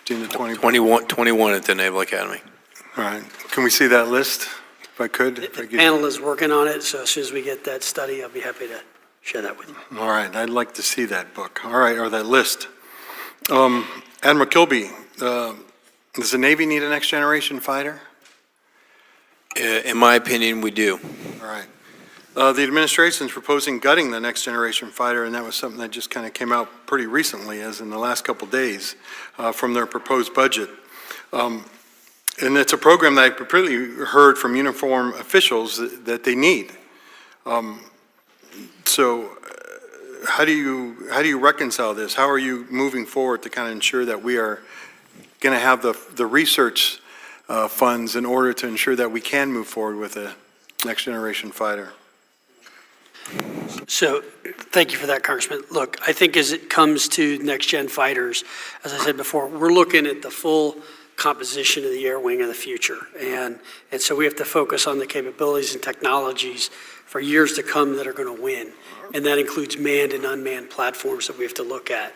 15 to 20. 21 at the Naval Academy. All right. Can we see that list, if I could? The panel is working on it, so as soon as we get that study, I'll be happy to share that with you. All right. I'd like to see that book. All right, or that list. Admiral Kilby, does the Navy need a next-generation fighter? In my opinion, we do. All right. The administration's proposing gutting the next-generation fighter, and that was something that just kind of came out pretty recently, as in the last couple days, from their proposed budget. And it's a program that I completely heard from uniform officials that they need. So how do you reconcile this? How are you moving forward to kind of ensure that we are going to have the research funds in order to ensure that we can move forward with a next-generation fighter? So thank you for that, Congressman. Look, I think as it comes to next-gen fighters, as I said before, we're looking at the full composition of the air wing of the future. And so we have to focus on the capabilities and technologies for years to come that are going to win. And that includes manned and unmanned platforms that we have to look at.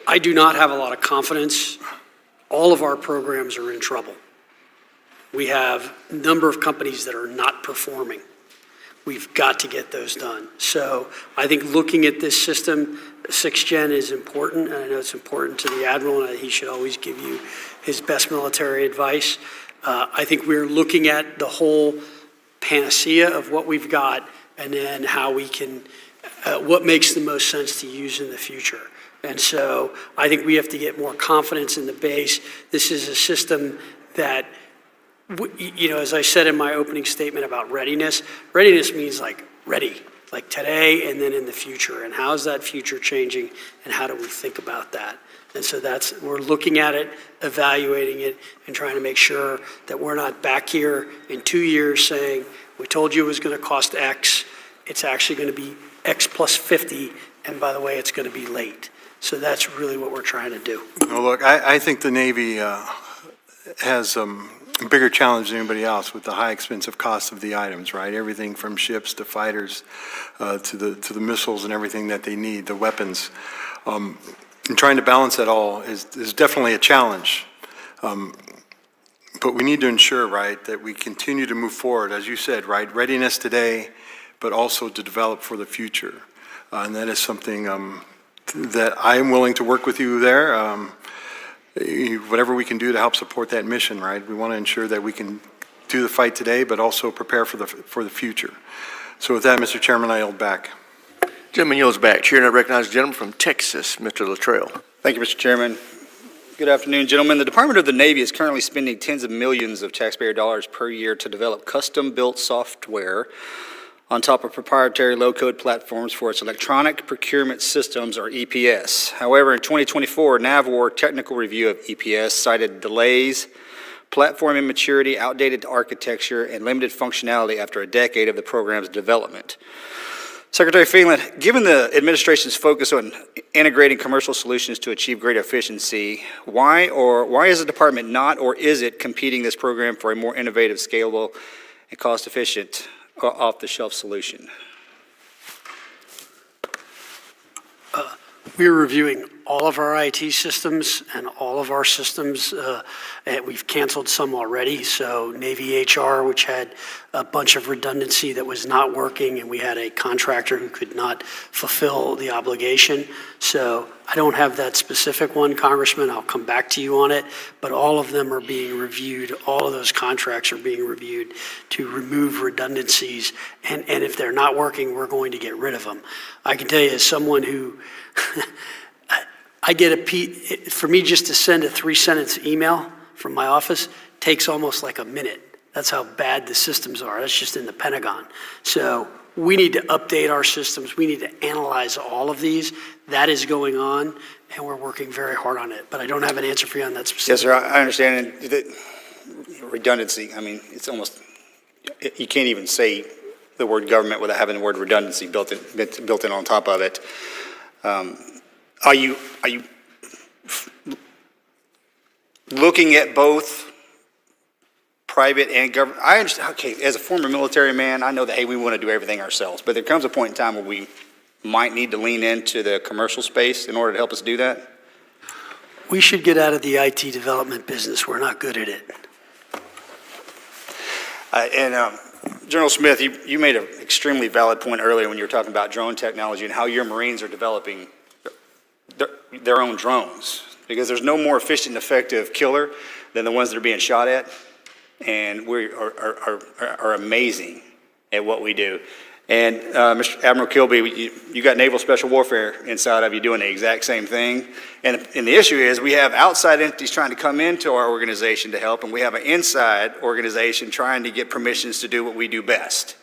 I do not have a lot of confidence. All of our programs are in trouble. We have a number of companies that are not performing. We've got to get those done. So I think looking at this system, 6th Gen is important, and I know it's important to the Admiral, and he should always give you his best military advice. I think we're looking at the whole panacea of what we've got, and then how we can, what makes the most sense to use in the future. And so I think we have to get more confidence in the base. This is a system that, you know, as I said in my opening statement about readiness, readiness means like ready, like today and then in the future. And how is that future changing, and how do we think about that? And so we're looking at it, evaluating it, and trying to make sure that we're not back here in 2 years saying, we told you it was going to cost X, it's actually going to be X plus 50, and by the way, it's going to be late. So that's really what we're trying to do. Well, look, I think the Navy has a bigger challenge than anybody else with the high expensive cost of the items, right? Everything from ships to fighters to the missiles and everything that they need, the weapons. And trying to balance that all is definitely a challenge. But we need to ensure, right, that we continue to move forward, as you said, right, readiness today, but also to develop for the future. And that is something that I am willing to work with you there. Whatever we can do to help support that mission, right? We want to ensure that we can do the fight today, but also prepare for the future. So with that, Mr. Chairman, I yield back. Gentleman yields back. Chair, and I recognize the gentleman from Texas, Mr. Luttrell. Thank you, Mr. Chairman. Good afternoon, gentlemen. The Department of the Navy is currently spending tens of millions of taxpayer dollars per year to develop custom-built software on top of proprietary low-code platforms for its electronic procurement systems, or EPS. However, in 2024, NAVWAR technical review of EPS cited delays, platform immaturity, outdated architecture, and limited functionality after a decade of the program's development. Secretary Phelan, given the administration's focus on integrating commercial solutions to achieve greater efficiency, why is the department not, or is it competing this program for a more innovative, scalable, and cost-efficient off-the-shelf solution? We're reviewing all of our IT systems and all of our systems, and we've canceled some already. So Navy HR, which had a bunch of redundancy that was not working, and we had a contractor who could not fulfill the obligation. So I don't have that specific one, Congressman. I'll come back to you on it, but all of them are being reviewed. All of those contracts are being reviewed to remove redundancies, and if they're not working, we're going to get rid of them. I can tell you as someone who, I get for me just to send a 3-sentence email from my office takes almost like a minute. That's how bad the systems are. That's just in the Pentagon. So we need to update our systems. We need to analyze all of these. That is going on, and we're working very hard on it. But I don't have an answer for you on that specific. Yes, sir, I understand that redundancy. I mean, it's almost, you can't even say the word government without having the word redundancy built in on top of it. Are you looking at both private and government? I understand, okay, as a former military man, I know that, hey, we want to do everything ourselves, but there comes a point in time where we might need to lean into the commercial space in order to help us do that. We should get out of the IT development business. We're not good at it. General Smith, you made an extremely valid point earlier when you were talking about drone technology and how your Marines are developing their own drones, because there's no more efficient and effective killer than the ones that are being shot at, and we are amazing at what we do. And Mr. Admiral Kilby, you got Naval Special Warfare inside of you doing the exact same thing. And the issue is we have outside entities trying to come into our organization to help, and we have an inside organization trying to get permissions to do what we do best.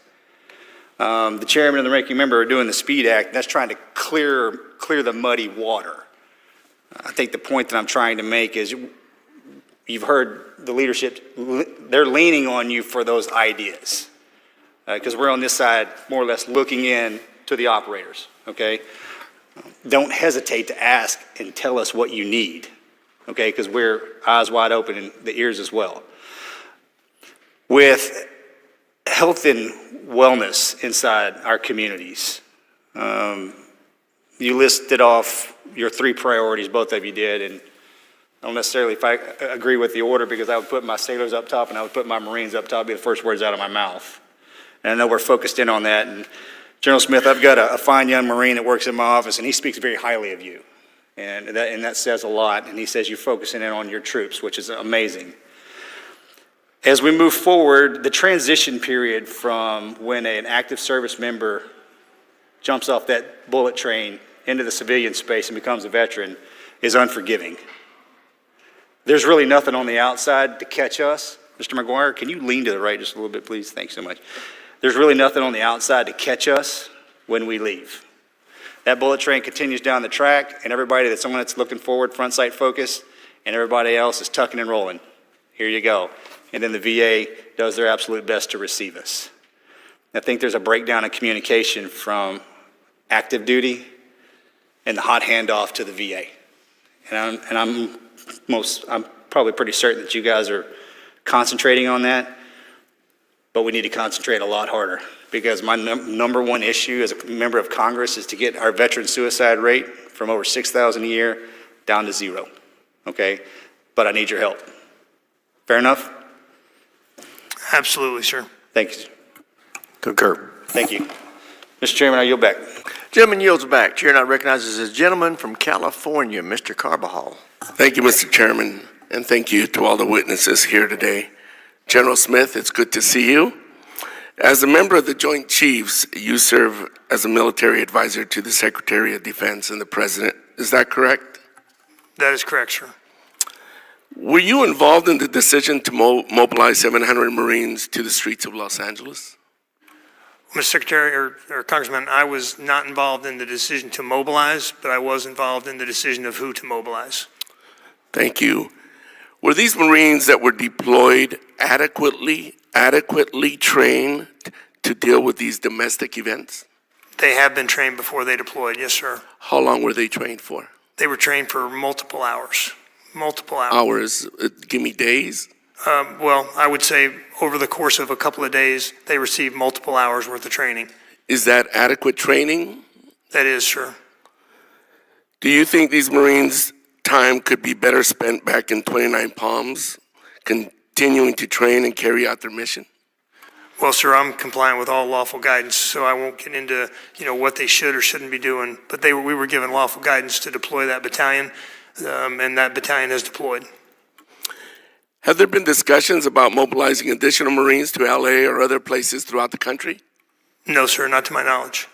The chairman and the ranking member are doing the SPEED Act, and that's trying to clear the muddy water. I think the point that I'm trying to make is you've heard the leadership, they're leaning on you for those ideas. Because we're on this side more or less looking in to the operators, okay? Don't hesitate to ask and tell us what you need, okay? Because we're eyes wide open and the ears as well. With health and wellness inside our communities, you listed off your 3 priorities, both of you did, and I don't necessarily agree with the order, because I would put my sailors up top and I would put my Marines up top, be the first words out of my mouth. And I know we're focused in on that. And General Smith, I've got a fine young Marine that works in my office, and he speaks very highly of you. And that says a lot. And he says you're focusing in on your troops, which is amazing. As we move forward, the transition period from when an active service member jumps off that bullet train into the civilian space and becomes a veteran is unforgiving. There's really nothing on the outside to catch us. Mr. McGuire, can you lean to the right just a little bit, please? Thanks so much. There's really nothing on the outside to catch us when we leave. That bullet train continues down the track, and everybody that's someone that's looking forward, front sight focus, and everybody else is tucking and rolling. Here you go. And then the VA does their absolute best to receive us. I think there's a breakdown in communication from active duty and the hot handoff to the VA. And I'm probably pretty certain that you guys are concentrating on that, but we need to concentrate a lot harder, because my number one issue as a member of Congress is to get our veteran suicide rate from over 6,000 a year down to 0, okay? But I need your help. Fair enough? Absolutely, sir. Thank you. Concur. Thank you. Mr. Chairman, I yield back. Gentleman yields back. Chair now recognizes the gentleman from California, Mr. Carbajal. Thank you, Mr. Chairman, and thank you to all the witnesses here today. General Smith, it's good to see you. As a member of the Joint Chiefs, you serve as a military advisor to the Secretary of Defense and the President. Is that correct? That is correct, sir. Were you involved in the decision to mobilize 700 Marines to the streets of Los Angeles? Mr. Secretary or Congressman, I was not involved in the decision to mobilize, but I was involved in the decision of who to mobilize. Thank you. Were these Marines that were deployed adequately trained to deal with these domestic events? They have been trained before they deployed, yes, sir. How long were they trained for? They were trained for multiple hours. Hours? Give me days? Well, I would say over the course of a couple of days, they received multiple hours worth of training. Is that adequate training? That is, sir. Do you think these Marines' time could be better spent back in 29 Palms, continuing to train and carry out their mission? Well, sir, I'm compliant with all lawful guidance, so I won't get into, what they should or shouldn't be doing. But we were given lawful guidance to deploy that battalion, and that battalion has deployed. Have there been discussions about mobilizing additional Marines to LA or other places throughout the country? No, sir, not to my knowledge.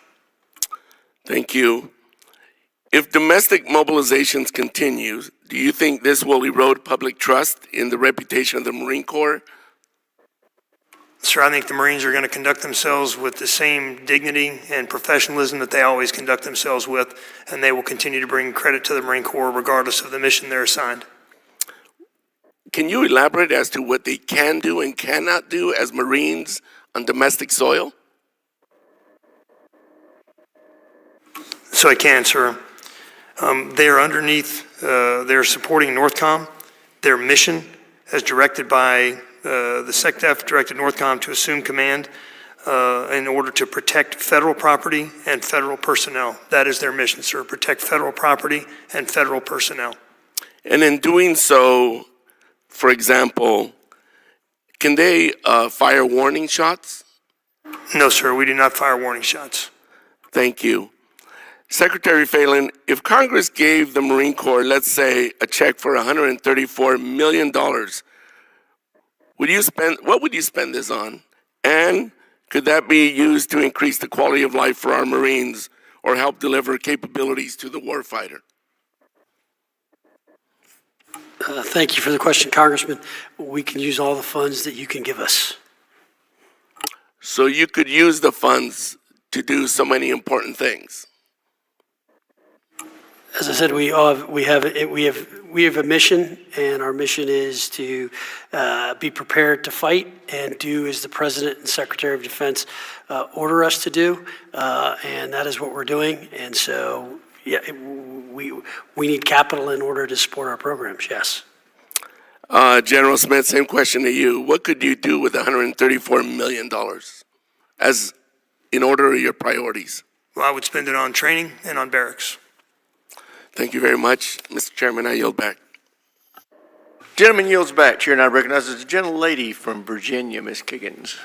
Thank you. If domestic mobilizations continue, do you think this will erode public trust in the reputation of the Marine Corps? Sir, I think the Marines are going to conduct themselves with the same dignity and professionalism that they always conduct themselves with, and they will continue to bring credit to the Marine Corps regardless of the mission they're assigned. Can you elaborate as to what they can do and cannot do as Marines on domestic soil? So I can, sir. They are underneath, they're supporting NORTHCOM. Their mission, as directed by the SecDef, directed NORTHCOM to assume command in order to protect federal property and federal personnel. That is their mission, sir, protect federal property and federal personnel. And in doing so, for example, can they fire warning shots? No, sir, we do not fire warning shots. Thank you. Secretary Phelan, if Congress gave the Marine Corps, let's say, a check for $134 million, what would you spend this on? And could that be used to increase the quality of life for our Marines or help deliver capabilities to the warfighter? Thank you for the question, Congressman. We can use all the funds that you can give us. So you could use the funds to do so many important things. As I said, we have a mission, and our mission is to be prepared to fight and do as the President and Secretary of Defense order us to do, and that is what we're doing. And so, yeah, we need capital in order to support our programs. Yes. General Smith, same question to you. What could you do with $134 million as in order of your priorities? Well, I would spend it on training and on barracks. Thank you very much. Mr. Chairman, I yield back. Gentleman yields back. Chair now recognizes the gentlelady from Virginia, Ms. Kiggins.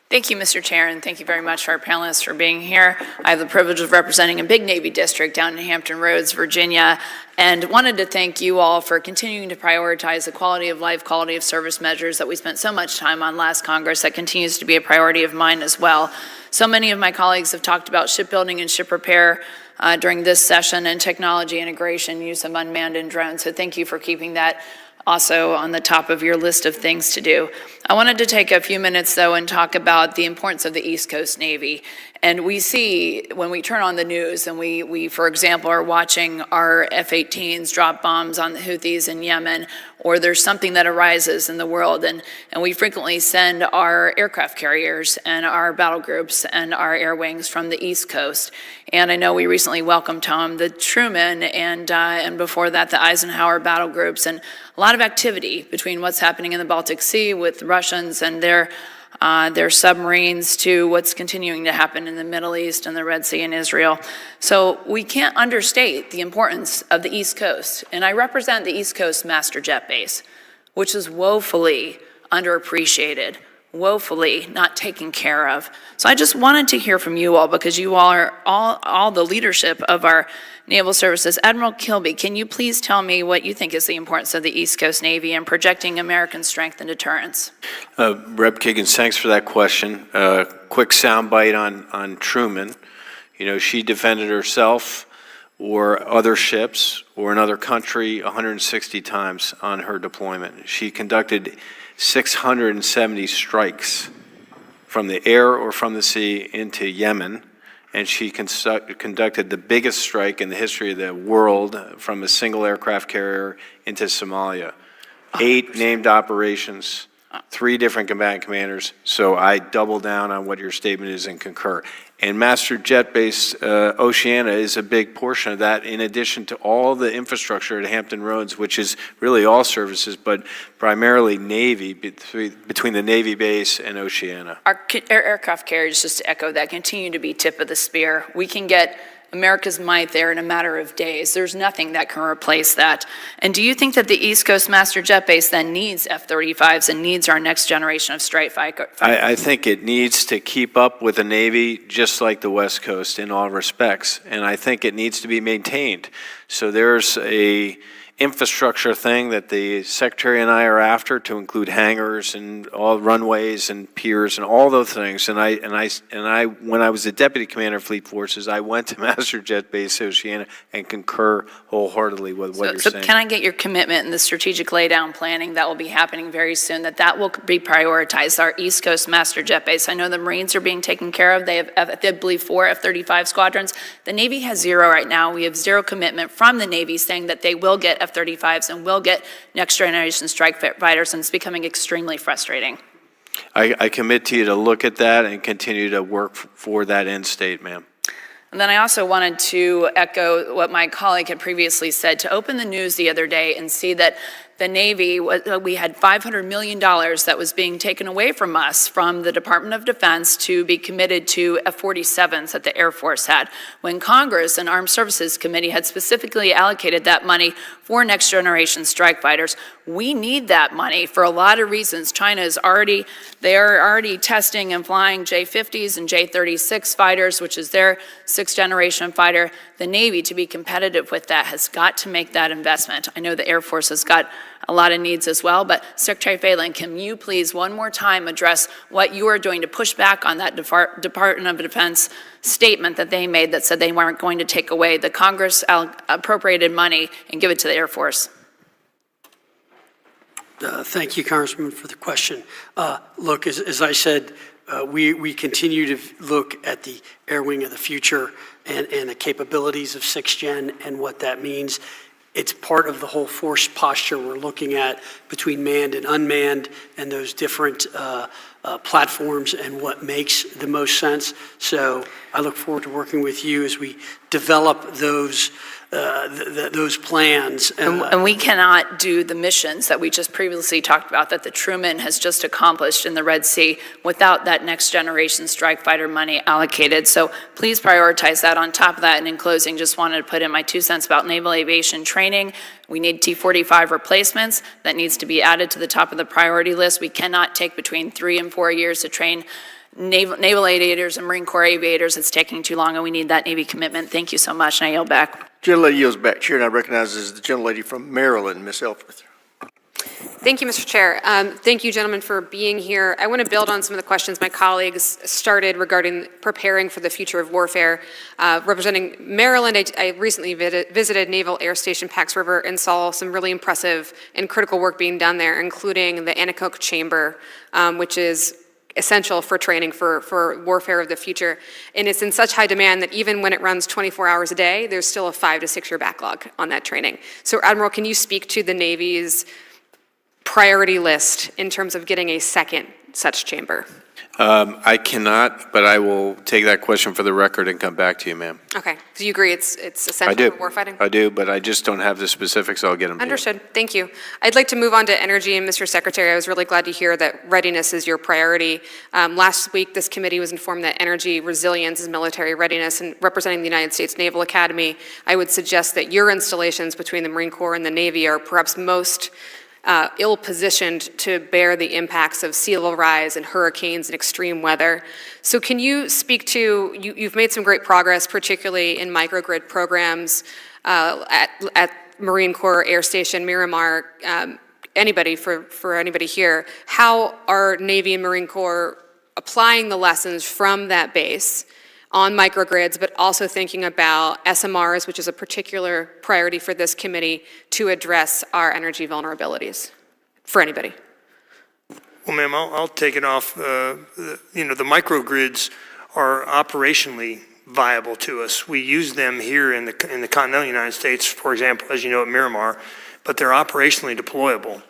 Thank you, Mr. Chair, and thank you very much to our panelists for being here. I have the privilege of representing a big Navy district down in Hampton Roads, Virginia, and wanted to thank you all for continuing to prioritize the quality of life, quality of service measures that we spent so much time on last Congress. That continues to be a priority of mine as well. So many of my colleagues have talked about shipbuilding and ship repair during this session, and technology integration, use of unmanned and drones. So thank you for keeping that also on the top of your list of things to do. I wanted to take a few minutes, though, and talk about the importance of the East Coast Navy. And we see, when we turn on the news, and we for example, are watching our F-18s drop bombs on the Houthis in Yemen, or there's something that arises in the world, and we frequently send our aircraft carriers and our battle groups and our air wings from the East Coast. And I know we recently welcomed home the Truman and before that the Eisenhower battle groups, and a lot of activity between what's happening in the Baltic Sea with the Russians and their submarines to what's continuing to happen in the Middle East and the Red Sea and Israel. So we can't understate the importance of the East Coast. And I represent the East Coast Master Jet Base, which is woefully underappreciated, woefully not taken care of. So I just wanted to hear from you all, because you all are all the leadership of our naval services. Admiral Kilby, can you please tell me what you think is the importance of the East Coast Navy in projecting American strength and deterrence? Rep. Kiggins, thanks for that question. Quick soundbite on Truman. You know, she defended herself or other ships or another country 160 times on her deployment. She conducted 670 strikes from the air or from the sea into Yemen, and she conducted the biggest strike in the history of the world from a single aircraft carrier into Somalia. 8 named operations, 3 different combatant commanders, so I double down on what your statement is and concur. And Master Jet Base Oceana is a big portion of that, in addition to all the infrastructure at Hampton Roads, which is really all services, but primarily Navy, between the Navy base and Oceana. Our aircraft carriers, just to echo that, continue to be tip of the spear. We can get America's might there in a matter of days. There's nothing that can replace that. And do you think that the East Coast Master Jet Base then needs F-35s and needs our next generation of strike fighter? I think it needs to keep up with the Navy just like the West Coast in all respects, and I think it needs to be maintained. So there's a infrastructure thing that the Secretary and I are after to include hangars and all runways and piers and all those things. And I, when I was the Deputy Commander of Fleet Forces, I went to Master Jet Base Oceana and concur wholeheartedly with what you're saying. Can I get your commitment in the strategic laydown planning that will be happening very soon, that will be prioritized, our East Coast Master Jet Base? I know the Marines are being taken care of. They have, I believe, 4 F-35 squadrons. The Navy has 0 right now. We have 0 commitment from the Navy saying that they will get F-35s and will get next generation strike fighters, and it's becoming extremely frustrating. I commit to you to look at that and continue to work for that end state, ma'am. And then I also wanted to echo what my colleague had previously said, to open the news the other day and see that the Navy, we had $500 million that was being taken away from us from the Department of Defense to be committed to F-47s that the Air Force had, when Congress and Armed Services Committee had specifically allocated that money for next generation strike fighters. We need that money for a lot of reasons. China is already testing and flying J-50s and J-36 fighters, which is their 6th generation fighter. The Navy, to be competitive with that, has got to make that investment. I know the Air Force has got a lot of needs as well, but Secretary Phelan, can you please one more time address what you are doing to push back on that Department of Defense statement that they made that said they weren't going to take away the Congress appropriated money and give it to the Air Force? Thank you, Congressman, for the question. Look, as I said, we continue to look at the air wing of the future and the capabilities of 6th Gen and what that means. It's part of the whole force posture we're looking at between manned and unmanned and those different platforms and what makes the most sense. So I look forward to working with you as we develop those plans. And we cannot do the missions that we just previously talked about that the Truman has just accomplished in the Red Sea without that next generation strike fighter money allocated. So please prioritize that. On top of that, and in closing, just wanted to put in my 2 cents about naval aviation training. We need T-45 replacements. That needs to be added to the top of the priority list. We cannot take between 3 and 4 years to train naval aviators and Marine Corps aviators. It's taking too long, and we need that Navy commitment. Thank you so much, and I yield back. Gentlelady yields back. Chair now recognizes the gentlelady from Maryland, Ms. Elfreth. Thank you, Mr. Chair. Thank you, gentlemen, for being here. I want to build on some of the questions my colleagues started regarding preparing for the future of warfare. Representing Maryland, I recently visited Naval Air Station Pax River and saw some really impressive and critical work being done there, including the anechoic chamber, which is essential for training for warfare of the future. And it's in such high demand that even when it runs 24 hours a day, there's still a 5 to 6 year backlog on that training. So Admiral, can you speak to the Navy's priority list in terms of getting a second such chamber? I cannot, but I will take that question for the record and come back to you, ma'am. Okay, do you agree it's essential for warfighting? I do, but I just don't have the specifics. I'll get them to you. Understood, thank you. I'd like to move on to energy, and Mr. Secretary, I was really glad to hear that readiness is your priority. Last week, this committee was informed that energy resilience is military readiness, and representing the United States Naval Academy, I would suggest that your installations between the Marine Corps and the Navy are perhaps most ill-positioned to bear the impacts of sea level rise and hurricanes and extreme weather. So can you speak to, you've made some great progress, particularly in microgrid programs at Marine Corps Air Station Miramar. Anybody, for anybody here, how are Navy and Marine Corps applying the lessons from that base on microgrids, but also thinking about SMRs, which is a particular priority for this committee, to address our energy vulnerabilities for anybody? Well, ma'am, I'll take it off. The microgrids are operationally viable to us. We use them here in the continental United States, for example, as you know, at Miramar, but they're operationally deployable.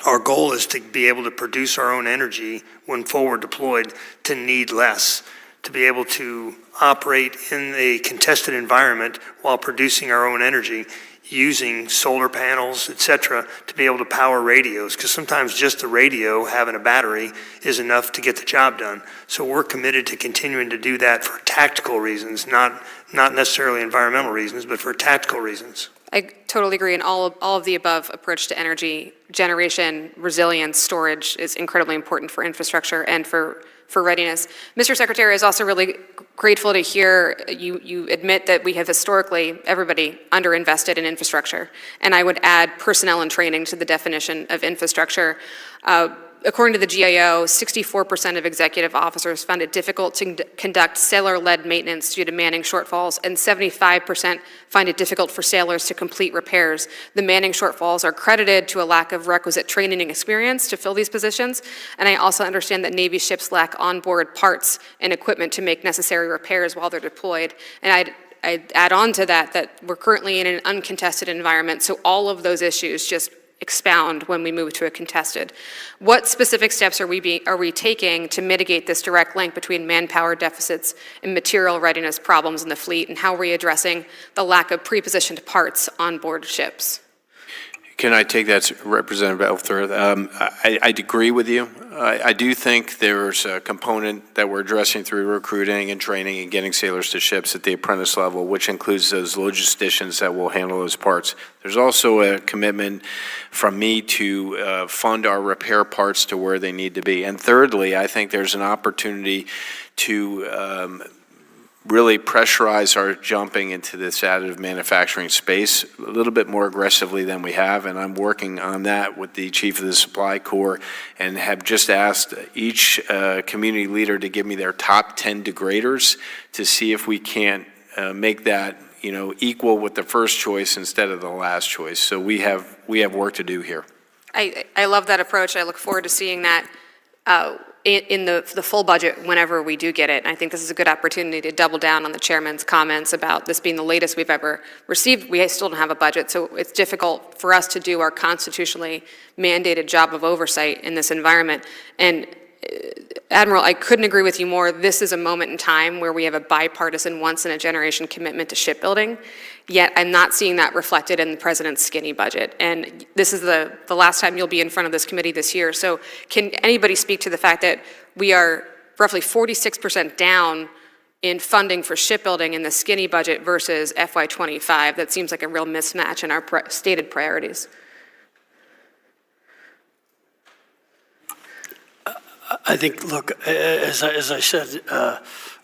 Our goal is to be able to produce our own energy when forward deployed, to need less, to be able to operate in a contested environment while producing our own energy. using solar panels, et cetera, to be able to power radios, because sometimes just the radio having a battery is enough to get the job done. So we're committed to continuing to do that for tactical reasons, not necessarily environmental reasons, but for tactical reasons. I totally agree, and all of the above approach to energy generation, resilience, storage is incredibly important for infrastructure and for readiness. Mr. Secretary, I was also really grateful to hear you admit that we have historically, everybody, underinvested in infrastructure. And I would add personnel and training to the definition of infrastructure. According to the GAO, 64% of executive officers found it difficult to conduct sailor-led maintenance due to manning shortfalls, and 75% find it difficult for sailors to complete repairs. The manning shortfalls are credited to a lack of requisite training and experience to fill these positions, and I also understand that Navy ships lack onboard parts and equipment to make necessary repairs while they're deployed. And I'd add on to that we're currently in an uncontested environment, so all of those issues just expound when we move to a contested. What specific steps are we taking to mitigate this direct link between manpower deficits and material readiness problems in the fleet, and how are we addressing the lack of pre-positioned parts on board ships? Can I take that, Representative Elthworth? I'd agree with you. I do think there's a component that we're addressing through recruiting and training and getting sailors to ships at the apprentice level, which includes those logisticians that will handle those parts. There's also a commitment from me to fund our repair parts to where they need to be. And thirdly, I think there's an opportunity to really pressurize our jumping into this additive manufacturing space a little bit more aggressively than we have, and I'm working on that with the Chief of the Supply Corps, and have just asked each community leader to give me their top 10 degraders to see if we can't make that, you know, equal with the first choice instead of the last choice. So we have work to do here. I love that approach. I look forward to seeing that in the full budget whenever we do get it. And I think this is a good opportunity to double down on the chairman's comments about this being the latest we've ever received. We still don't have a budget, so it's difficult for us to do our constitutionally mandated job of oversight in this environment. And Admiral, I couldn't agree with you more. This is a moment in time where we have a bipartisan, once-in-a-generation commitment to shipbuilding, yet I'm not seeing that reflected in the president's skinny budget. And this is the last time you'll be in front of this committee this year. So can anybody speak to the fact that we are roughly 46% down in funding for shipbuilding in the skinny budget versus FY25? That seems like a real mismatch in our stated priorities. I think, look, as I said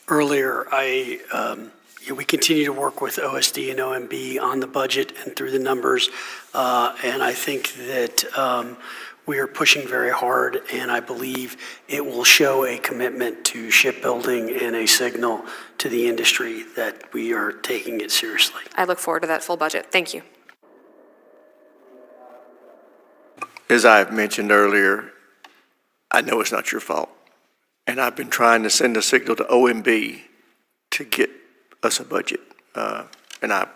earlier, we continue to work with OSD and OMB on the budget and through the numbers, and I think that we are pushing very hard, and I believe it will show a commitment to shipbuilding and a signal to the industry that we are taking it seriously. I look forward to that full budget. Thank you. As I've mentioned earlier, I know it's not your fault, and I've been trying to send a signal to OMB to get us a budget, and I'm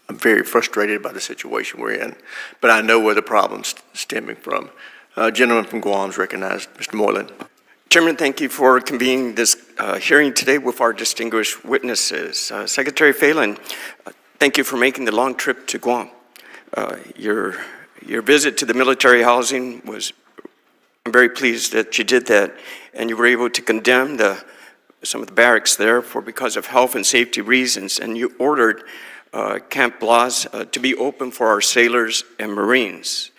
very frustrated by the situation we're in, but I know where the problem's stemming from. Gentleman from Guam is recognized. Mr. Moylan. Chairman, thank you for convening this hearing today with our distinguished witnesses. Secretary Phelan, thank you for making the long trip to Guam. Your visit to the military housing was, I'm very pleased that you did that, and you were able to condemn some of the barracks there because of health and safety reasons, and you ordered Camp Blas to be open for our sailors and Marines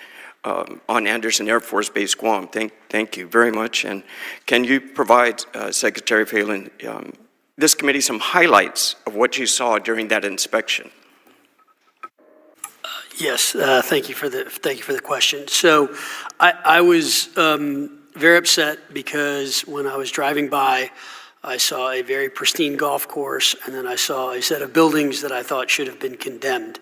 on Anderson Air Force Base, Guam. Thank you very much. And can you provide, Secretary Phelan, this committee some highlights of what you saw during that inspection? Yes, thank you for the question. So I was very upset because when I was driving by, I saw a very pristine golf course, and then I saw a set of buildings that I thought should have been condemned.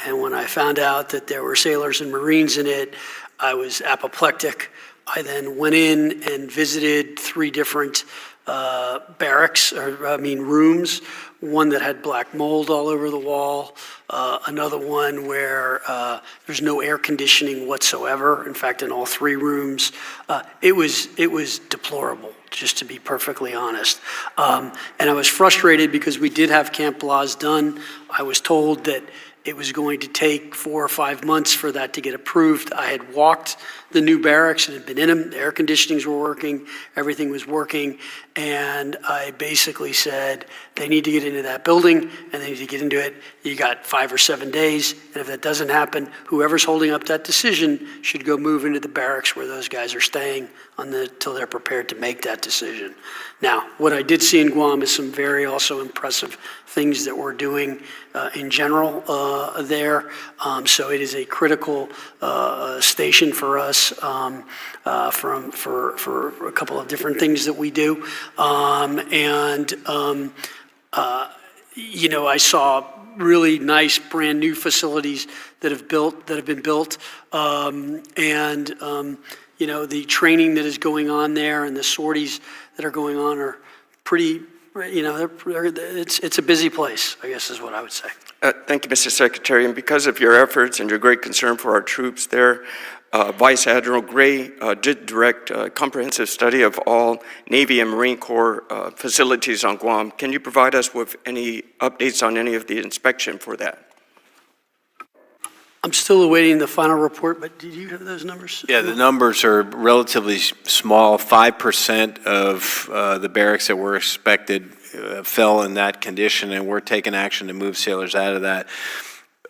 And when I found out that there were sailors and Marines in it, I was apoplectic. I then went in and visited 3 different rooms, one that had black mold all over the wall, another one where there's no air conditioning whatsoever, in fact, in all 3 rooms. It was deplorable, just to be perfectly honest. And I was frustrated because we did have Camp Blas done. I was told that it was going to take 4 or 5 months for that to get approved. I had walked the new barracks and had been in them. The air conditionings were working, everything was working, and I basically said, they need to get into that building, and they need to get into it. You got 5 or 7 days, and if that doesn't happen, whoever's holding up that decision should go move into the barracks where those guys are staying until they're prepared to make that decision. Now, what I did see in Guam is some very also impressive things that we're doing in general there. So it is a critical station for us for a couple of different things that we do. You know, I saw really nice brand new facilities that have been built, you know, the training that is going on there and the sorties that are going on are pretty, you know, it's a busy place, I guess is what I would say. Thank you, Mr. Secretary. And because of your efforts and your great concern for our troops there, Vice Admiral Gray did direct a comprehensive study of all Navy and Marine Corps facilities on Guam. Can you provide us with any updates on any of the inspection for that? I'm still awaiting the final report, but did you have those numbers? Yeah, the numbers are relatively small. 5% of the barracks that were expected fell in that condition, and we're taking action to move sailors out of that.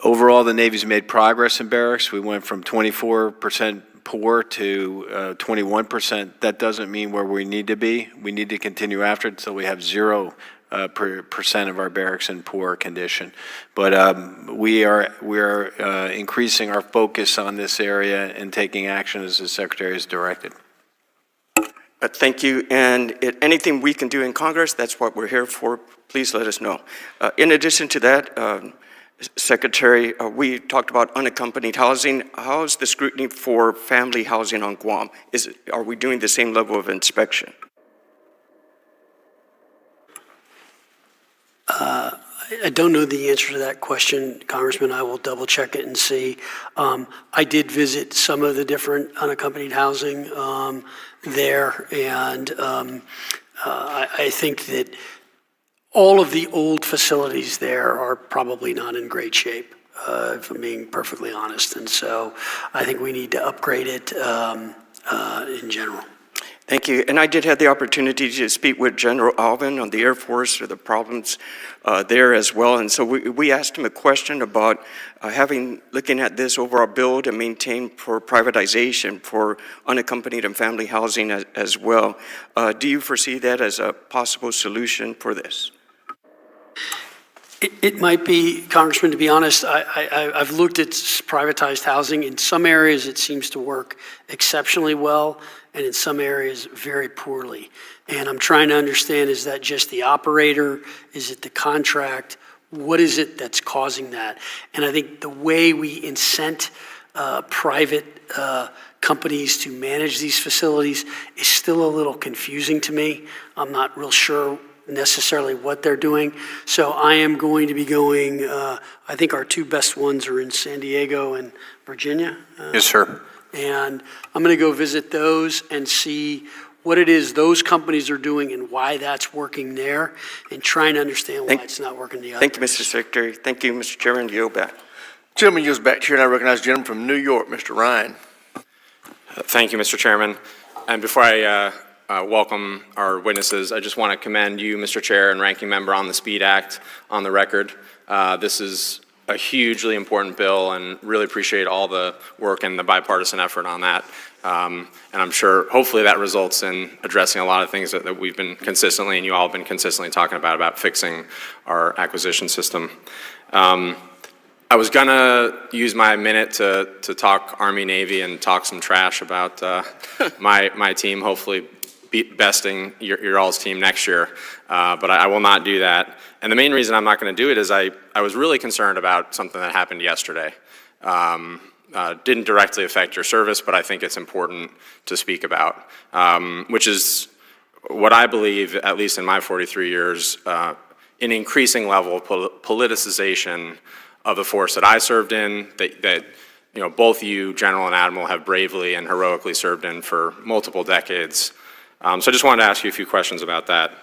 Overall, the Navy's made progress in barracks. We went from 24% poor to 21%. That doesn't mean where we need to be. We need to continue after it until we have 0% of our barracks in poor condition. But we are increasing our focus on this area and taking action as the Secretary has directed. Thank you. And anything we can do in Congress, that's what we're here for. Please let us know. In addition to that, Secretary, we talked about unaccompanied housing. How is the scrutiny for family housing on Guam? Are we doing the same level of inspection? I don't know the answer to that question, Congressman. I will double check it and see. I did visit some of the different unaccompanied housing there, and I think that all of the old facilities there are probably not in great shape, if I'm being perfectly honest. And so I think we need to upgrade it in general. Thank you. And I did have the opportunity to speak with General Alvin on the Air Force or the problems there as well. And so we asked him a question about looking at this overall build and maintain for privatization for unaccompanied and family housing as well. Do you foresee that as a possible solution for this? It might be, Congressman, to be honest. I've looked at privatized housing. In some areas, it seems to work exceptionally well, and in some areas, very poorly. And I'm trying to understand, is that just the operator? Is it the contract? What is it that's causing that? And I think the way we incent private companies to manage these facilities is still a little confusing to me. I'm not real sure necessarily what they're doing. So I am going to be going, I think our two best ones are in San Diego and Virginia. Yes, sir. And I'm going to go visit those and see what it is those companies are doing and why that's working there, and trying to understand why it's not working the other. Thank you, Mr. Secretary. Thank you, Mr. Chairman. Yield back. Gentleman yields back to you, and I recognize the gentleman from New York, Mr. Ryan. Thank you, Mr. Chairman. And before I welcome our witnesses, I just want to commend you, Mr. Chair, and Ranking Member on the SPEED Act on the record. This is a hugely important bill, and really appreciate all the work and the bipartisan effort on that. And I'm sure, hopefully, that results in addressing a lot of things that we've been consistently, and you all have been consistently talking about fixing our acquisition system. I was gonna use my minute to talk Army, Navy, and talk some trash about my team, hopefully besting your all's team next year, but I will not do that. And the main reason I'm not going to do it is I was really concerned about something that happened yesterday. Didn't directly affect your service, but I think it's important to speak about, which is what I believe, at least in my 43 years, an increasing level of politicization of the force that I served in, that you know, both you, General and Admiral, have bravely and heroically served in for multiple decades. So I just wanted to ask you a few questions about that.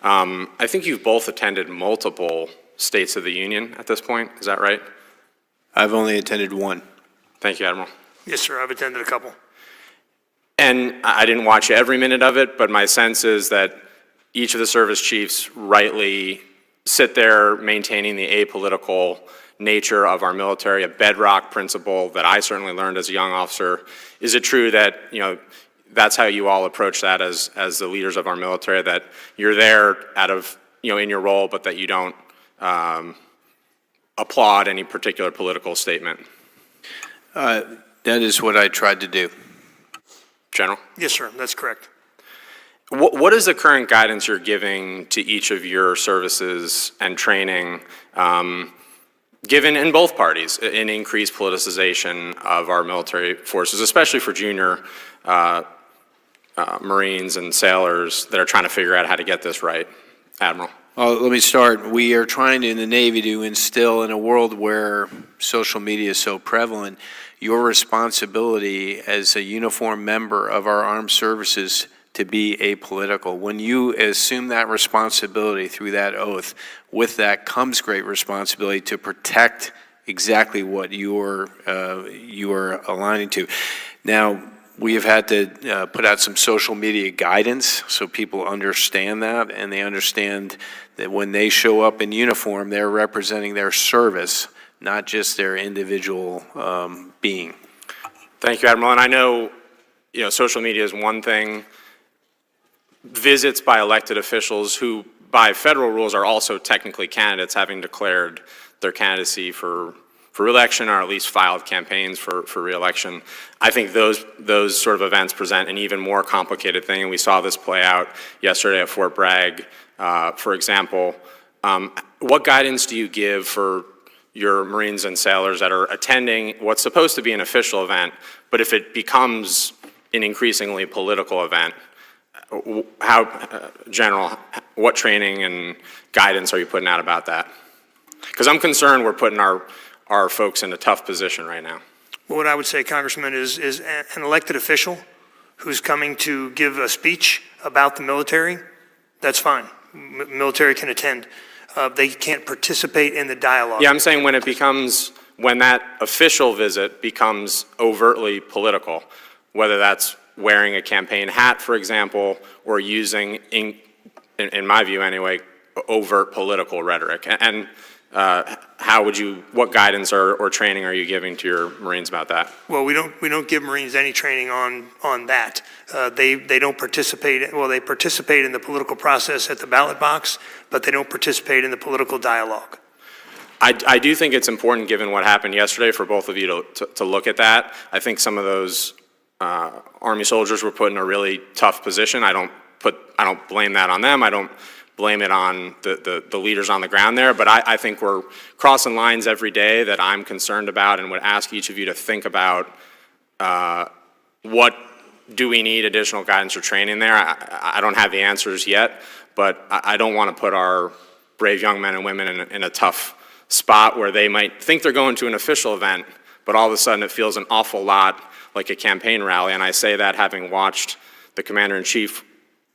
I think you've both attended multiple States of the Union at this point, is that right? I've only attended one. Thank you, Admiral. Yes, sir, I've attended a couple. And I didn't watch every minute of it, but my sense is that each of the service chiefs rightly sit there maintaining the apolitical nature of our military, a bedrock principle that I certainly learned as a young officer. Is it true that, that's how you all approach that as the leaders of our military, that you're there out of, in your role, but that you don't applaud any particular political statement? That is what I tried to do. General? Yes, sir, that's correct. What is the current guidance you're giving to each of your services and training, given in both parties an increased politicization of our military forces, especially for junior Marines and sailors that are trying to figure out how to get this right? Admiral? Well, let me start. We are trying in the Navy to instill in a world where social media is so prevalent, your responsibility as a uniformed member of our armed services to be apolitical. When you assume that responsibility through that oath, with that comes great responsibility to protect exactly what you are aligning to. Now, we have had to put out some social media guidance so people understand that, and they understand that when they show up in uniform, they're representing their service, not just their individual being. Thank you, Admiral. And I know, social media is one thing. Visits by elected officials who, by federal rules, are also technically candidates, having declared their candidacy for re-election, or at least filed campaigns for re-election. I think those sort of events present an even more complicated thing, and we saw this play out yesterday at Fort Bragg. For example, what guidance do you give for your Marines and sailors that are attending what's supposed to be an official event, but if it becomes an increasingly political event, General, what training and guidance are you putting out about that? Because I'm concerned we're putting our folks in a tough position right now. Well, what I would say, Congressman, is an elected official who's coming to give a speech about the military, that's fine. Military can attend. They can't participate in the dialogue. Yeah, I'm saying when that official visit becomes overtly political, whether that's wearing a campaign hat, for example, or using, in my view anyway, overt political rhetoric. And what guidance or training are you giving to your Marines about that? Well, we don't give Marines any training on that. They don't participate, they participate in the political process at the ballot box, but they don't participate in the political dialogue. I do think it's important, given what happened yesterday, for both of you to look at that. I think some of those Army soldiers were put in a really tough position. I don't blame that on them. I don't blame it on the leaders on the ground there, but I think we're crossing lines every day that I'm concerned about, and would ask each of you to think about what do we need additional guidance or training there. I don't have the answers yet, but I don't want to put our brave young men and women in a tough spot where they might think they're going to an official event, but all of a sudden it feels an awful lot like a campaign rally. And I say that having watched the Commander-in-Chief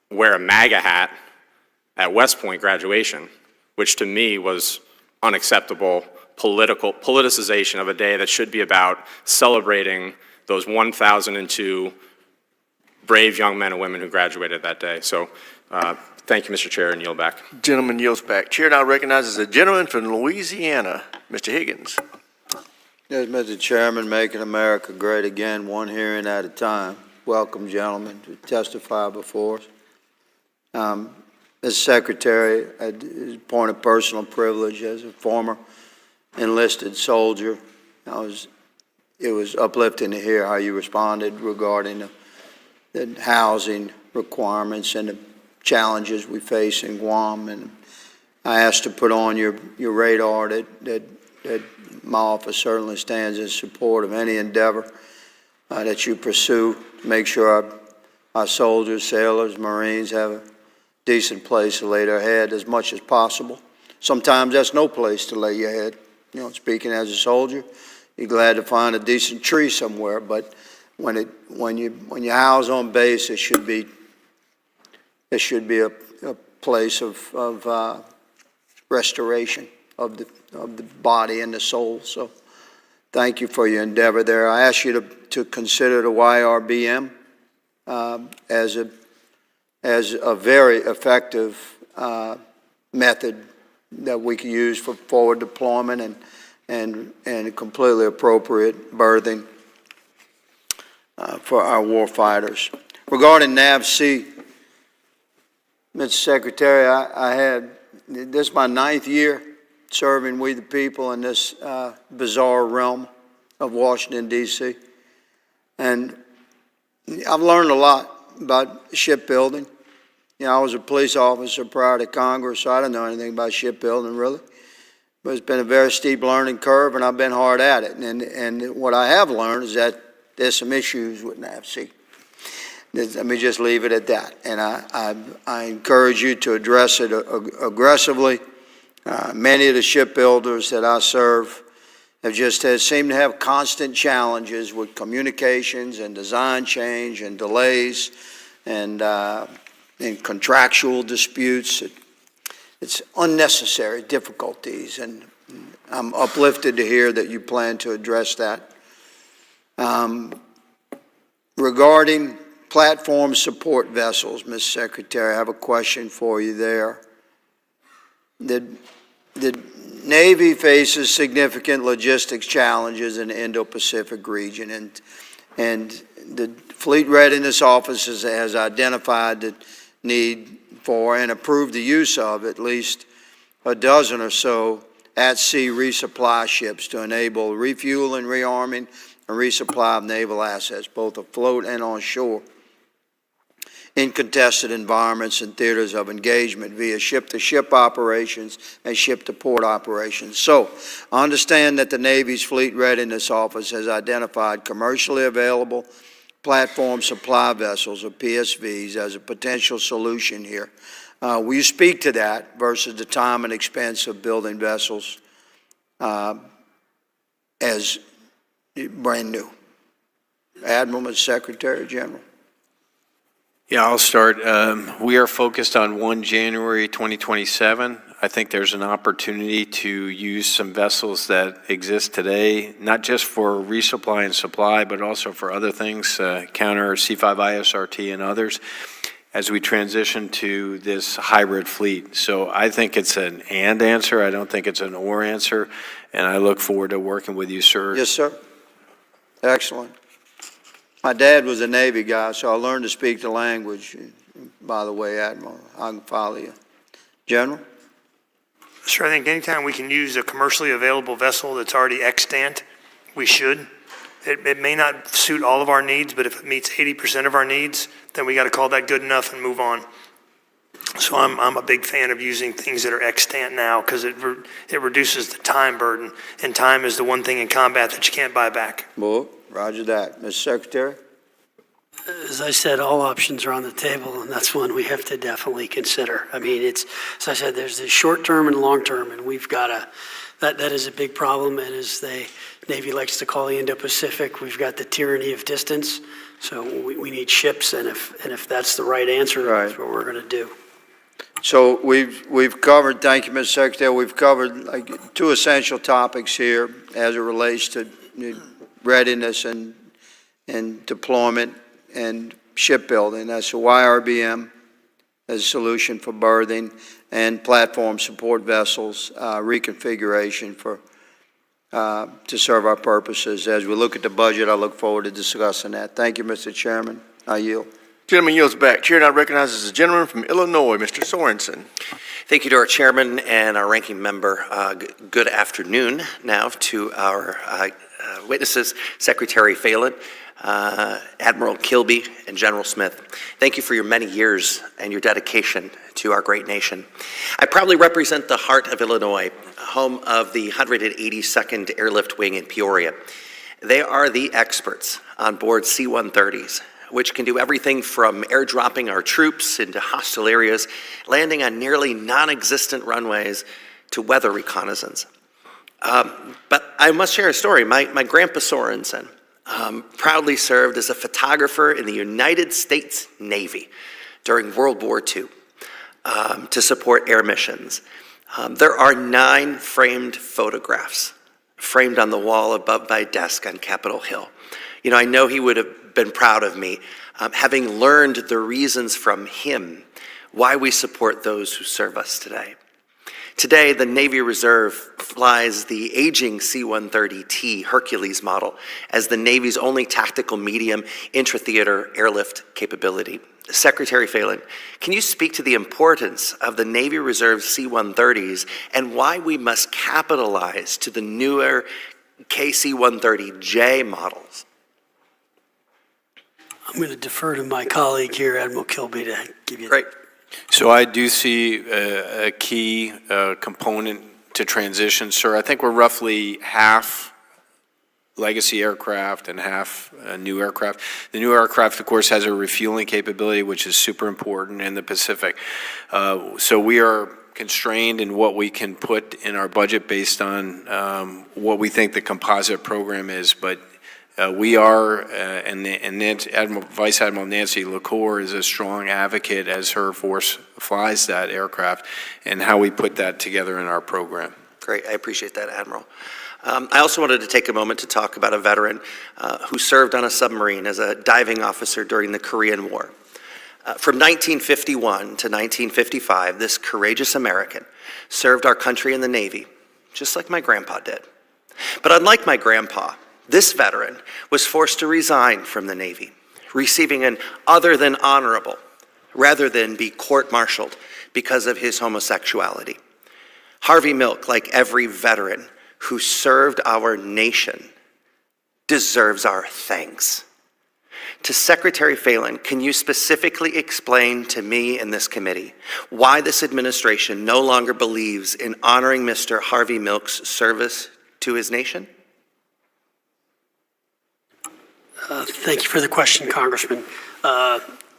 wear a MAGA hat at West Point graduation, which to me was unacceptable politicization of a day that should be about celebrating those 1,002 brave young men and women who graduated that day. So thank you, Mr. Chair, and yield back. Gentleman yields back. Chair now recognizes the gentleman from Louisiana, Mr. Higgins. Yes, Mr. Chairman, making America great again, one hearing at a time. Welcome, gentlemen, to testify before us. As Secretary, a point of personal privilege as a former enlisted soldier, it was uplifting to hear how you responded regarding the housing requirements and the challenges we face in Guam. And I asked to put on your radar that my office certainly stands in support of any endeavor that you pursue to make sure our soldiers, sailors, Marines have a decent place to lay their head as much as possible. Sometimes that's no place to lay your head. Speaking as a soldier, you're glad to find a decent tree somewhere, but when you house on base, it should be a place of restoration of the body and the soul. So thank you for your endeavor there. I ask you to consider the YRBM as a very effective method that we can use for forward deployment and completely appropriate berthing for our war fighters. Regarding NAVC, Mr. Secretary, this is my 9th year serving we the people in this bizarre realm of Washington, D.C. And I've learned a lot about shipbuilding. You know, I was a police officer prior to Congress, so I didn't know anything about shipbuilding, really. But it's been a very steep learning curve, and I've been hard at it. And what I have learned is that there's some issues with NAVC. Let me just leave it at that. And I encourage you to address it aggressively. Many of the shipbuilders that I serve seem to have constant challenges with communications and design change and delays and contractual disputes. It's unnecessary difficulties, and I'm uplifted to hear that you plan to address that. Regarding platform support vessels, Mr. Secretary, I have a question for you there. The Navy faces significant logistics challenges in the Indo-Pacific region, and the Fleet Readiness Office has identified the need for and approved the use of at least a dozen or so at-sea resupply ships to enable refueling, rearming, and resupply of naval assets, both afloat and on shore, in contested environments and theaters of engagement via ship-to-ship operations and ship-to-port operations. So, I understand that the Navy's Fleet Readiness Office has identified commercially available platform supply vessels, or PSVs, as a potential solution here. Will you speak to that versus the time and expense of building vessels as brand new? Admiral and Secretary General. Yeah, I'll start. We are focused on 1 January 2027. I think there's an opportunity to use some vessels that exist today, not just for resupply and supply, but also for other things, counter C5ISRT and others, as we transition to this hybrid fleet. So I think it's an and answer. I don't think it's an or answer, and I look forward to working with you, sir. Yes, sir. Excellent. My dad was a Navy guy, so I learned to speak the language. By the way, Admiral, I can follow you. General? Sure, I think anytime we can use a commercially available vessel that's already extant, we should. It may not suit all of our needs, but if it meets 80% of our needs, then we got to call that good enough and move on. So I'm a big fan of using things that are extant now because it reduces the time burden, and time is the one thing in combat that you can't buy back. Well, roger that. Mr. Secretary? As I said, all options are on the table, and that's one we have to definitely consider. I mean, it's, as I said, there's the short term and long term, and we've got that is a big problem, and as the Navy likes to call the Indo-Pacific, we've got the tyranny of distance, so we need ships, and if that's the right answer, that's what we're going to do. So we've covered, thank you, Mr. Secretary, we've covered like 2 essential topics here as it relates to readiness and deployment and shipbuilding. That's the YRBM as a solution for berthing and platform support vessels reconfiguration to serve our purposes. As we look at the budget, I look forward to discussing that. Thank you, Mr. Chairman. I yield. Gentleman yields back. Chair now recognizes the gentleman from Illinois, Mr. Sorensen. Thank you to our chairman and our ranking member. Good afternoon now to our witnesses, Secretary Phelan, Admiral Kilby, and General Smith. Thank you for your many years and your dedication to our great nation. I proudly represent the heart of Illinois, home of the 182nd Airlift Wing in Peoria. They are the experts on board C-130s, which can do everything from airdropping our troops into hostile areas, landing on nearly non-existent runways, to weather reconnaissance. But I must share a story. My grandpa Sorensen proudly served as a photographer in the United States Navy during World War II to support air missions. There are 9 framed photographs framed on the wall above my desk on Capitol Hill. You know, I know he would have been proud of me, having learned the reasons from him why we support those who serve us today. Today, the Navy Reserve flies the aging C-130T Hercules model as the Navy's only tactical medium intra-theater airlift capability. Secretary Phelan, can you speak to the importance of the Navy Reserve C-130s and why we must capitalize to the newer KC-130J models? I'm going to defer to my colleague here, Admiral Kilby, to give you. Great. So I do see a key component to transition, sir. I think we're roughly half legacy aircraft and half new aircraft. The new aircraft, of course, has a refueling capability, which is super important in the Pacific. So we are constrained in what we can put in our budget based on what we think the composite program is, but we are, and Vice Admiral Nancy LaCour is a strong advocate as her force flies that aircraft and how we put that together in our program. Great, I appreciate that, Admiral. I also wanted to take a moment to talk about a veteran who served on a submarine as a diving officer during the Korean War. From 1951 to 1955, this courageous American served our country in the Navy, just like my grandpa did. But unlike my grandpa, this veteran was forced to resign from the Navy, receiving an other than honorable, rather than be court-martialed because of his homosexuality. Harvey Milk, like every veteran who served our nation, deserves our thanks. To Secretary Phelan, can you specifically explain to me and this committee why this administration no longer believes in honoring Mr. Harvey Milk's service to his nation? Thank you for the question, Congressman.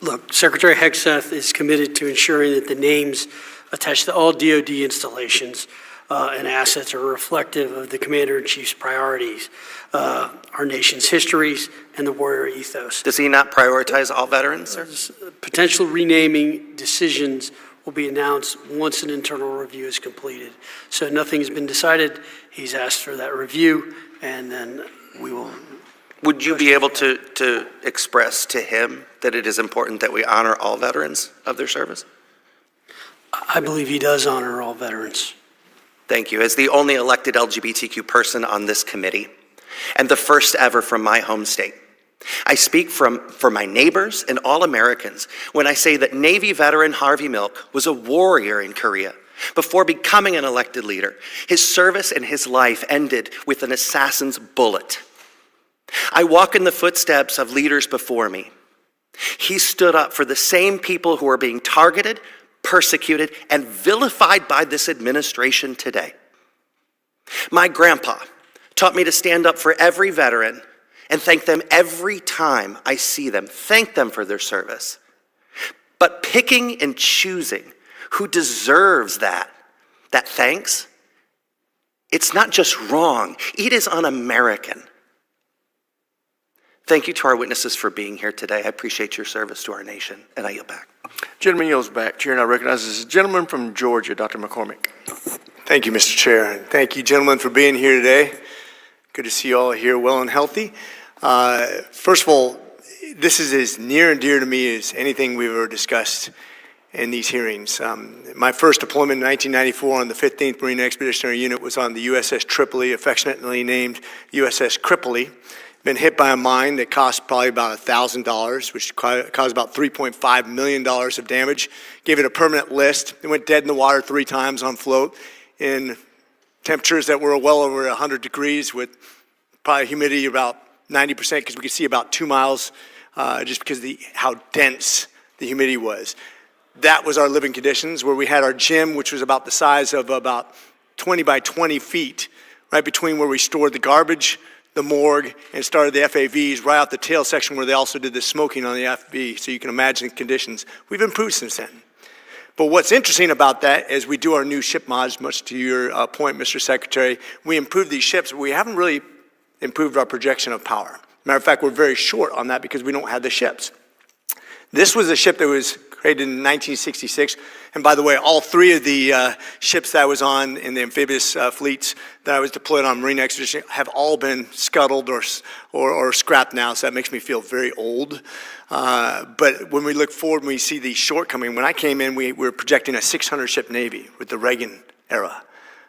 Look, Secretary Hegseth is committed to ensuring that the names attached to all DoD installations and assets are reflective of the Commander-in-Chief's priorities, our nation's histories, and the warrior ethos. Does he not prioritize all veterans, sir? Potential renaming decisions will be announced once an internal review is completed. So nothing has been decided. He's asked for that review, and then we will. Would you be able to express to him that it is important that we honor all veterans of their service? I believe he does honor all veterans. Thank you. As the only elected LGBTQ person on this committee, and the first ever from my home state, I speak for my neighbors and all Americans when I say that Navy veteran Harvey Milk was a warrior in Korea. Before becoming an elected leader, his service and his life ended with an assassin's bullet. I walk in the footsteps of leaders before me. He stood up for the same people who are being targeted, persecuted, and vilified by this administration today. My grandpa taught me to stand up for every veteran and thank them every time I see them, thank them for their service. But picking and choosing who deserves that thanks, it's not just wrong, it is un-American. Thank you to our witnesses for being here today. I appreciate your service to our nation, and I yield back. Gentleman yields back. Chair now recognizes the gentleman from Georgia, Dr. McCormick. Thank you, Mr. Chair, and thank you, gentlemen, for being here today. Good to see you all here well and healthy. First of all, this is as near and dear to me as anything we've ever discussed in these hearings. My first deployment in 1994 on the 15th Marine Expeditionary Unit was on the USS Tripoli, affectionately named USS Crippley. Been hit by a mine that cost probably about $1,000, which caused about $3.5 million of damage. Gave it a permanent list. It went dead in the water 3 times on float in temperatures that were well over 100 degrees with probably humidity about 90% because we could see about 2 miles just because of how dense the humidity was. That was our living conditions where we had our gym, which was about the size of about 20 by 20 feet, right between where we stored the garbage, the morgue, and started the FAVs right out the tail section where they also did the smoking on the FB, so you can imagine the conditions. We've improved since then. But what's interesting about that is we do our new ship mods, much to your point, Mr. Secretary. We improved these ships, but we haven't really improved our projection of power. Matter of fact, we're very short on that because we don't have the ships. This was a ship that was created in 1966. And by the way, all three of the ships that I was on in the amphibious fleets that I was deployed on Marine expedition have all been scuttled or scrapped now, so that makes me feel very old. But when we look forward and we see the shortcoming, when I came in, we were projecting a 600-ship Navy with the Reagan era.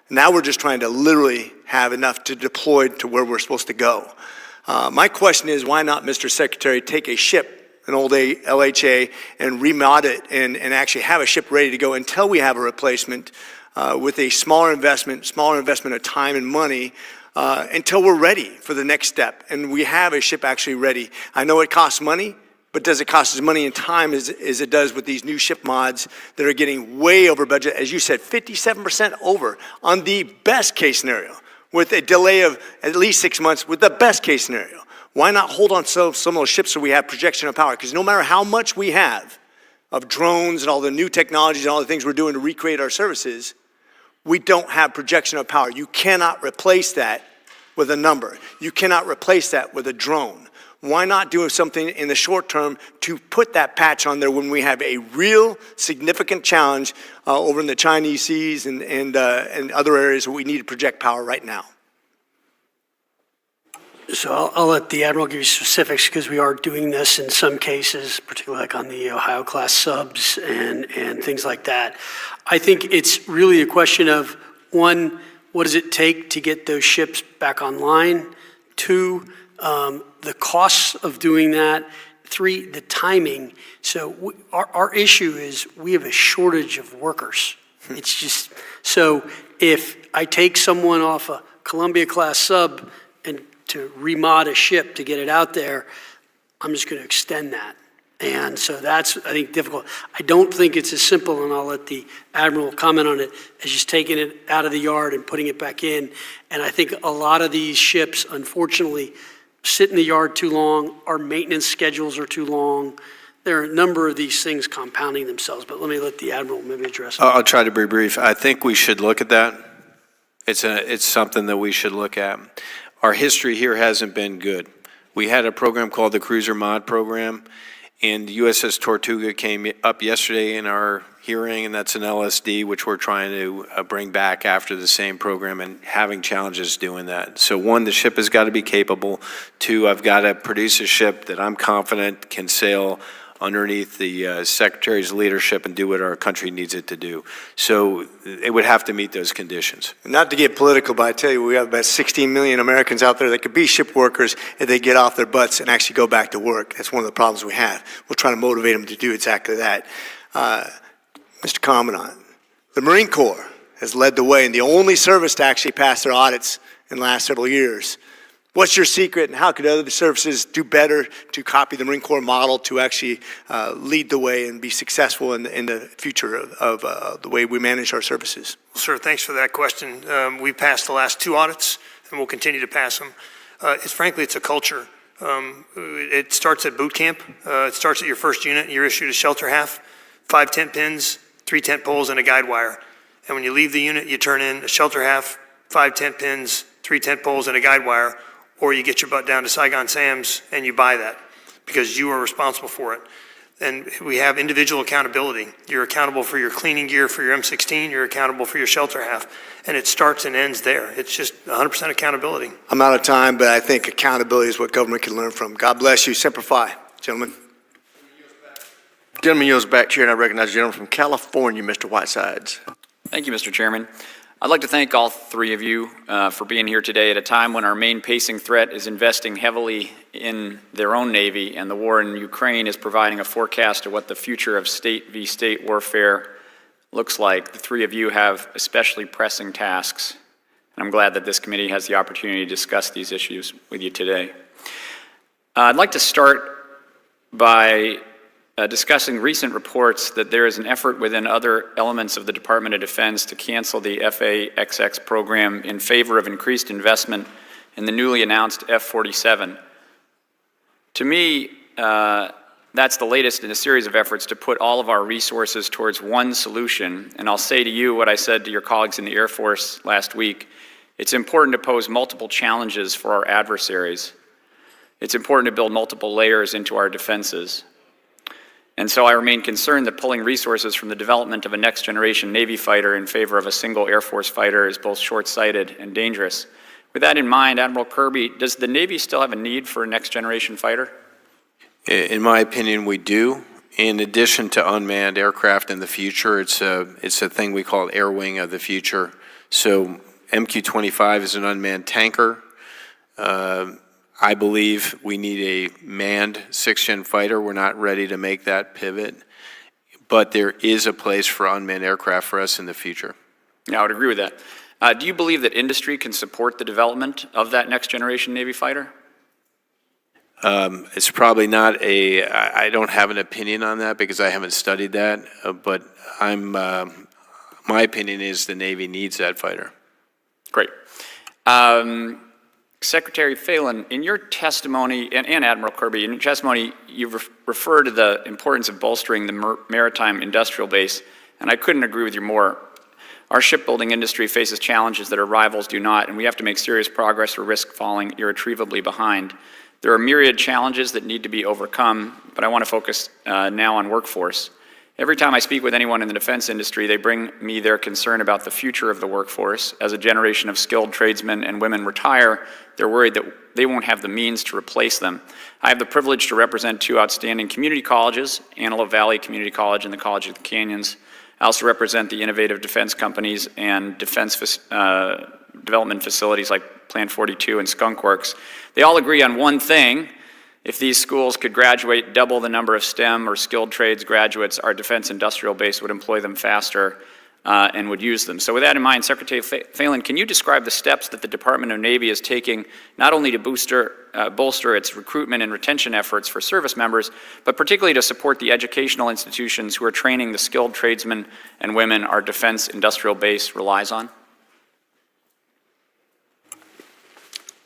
Now we're just trying to literally have enough to deploy to where we're supposed to go. My question is, why not, Mr. Secretary, take a ship, an old LHA, and remod it and actually have a ship ready to go until we have a replacement with a smaller investment of time and money until we're ready for the next step and we have a ship actually ready. I know it costs money, but does it cost as money and time as it does with these new ship mods that are getting way over budget? As you said, 57% over on the best case scenario, with a delay of at least 6 months with the best case scenario. Why not hold on some of those ships so we have projection of power? Because no matter how much we have of drones and all the new technologies and all the things we're doing to recreate our services, we don't have projection of power. You cannot replace that with a number. You cannot replace that with a drone. Why not do something in the short term to put that patch on there when we have a real significant challenge over in the Chinese seas and other areas where we need to project power right now? So I'll let the Admiral give you specifics because we are doing this in some cases, particularly like on the Ohio-class subs and things like that. I think it's really a question of, one, what does it take to get those ships back online? Two, the costs of doing that. Three, the timing. So our issue is we have a shortage of workers. It's just, so if I take someone off a Columbia-class sub and to remod a ship to get it out there, I'm just going to extend that. And so that's, I think, difficult. I don't think it's as simple, and I'll let the Admiral comment on it, as just taking it out of the yard and putting it back in. And I think a lot of these ships, unfortunately, sit in the yard too long. Our maintenance schedules are too long. There are a number of these things compounding themselves, but let me let the Admiral maybe address it. I'll try to be brief. I think we should look at that. It's something that we should look at. Our history here hasn't been good. We had a program called the Cruiser Mod Program, and USS Tortuga came up yesterday in our hearing, and that's an LSD, which we're trying to bring back after the same program and having challenges doing that. So one, the ship has got to be capable. Two, I've got to produce a ship that I'm confident can sail underneath the Secretary's leadership and do what our country needs it to do. So it would have to meet those conditions. Not to get political, but I tell you, we have about 16 million Americans out there that could be ship workers if they get off their butts and actually go back to work. That's one of the problems we have. We're trying to motivate them to do exactly that. Mr. Commandant, the Marine Corps has led the way and the only service to actually pass their audits in the last several years. What's your secret, and how could other services do better to copy the Marine Corps model to actually lead the way and be successful in the future of the way we manage our services? Well, sir, thanks for that question. We've passed the last 2 audits, and we'll continue to pass them. Frankly, it's a culture. It starts at boot camp. It starts at your first unit. You're issued a shelter half, 5 tent pins, 3 tent poles, and a guide wire. And when you leave the unit, you turn in a shelter half, 5 tent pins, 3 tent poles, and a guide wire, or you get your butt down to Saigon Sam's and you buy that because you are responsible for it. And we have individual accountability. You're accountable for your cleaning gear for your M16. You're accountable for your shelter half. And it starts and ends there. It's just 100% accountability. I'm out of time, but I think accountability is what government can learn from. God bless you. Semper Fi, gentlemen. Gentleman yields back, Chair, and I recognize the gentleman from California, Mr. Whitesides. Thank you, Mr. Chairman. I'd like to thank all 3 of you for being here today at a time when our main pacing threat is investing heavily in their own Navy, and the war in Ukraine is providing a forecast of what the future of state v. state warfare looks like. The 3 of you have especially pressing tasks, and I'm glad that this committee has the opportunity to discuss these issues with you today. I'd like to start by discussing recent reports that there is an effort within other elements of the Department of Defense to cancel the FA-XX program in favor of increased investment in the newly announced F-47. To me, that's the latest in a series of efforts to put all of our resources towards one solution. And I'll say to you what I said to your colleagues in the Air Force last week. It's important to pose multiple challenges for our adversaries. It's important to build multiple layers into our defenses. And so I remain concerned that pulling resources from the development of a next-generation Navy fighter in favor of a single Air Force fighter is both short-sighted and dangerous. With that in mind, Admiral Kirby, does the Navy still have a need for a next-generation fighter? In my opinion, we do. In addition to unmanned aircraft in the future, it's a thing we call air wing of the future. So MQ-25 is an unmanned tanker. I believe we need a manned sixth-gen fighter. We're not ready to make that pivot, but there is a place for unmanned aircraft for us in the future. Yeah, I would agree with that. Do you believe that industry can support the development of that next-generation Navy fighter? It's probably not I don't have an opinion on that because I haven't studied that, but my opinion is the Navy needs that fighter. Great. Secretary Phelan, in your testimony, and Admiral Kirby, in your testimony, you refer to the importance of bolstering the maritime industrial base, and I couldn't agree with you more. Our shipbuilding industry faces challenges that our rivals do not, and we have to make serious progress or risk falling irretrievably behind. There are myriad challenges that need to be overcome, but I want to focus now on workforce. Every time I speak with anyone in the defense industry, they bring me their concern about the future of the workforce. As a generation of skilled tradesmen and women retire, they're worried that they won't have the means to replace them. I have the privilege to represent two outstanding community colleges, Antelope Valley Community College and the College of the Canyons. I also represent the innovative defense companies and defense development facilities like Plan 42 and Skunk Works. They all agree on one thing. If these schools could graduate double the number of STEM or skilled trades graduates, our defense industrial base would employ them faster and would use them. So with that in mind, Secretary Phelan, can you describe the steps that the Department of Navy is taking not only to bolster its recruitment and retention efforts for service members, but particularly to support the educational institutions who are training the skilled tradesmen and women our defense industrial base relies on?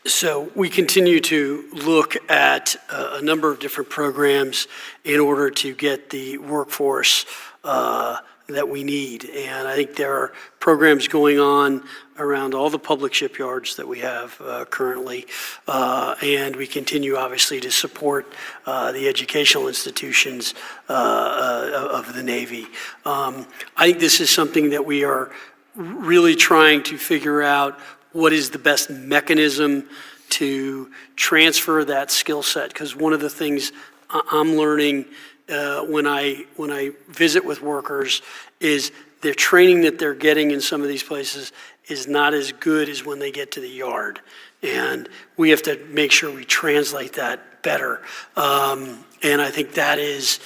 So we continue to look at a number of different programs in order to get the workforce that we need. And I think there are programs going on around all the public shipyards that we have currently. And we continue, obviously, to support the educational institutions of the Navy. I think this is something that we are really trying to figure out what is the best mechanism to transfer that skill set. Because one of the things I'm learning when I visit with workers is the training that they're getting in some of these places is not as good as when they get to the yard. And we have to make sure we translate that better. And I think that is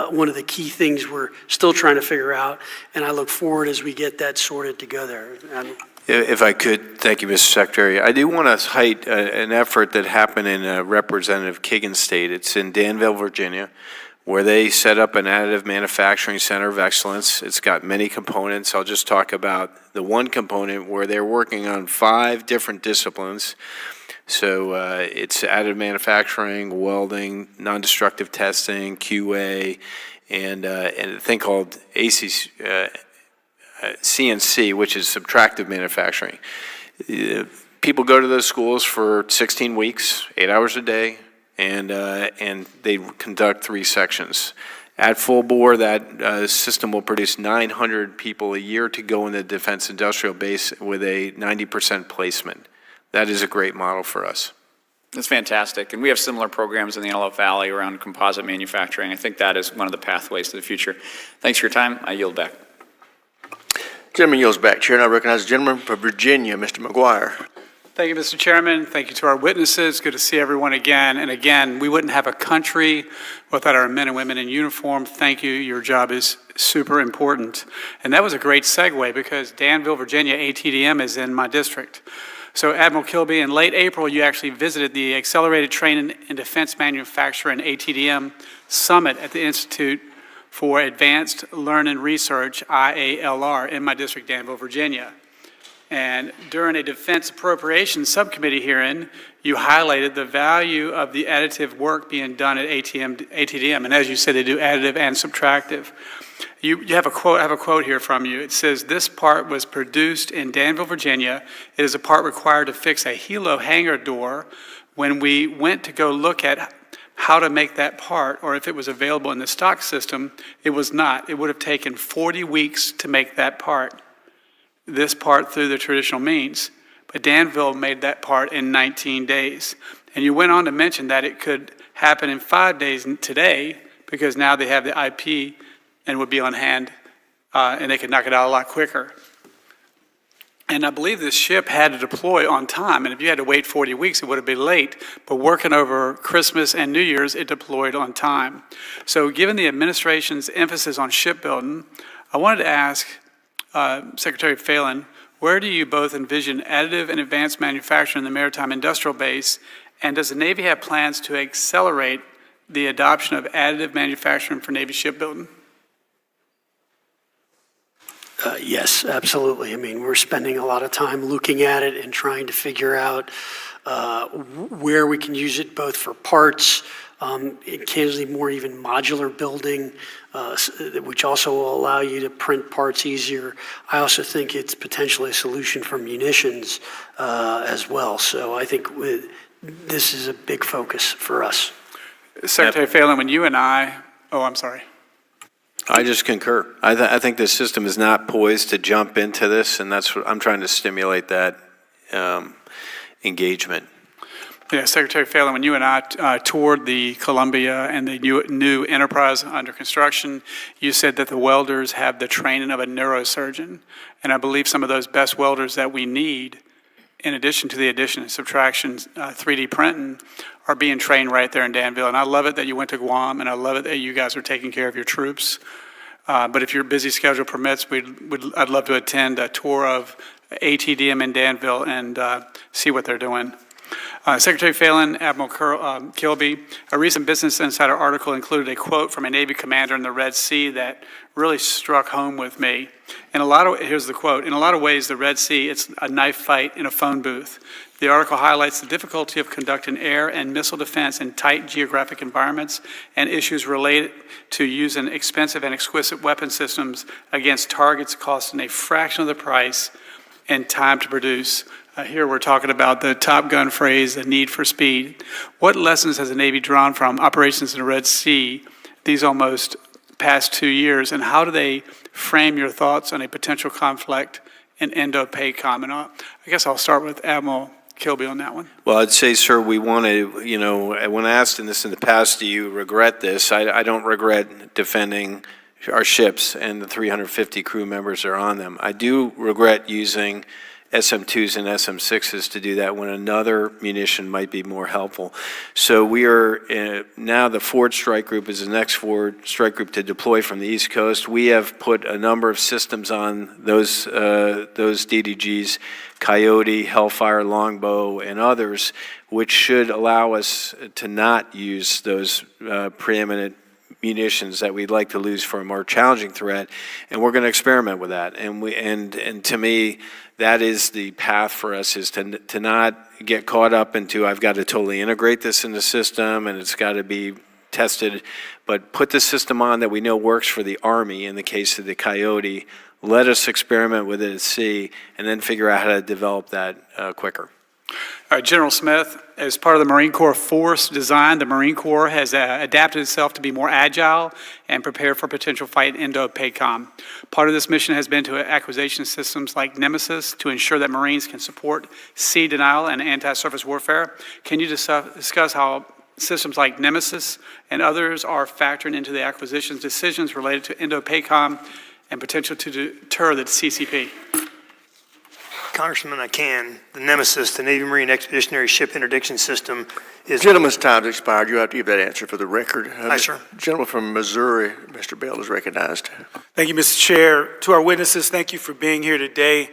one of the key things we're still trying to figure out. And I look forward as we get that sorted together. If I could, thank you, Mr. Secretary. I do want to cite an effort that happened in Representative Kagan's state. It's in Danville, Virginia, where they set up an additive manufacturing center of excellence. It's got many components. I'll just talk about the one component where they're working on 5 different disciplines. So it's additive manufacturing, welding, non-destructive testing, QA, and a thing called CNC, which is subtractive manufacturing. People go to those schools for 16 weeks, 8 hours a day, and they conduct 3 sections. At full bore, that system will produce 900 people a year to go in the defense industrial base with a 90% placement. That is a great model for us. That's fantastic. And we have similar programs in the Antelope Valley around composite manufacturing. I think that is one of the pathways to the future. Thanks for your time. I yield back. Gentleman yields back. Chair, and I recognize the gentleman from Virginia, Mr. McGuire. Thank you, Mr. Chairman. Thank you to our witnesses. Good to see everyone again. And again, we wouldn't have a country without our men and women in uniform. Thank you. Your job is super important. And that was a great segue because Danville, Virginia, ATDM is in my district. So Admiral Kilby, in late April, you actually visited the Accelerated Training and Defense Manufacturing ATDM Summit at the Institute for Advanced Learning Research, IALR, in my district, Danville, Virginia. And during a Defense Appropriations Subcommittee hearing, you highlighted the value of the additive work being done at ATDM. And as you said, they do additive and subtractive. You have a quote. I have a quote here from you. It says, "This part was produced in Danville, Virginia. It is a part required to fix a helo hangar door. When we went to go look at how to make that part, or if it was available in the stock system. It was not. It would have taken 40 weeks to make that part, this part through the traditional means. But Danville made that part in 19 days. And you went on to mention that it could happen in 5 days today, because now they have the IP and would be on hand, and they could knock it out a lot quicker. And I believe this ship had to deploy on time, and if you had to wait 40 weeks, it would have been late. But working over Christmas and New Year's, it deployed on time. So given the administration's emphasis on shipbuilding, I wanted to ask Secretary Phelan, where do you both envision additive and advanced manufacturing in the maritime industrial base, and does the Navy have plans to accelerate the adoption of additive manufacturing for Navy shipbuilding? Yes, absolutely. I mean, we're spending a lot of time looking at it and trying to figure out where we can use it, both for parts, occasionally more even modular building, which also will allow you to print parts easier. I also think it's potentially a solution for munitions as well. So I think this is a big focus for us. Secretary Phelan, when you and I'm sorry. I just concur. I think the system is not poised to jump into this, and that's what I'm trying to stimulate, that engagement. Yeah, Secretary Phelan, when you and I toured the Columbia and the new Enterprise under construction, you said that the welders have the training of a neurosurgeon. And I believe some of those best welders that we need, in addition to the addition and subtraction 3D printing, are being trained right there in Danville. And I love it that you went to Guam, and I love it that you guys are taking care of your troops. But if your busy schedule permits, I'd love to attend a tour of ATDM in Danville and see what they're doing. Secretary Phelan, Admiral Kilby, a recent Business Insider article included a quote from a Navy commander in the Red Sea that really struck home with me. Here's the quote: "In a lot of ways, the Red Sea, it's a knife fight in a phone booth." The article highlights the difficulty of conducting air and missile defense in tight geographic environments and issues related to using expensive and exquisite weapon systems against targets costing a fraction of the price and time to produce. Here we're talking about the Top Gun phrase, the need for speed. What lessons has the Navy drawn from operations in the Red Sea these almost past 2 years, and how do they frame your thoughts on a potential conflict in Indo-PACOM? And I guess I'll start with Admiral Kilby on that one. Well, I'd say, sir, we want to, when asked in the past, do you regret this? I don't regret defending our ships and the 350 crew members that are on them. I do regret using SM2s and SM6s to do that when another munition might be more helpful. So we are, now the Forward Strike Group is the next Forward Strike Group to deploy from the East Coast. We have put a number of systems on those DDGs, Coyote, Hellfire, Longbow, and others, which should allow us to not use those preeminent munitions that we'd like to lose for a more challenging threat, and we're going to experiment with that. And to me, that is the path for us, is to not get caught up into, I've got to totally integrate this in the system and it's got to be tested, but put the system on that we know works for the Army in the case of the Coyote. Let us experiment with it at sea and then figure out how to develop that quicker. All right, General Smith, as part of the Marine Corps force design, the Marine Corps has adapted itself to be more agile and prepare for potential fight in Indo-PACOM. Part of this mission has been to acquisition systems like Nemesis to ensure that Marines can support sea denial and anti-surface warfare. Can you discuss how systems like Nemesis and others are factoring into the acquisitions decisions related to Indo-PACOM and potential to deter the CCP? Congressman, I can. The Nemesis, the Navy Marine Expeditionary Ship Interdiction System, is... Gentleman's time's expired. You have to give that answer for the record. Aye, sir. Gentleman from Missouri, Mr. Bell, is recognized. Thank you, Mr. Chair. To our witnesses, thank you for being here today.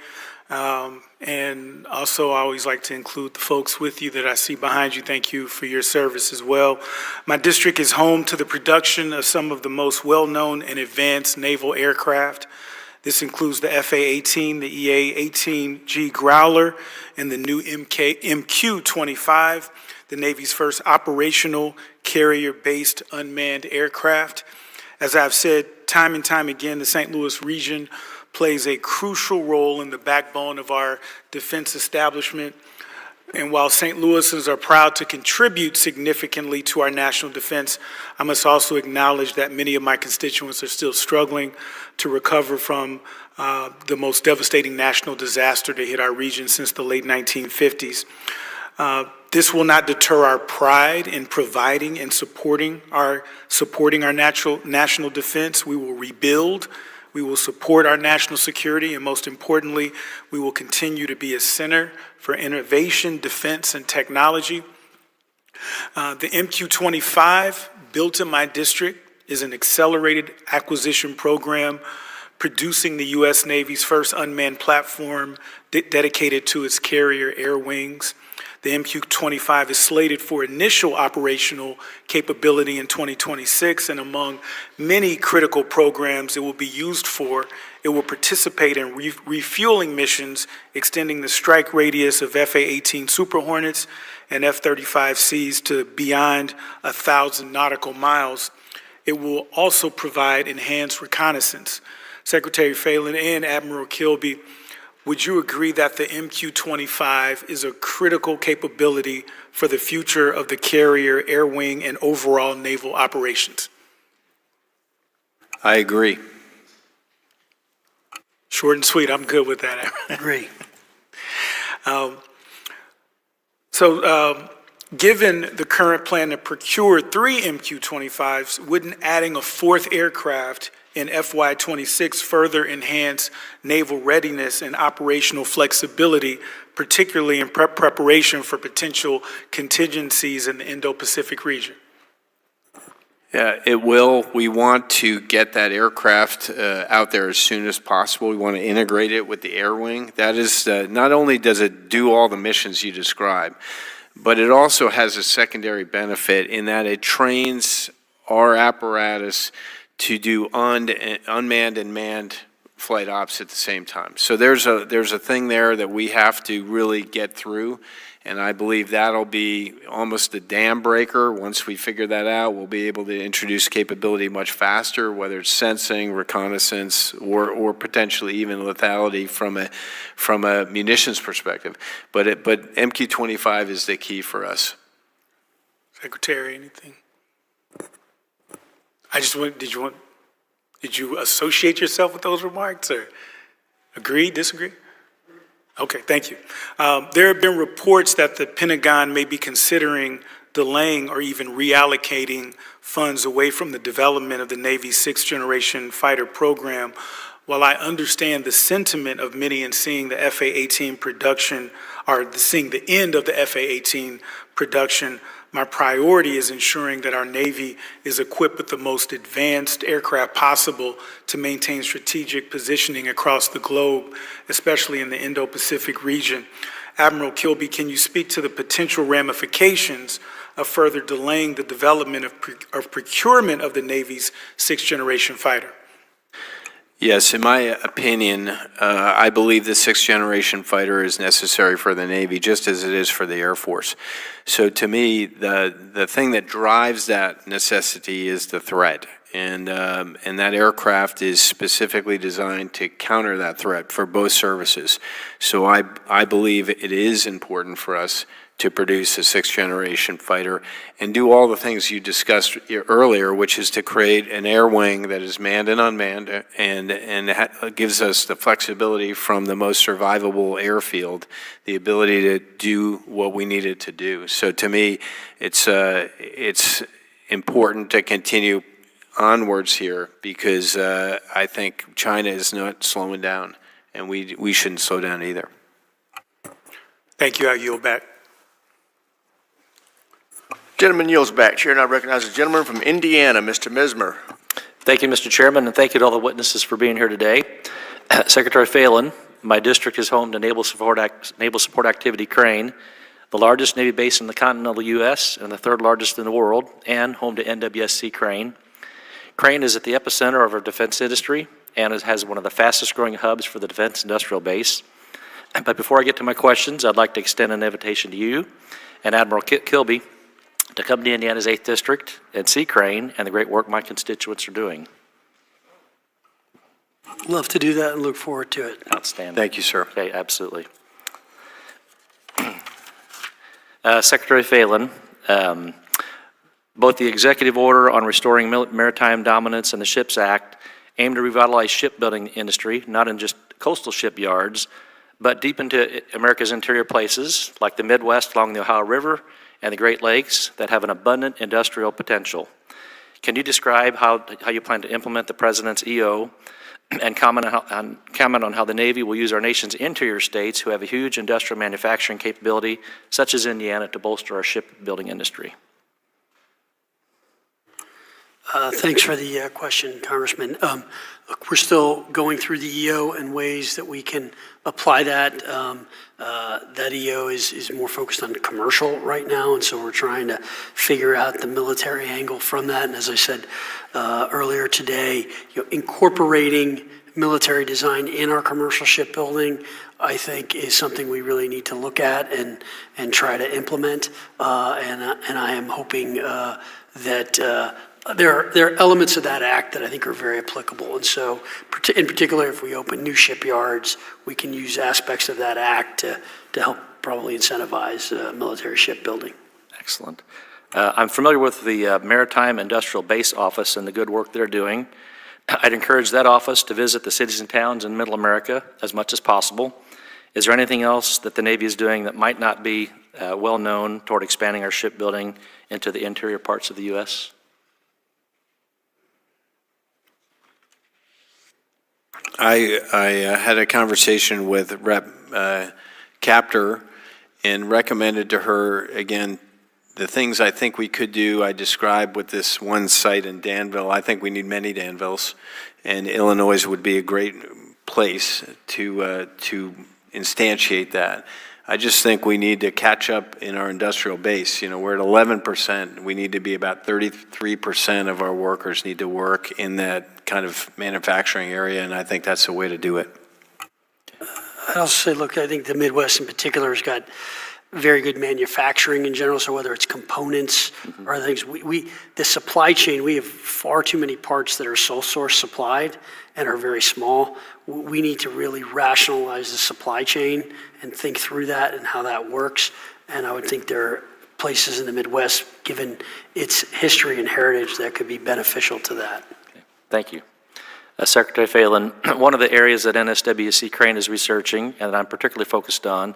And also, I always like to include the folks with you that I see behind you. Thank you for your service as well. My district is home to the production of some of the most well-known and advanced naval aircraft. This includes the FA-18, the EA-18G Growler, and the new MQ-25, the Navy's first operational carrier-based unmanned aircraft. As I've said time and time again, the St. Louis region plays a crucial role in the backbone of our defense establishment. And while St. Louisans are proud to contribute significantly to our national defense, I must also acknowledge that many of my constituents are still struggling to recover from the most devastating national disaster to hit our region since the late 1950s. This will not deter our pride in providing and supporting our national defense. We will rebuild. We will support our national security, and most importantly, we will continue to be a center for innovation, defense, and technology. The MQ-25, built in my district, is an accelerated acquisition program producing the U.S. Navy's first unmanned platform dedicated to its carrier air wings. The MQ-25 is slated for initial operational capability in 2026, and among many critical programs it will be used for, it will participate in refueling missions extending the strike radius of FA-18 Super Hornets and F-35Cs to beyond 1,000 nautical miles. It will also provide enhanced reconnaissance. Secretary Phelan and Admiral Kilby, would you agree that the MQ-25 is a critical capability for the future of the carrier, air wing, and overall naval operations? I agree. Short and sweet, I'm good with that. Agree. Given the current plan to procure 3 MQ-25s, wouldn't adding a 4th aircraft in FY26 further enhance naval readiness and operational flexibility, particularly in preparation for potential contingencies in the Indo-Pacific region? Yeah, it will. We want to get that aircraft out there as soon as possible. We want to integrate it with the air wing. That is, not only does it do all the missions you describe, but it also has a secondary benefit in that it trains our apparatus to do unmanned and manned flight ops at the same time. So there's a thing there that we have to really get through, and I believe that'll be almost a dam breaker. Once we figure that out, we'll be able to introduce capability much faster, whether it's sensing, reconnaissance, or potentially even lethality from a munitions perspective. But MQ-25 is the key for us. Secretary, anything? Did you associate yourself with those remarks, or agree, disagree? Okay, thank you. There have been reports that the Pentagon may be considering delaying or even reallocating funds away from the development of the Navy's 6th-generation fighter program. While I understand the sentiment of many in seeing the FA-18 production, or seeing the end of the FA-18 production, my priority is ensuring that our Navy is equipped with the most advanced aircraft possible to maintain strategic positioning across the globe, especially in the Indo-Pacific region. Admiral Kilby, can you speak to the potential ramifications of further delaying the development of procurement of the Navy's 6th-generation fighter? Yes, in my opinion, I believe the 6th-generation fighter is necessary for the Navy, just as it is for the Air Force. So to me, the thing that drives that necessity is the threat. And that aircraft is specifically designed to counter that threat for both services. So I believe it is important for us to produce a 6th-generation fighter and do all the things you discussed earlier, which is to create an air wing that is manned and unmanned and gives us the flexibility from the most survivable airfield, the ability to do what we need it to do. So to me, it's important to continue onwards here because I think China is not slowing down, and we shouldn't slow down either. Thank you. I yield back. Gentleman yields back. Chair now recognizes the gentleman from Indiana, Mr. Mismer. Thank you, Mr. Chairman, and thank you to all the witnesses for being here today. Secretary Phelan, my district is home to Naval Support Activity Crane, the largest Navy base in the continental U.S. and the 3rd largest in the world, and home to NWSC Crane. Crane is at the epicenter of our defense industry and has one of the fastest growing hubs for the defense industrial base. But before I get to my questions, I'd like to extend an invitation to you and Admiral Kilby to come to Indiana's 8th District and see Crane and the great work my constituents are doing. Love to do that and look forward to it. Outstanding. Thank you, sir. Okay, absolutely. Secretary Phelan, both the executive order on restoring maritime dominance and the SHIPS Act aim to revitalize shipbuilding industry, not in just coastal shipyards, but deep into America's interior places like the Midwest along the Ohio River and the Great Lakes that have an abundant industrial potential. Can you describe how you plan to implement the President's EO and comment on how the Navy will use our nation's interior states who have a huge industrial manufacturing capability, such as Indiana, to bolster our shipbuilding industry? Thanks for the question, Congressman. Look, we're still going through the EO and ways that we can apply that. That EO is more focused on commercial right now, and so we're trying to figure out the military angle from that. And as I said earlier today, incorporating military design in our commercial shipbuilding, I think, is something we really need to look at and try to implement. And I am hoping that there are elements of that act that I think are very applicable. And so, in particular, if we open new shipyards, we can use aspects of that act to help probably incentivize military shipbuilding. Excellent. I'm familiar with the Maritime Industrial Base Office and the good work they're doing. I'd encourage that office to visit the cities and towns in Middle America as much as possible. Is there anything else that the Navy is doing that might not be well known toward expanding our shipbuilding into the interior parts of the U.S.? I had a conversation with Rep. Capter and recommended to her, again, the things I think we could do. I described with this one site in Danville. I think we need many Danvilles, and Illinois would be a great place to instantiate that. I just think we need to catch up in our industrial base. We're at 11%. We need to be about 33% of our workers need to work in that kind of manufacturing area, and I think that's the way to do it. I'd also say, look, I think the Midwest in particular has got very good manufacturing in general, so whether it's components or other things, the supply chain, we have far too many parts that are sole source supplied and are very small. We need to really rationalize the supply chain and think through that and how that works. And I would think there are places in the Midwest, given its history and heritage, that could be beneficial to that. Okay. Thank you. Secretary Phelan, one of the areas that NSWC Crane is researching, and that I'm particularly focused on,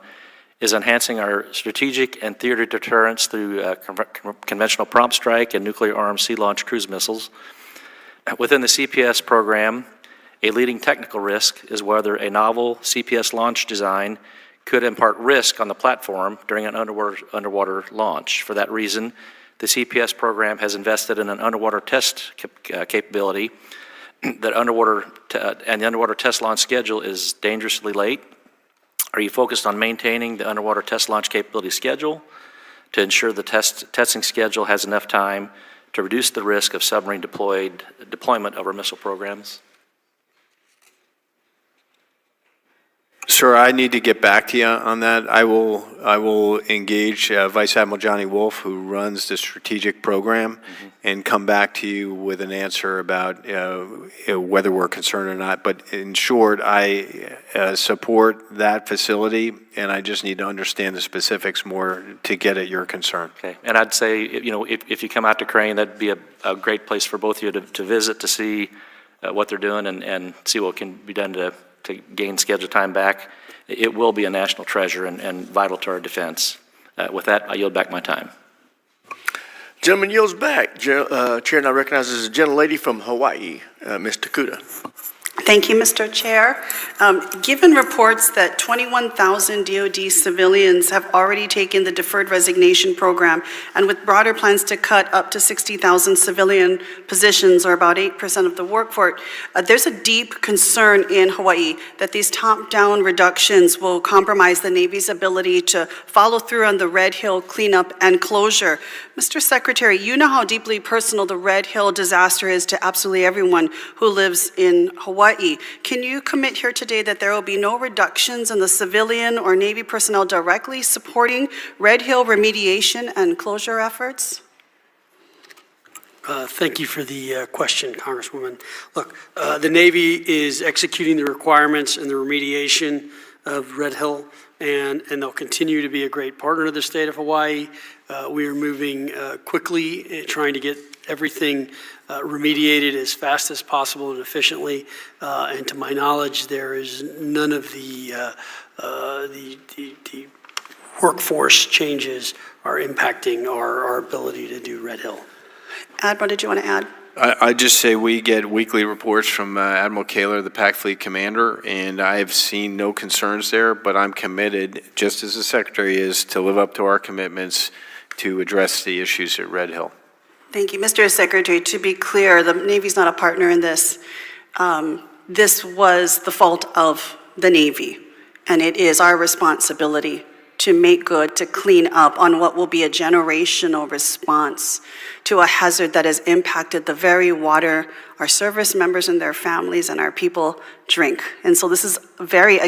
is enhancing our strategic and theater deterrence through conventional prompt strike and nuclear-armed sea-launched cruise missiles. Within the CPS program, a leading technical risk is whether a novel CPS launch design could impart risk on the platform during an underwater launch. For that reason, the CPS program has invested in an underwater test capability. And the underwater test launch schedule is dangerously late. Are you focused on maintaining the underwater test launch capability schedule to ensure the testing schedule has enough time to reduce the risk of submarine deployment of our missile programs? Sir, I need to get back to you on that. I will engage Vice Admiral Johnny Wolf, who runs the strategic program, and come back to you with an answer about whether we're concerned or not. But in short, I support that facility, and I just need to understand the specifics more to get at your concern. Okay, and I'd say, if you come out to Crane, that'd be a great place for both of you to visit, to see what they're doing and see what can be done to gain scheduled time back. It will be a national treasure and vital to our defense. With that, I yield back my time. Gentleman yields back. Chair now recognizes a gentlelady from Hawaii, Ms. Takuda. Thank you, Mr. Chair. Given reports that 21,000 DoD civilians have already taken the deferred resignation program, and with broader plans to cut up to 60,000 civilian positions, or about 8% of the workforce, there's a deep concern in Hawaii that these top-down reductions will compromise the Navy's ability to follow through on the Red Hill cleanup and closure. Mr. Secretary, you know how deeply personal the Red Hill disaster is to absolutely everyone who lives in Hawaii. Can you commit here today that there will be no reductions in the civilian or Navy personnel directly supporting Red Hill remediation and closure efforts? Thank you for the question, Congresswoman. Look, the Navy is executing the requirements and the remediation of Red Hill, and they'll continue to be a great partner to the state of Hawaii. We are moving quickly, trying to get everything remediated as fast as possible and efficiently. And to my knowledge, there is none of the workforce changes are impacting our ability to do Red Hill. Admiral, did you want to add? I just say we get weekly reports from Admiral Kaler, the Pac Fleet Commander, and I have seen no concerns there, but I'm committed, just as the Secretary is, to live up to our commitments to address the issues at Red Hill. Thank you. Mr. Secretary, to be clear, the Navy's not a partner in this. This was the fault of the Navy, and it is our responsibility to make good, to clean up on what will be a generational response to a hazard that has impacted the very water our service members and their families and our people drink. And so this is very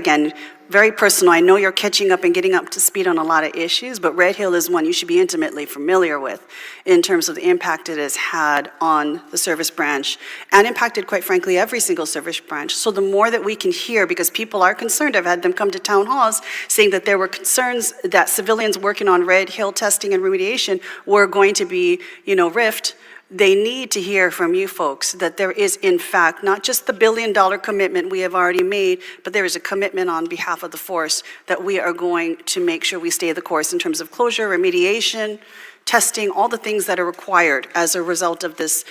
personal. I know you're catching up and getting up to speed on a lot of issues, but Red Hill is one you should be intimately familiar with in terms of the impact it has had on the service branch and impacted, quite frankly, every single service branch. So the more that we can hear, because people are concerned, I've had them come to town halls saying that there were concerns that civilians working on Red Hill testing and remediation were going to be, rift. They need to hear from you folks that there is, in fact, not just the $1 billion commitment we have already made, but there is a commitment on behalf of the force that we are going to make sure we stay the course in terms of closure, remediation, testing, all the things that are required as a result of this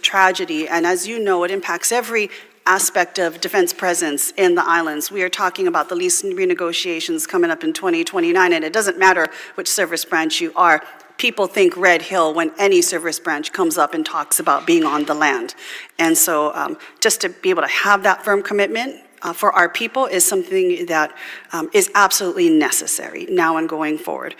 tragedy. And as you know, it impacts every aspect of defense presence in the islands. We are talking about the lease renegotiations coming up in 2029, and it doesn't matter which service branch you are. People think Red Hill when any service branch comes up and talks about being on the land. And so just to be able to have that firm commitment for our people is something that is absolutely necessary now and going forward.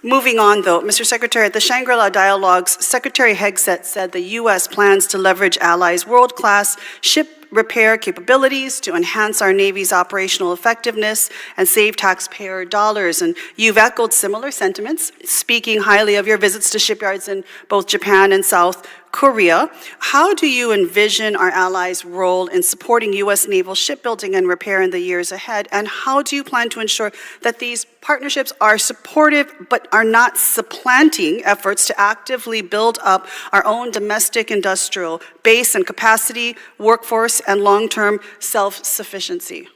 Moving on, though, Mr. Secretary, at the Shangri-La Dialogues, Secretary Hegseth said the U.S. plans to leverage allies' world-class ship repair capabilities to enhance our Navy's operational effectiveness and save taxpayer dollars. And you've echoed similar sentiments, speaking highly of your visits to shipyards in both Japan and South Korea. How do you envision our allies' role in supporting U.S. naval shipbuilding and repair in the years ahead? And how do you plan to ensure that these partnerships are supportive but are not supplanting efforts to actively build up our own domestic industrial base and capacity, workforce, and long-term self-sufficiency?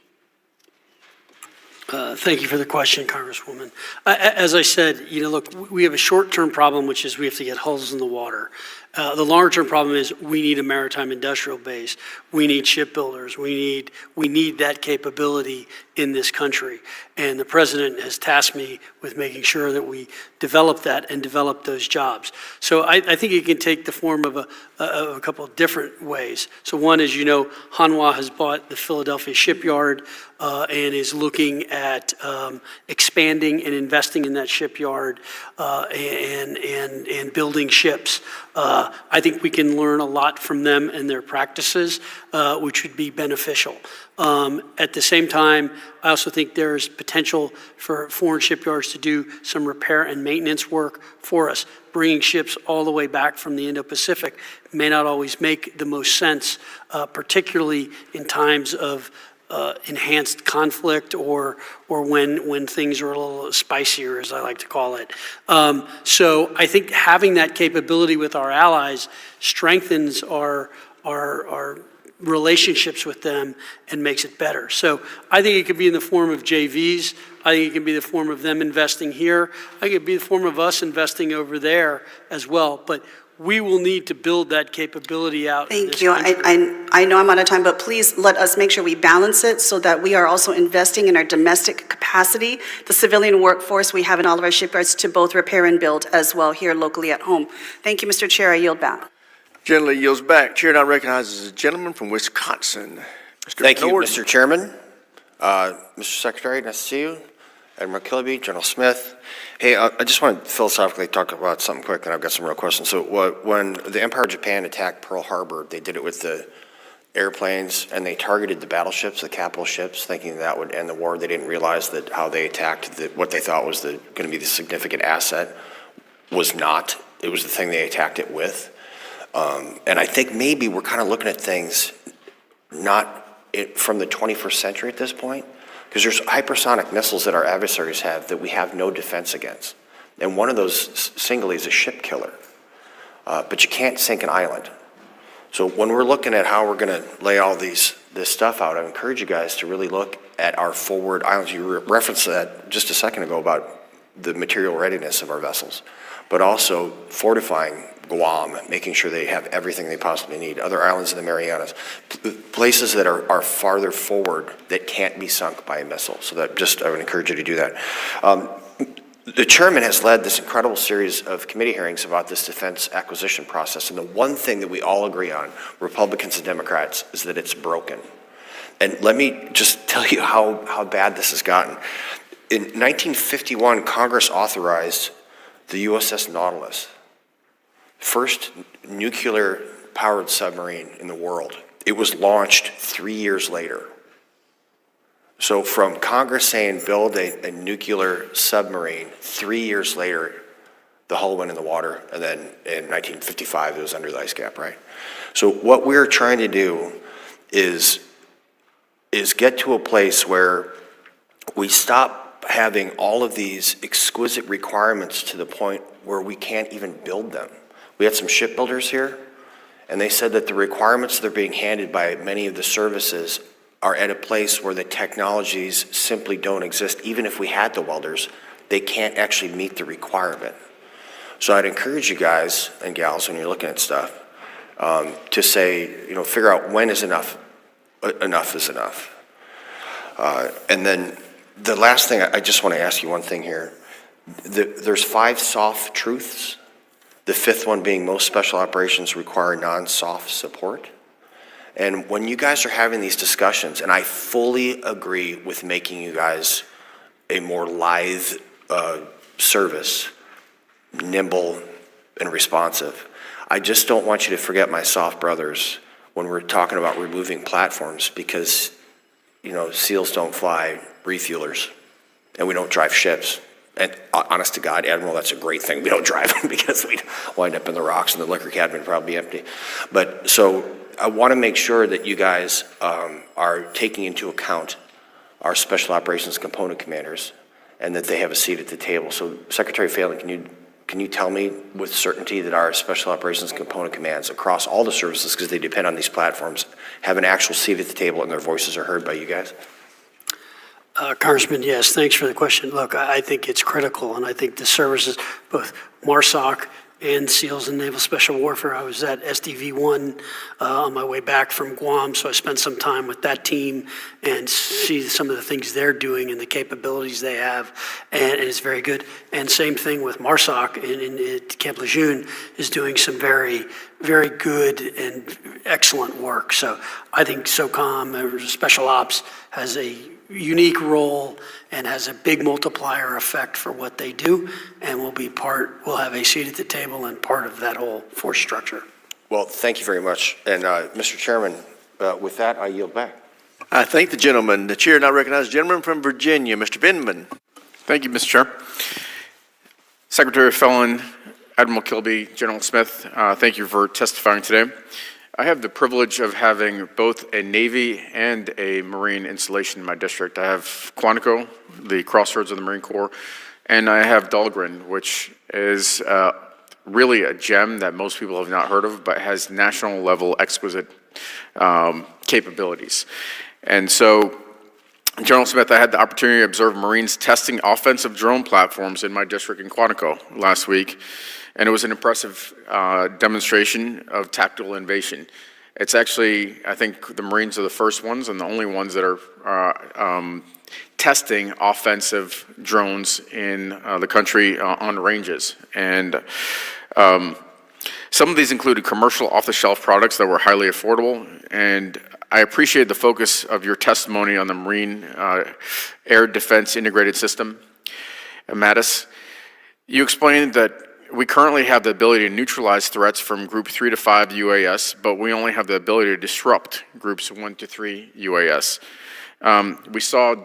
Thank you for the question, Congresswoman. As I said, look, we have a short-term problem, which is we have to get hulls in the water. The longer-term problem is we need a maritime industrial base. We need shipbuilders. We need that capability in this country. And the President has tasked me with making sure that we develop that and develop those jobs. So I think it can take the form of a couple of different ways. So one is, Hanwha has bought the Philadelphia shipyard and is looking at expanding and investing in that shipyard and building ships. I think we can learn a lot from them and their practices, which would be beneficial. At the same time, I also think there's potential for foreign shipyards to do some repair and maintenance work for us. Bringing ships all the way back from the Indo-Pacific may not always make the most sense, particularly in times of enhanced conflict or when things are a little spicier, as I like to call it. So I think having that capability with our allies strengthens our relationships with them and makes it better. So I think it could be in the form of JVs. I think it can be the form of them investing here. I think it could be the form of us investing over there as well. But we will need to build that capability out. Thank you. I know I'm out of time, but please let us make sure we balance it so that we are also investing in our domestic capacity, the civilian workforce we have in all of our shipyards to both repair and build as well here locally at home. Thank you, Mr. Chair. I yield back. Gentleman yields back. Chair now recognizes a gentleman from Wisconsin. Thank you, Mr. Chairman. Mr. Secretary, nice to see you. Admiral Kilby, General Smith. Hey, I just want to philosophically talk about something quick, and I've got some real questions. So when the Empire of Japan attacked Pearl Harbor, they did it with the airplanes, and they targeted the battleships, the capital ships, thinking that would end the war. They didn't realize that how they attacked what they thought was going to be the significant asset was not. It was the thing they attacked it with. And I think maybe we're kind of looking at things not from the 21st century at this point, Because there's hypersonic missiles that our adversaries have that we have no defense against. And one of those singly is a ship killer. But you can't sink an island. So when we're looking at how we're going to lay all this stuff out, I encourage you guys to really look at our forward islands. You referenced that just a second ago about the material readiness of our vessels, but also fortifying Guam, making sure they have everything they possibly need, other islands in the Marianas, places that are farther forward that can't be sunk by a missile. So that I would encourage you to do that. The chairman has led this incredible series of committee hearings about this defense acquisition process, and the one thing that we all agree on, Republicans and Democrats, is that it's broken. And let me just tell you how bad this has gotten. In 1951, Congress authorized the USS Nautilus, first nuclear-powered submarine in the world. It was launched 3 years later. So from Congress saying build a nuclear submarine, 3 years later, the hull went in the water, and then in 1955, it was under the ice cap, right? So what we're trying to do is get to a place where we stop having all of these exquisite requirements to the point where we can't even build them. We had some shipbuilders here, and they said that the requirements that are being handed by many of the services are at a place where the technologies simply don't exist. Even if we had the welders, they can't actually meet the requirement. So I'd encourage you guys and gals, when you're looking at stuff, to say, figure out when is enough. Enough is enough. And then the last thing, I just want to ask you one thing here. There's 5 soft truths. The 5th one being most special operations require non-soft support. And when you guys are having these discussions, and I fully agree with making you guys a more lithe service, nimble and responsive, I just don't want you to forget my soft brothers when we're talking about removing platforms, because, SEALs don't fly refuelers, and we don't drive ships. And honest to God, Admiral, that's a great thing. We don't drive them because we wind up in the rocks and the liquor cabinet would probably be empty. But so I want to make sure that you guys are taking into account our special operations component commanders and that they have a seat at the table. So Secretary Phelan, can you tell me with certainty that our special operations component commands across all the services, because they depend on these platforms, have an actual seat at the table and their voices are heard by you guys? Congressman, yes, thanks for the question. Look, I think it's critical, and I think the services, both MARSOC and SEALs and Naval Special Warfare. I was at SDV-1 on my way back from Guam, so I spent some time with that team and see some of the things they're doing and the capabilities they have, and it's very good. And same thing with MARSOC in Camp Lejeune is doing some very, very good and excellent work. So I think SOCOM, or Special Ops, has a unique role and has a big multiplier effect for what they do, and we'll have a seat at the table and part of that whole force structure. Well, thank you very much. And Mr. Chairman, with that, I yield back. I thank the gentleman. The chair now recognizes the gentleman from Virginia, Mr. Vindman. Thank you, Mr. Chair. Secretary Phelan, Admiral Kilby, General Smith, thank you for testifying today. I have the privilege of having both a Navy and a Marine installation in my district. I have Quantico, the crossroads of the Marine Corps, and I have Dahlgren, which is really a gem that most people have not heard of, but has national level exquisite capabilities. And so, General Smith, I had the opportunity to observe Marines testing offensive drone platforms in my district in Quantico last week. And it was an impressive demonstration of tactical innovation. It's actually, I think the Marines are the first ones and the only ones that are testing offensive drones in the country on ranges. And some of these included commercial off-the-shelf products that were highly affordable. And I appreciate the focus of your testimony on the Marine Air Defense Integrated System, MADIS. You explained that we currently have the ability to neutralize threats from Group 3 to 5 UAS, but we only have the ability to disrupt Groups 1 to 3 UAS. We saw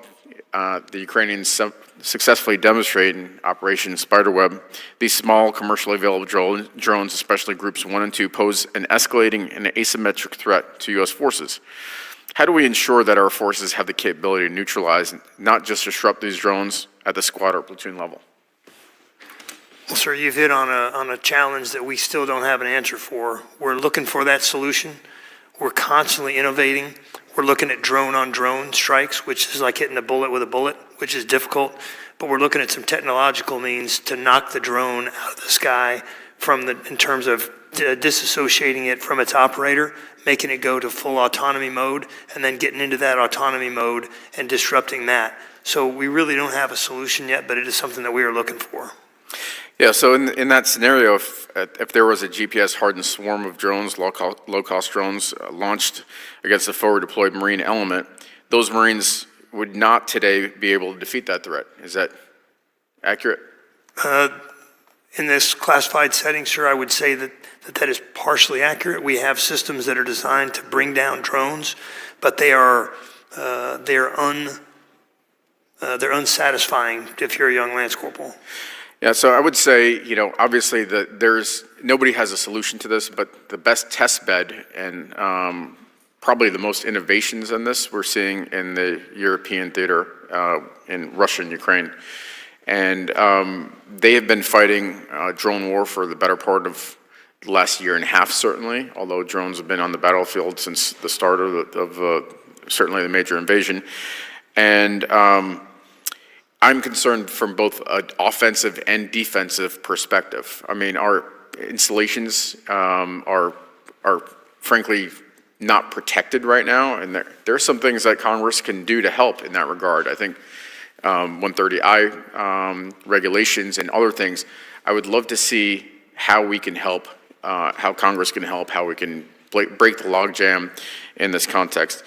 the Ukrainians successfully demonstrate in Operation Spiderweb. These small commercially available drones, especially Groups 1 and 2, pose an escalating and asymmetric threat to U.S. forces. How do we ensure that our forces have the capability to neutralize, not just disrupt these drones at the squad or platoon level? Well, sir, you've hit on a challenge that we still don't have an answer for. We're looking for that solution. We're constantly innovating. We're looking at drone-on-drone strikes, which is like hitting a bullet with a bullet, which is difficult. But we're looking at some technological means to knock the drone out of the sky in terms of disassociating it from its operator, making it go to full autonomy mode, and then getting into that autonomy mode and disrupting that. So we really don't have a solution yet, but it is something that we are looking for. Yeah, so in that scenario, if there was a GPS-hardened swarm of drones, low-cost drones launched against a forward-deployed Marine element, those Marines would not today be able to defeat that threat. Is that accurate? In this classified setting, sir, I would say that is partially accurate. We have systems that are designed to bring down drones, but they're unsatisfying if you're a young Lance Corporal. Yeah, so I would say, obviously nobody has a solution to this, but the best test bed and probably the most innovations in this we're seeing in the European theater in Russia and Ukraine. And they have been fighting drone war for the better part of the last year and a half, certainly, although drones have been on the battlefield since the start of certainly the major invasion. And I'm concerned from both an offensive and defensive perspective. I mean, our installations are frankly not protected right now, and there are some things that Congress can do to help in that regard. I think 130I regulations and other things, I would love to see how we can help, how Congress can help, how we can break the logjam in this context.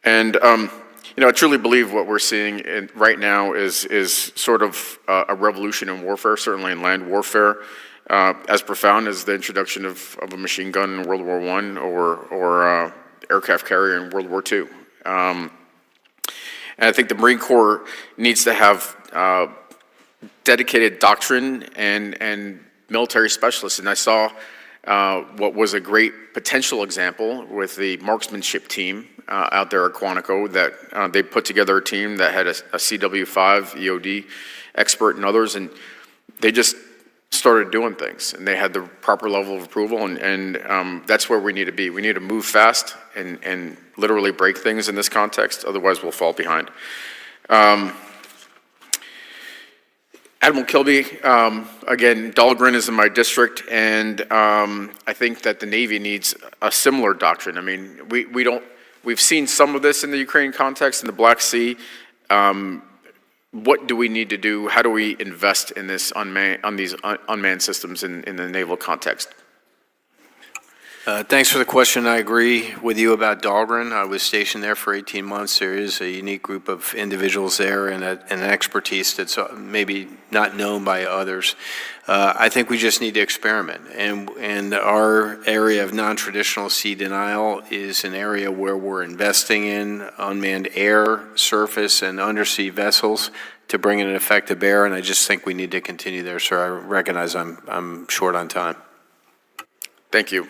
And I truly believe what we're seeing right now is sort of a revolution in warfare, certainly in land warfare, as profound as the introduction of a machine gun in World War I or aircraft carrier in World War II. And I think the Marine Corps needs to have dedicated doctrine and military specialists. And I saw what was a great potential example with the marksmanship team out there at Quantico, that they put together a team that had a CW5 EOD expert and others, and they just started doing things, and they had the proper level of approval, and that's where we need to be. We need to move fast and literally break things in this context, otherwise we'll fall behind. Admiral Kilby, again, Dahlgren is in my district, and I think that the Navy needs a similar doctrine. I mean, we've seen some of this in the Ukraine context, in the Black Sea. What do we need to do? How do we invest in this unmanned systems in the naval context? Thanks for the question. I agree with you about Dahlgren. I was stationed there for 18 months. There is a unique group of individuals there and an expertise that's maybe not known by others. I think we just need to experiment. And our area of non-traditional sea denial is an area where we're investing in unmanned air, surface, and undersea vessels to bring an effect to bear. And I just think we need to continue there, sir. I recognize I'm short on time. Thank you.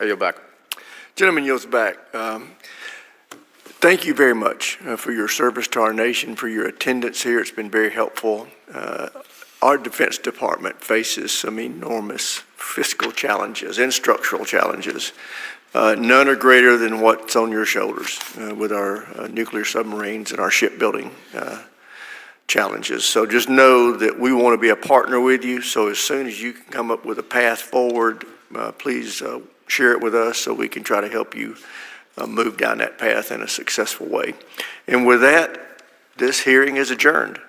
I yield back. Gentleman yields back. Thank you very much for your service to our nation, for your attendance here. It's been very helpful. Our Defense Department faces some enormous fiscal challenges and structural challenges. None are greater than what's on your shoulders with our nuclear submarines and our shipbuilding challenges. So just know that we want to be a partner with you. So as soon as you can come up with a path forward, please share it with us so we can try to help you move down that path in a successful way. And with that, this hearing is adjourned.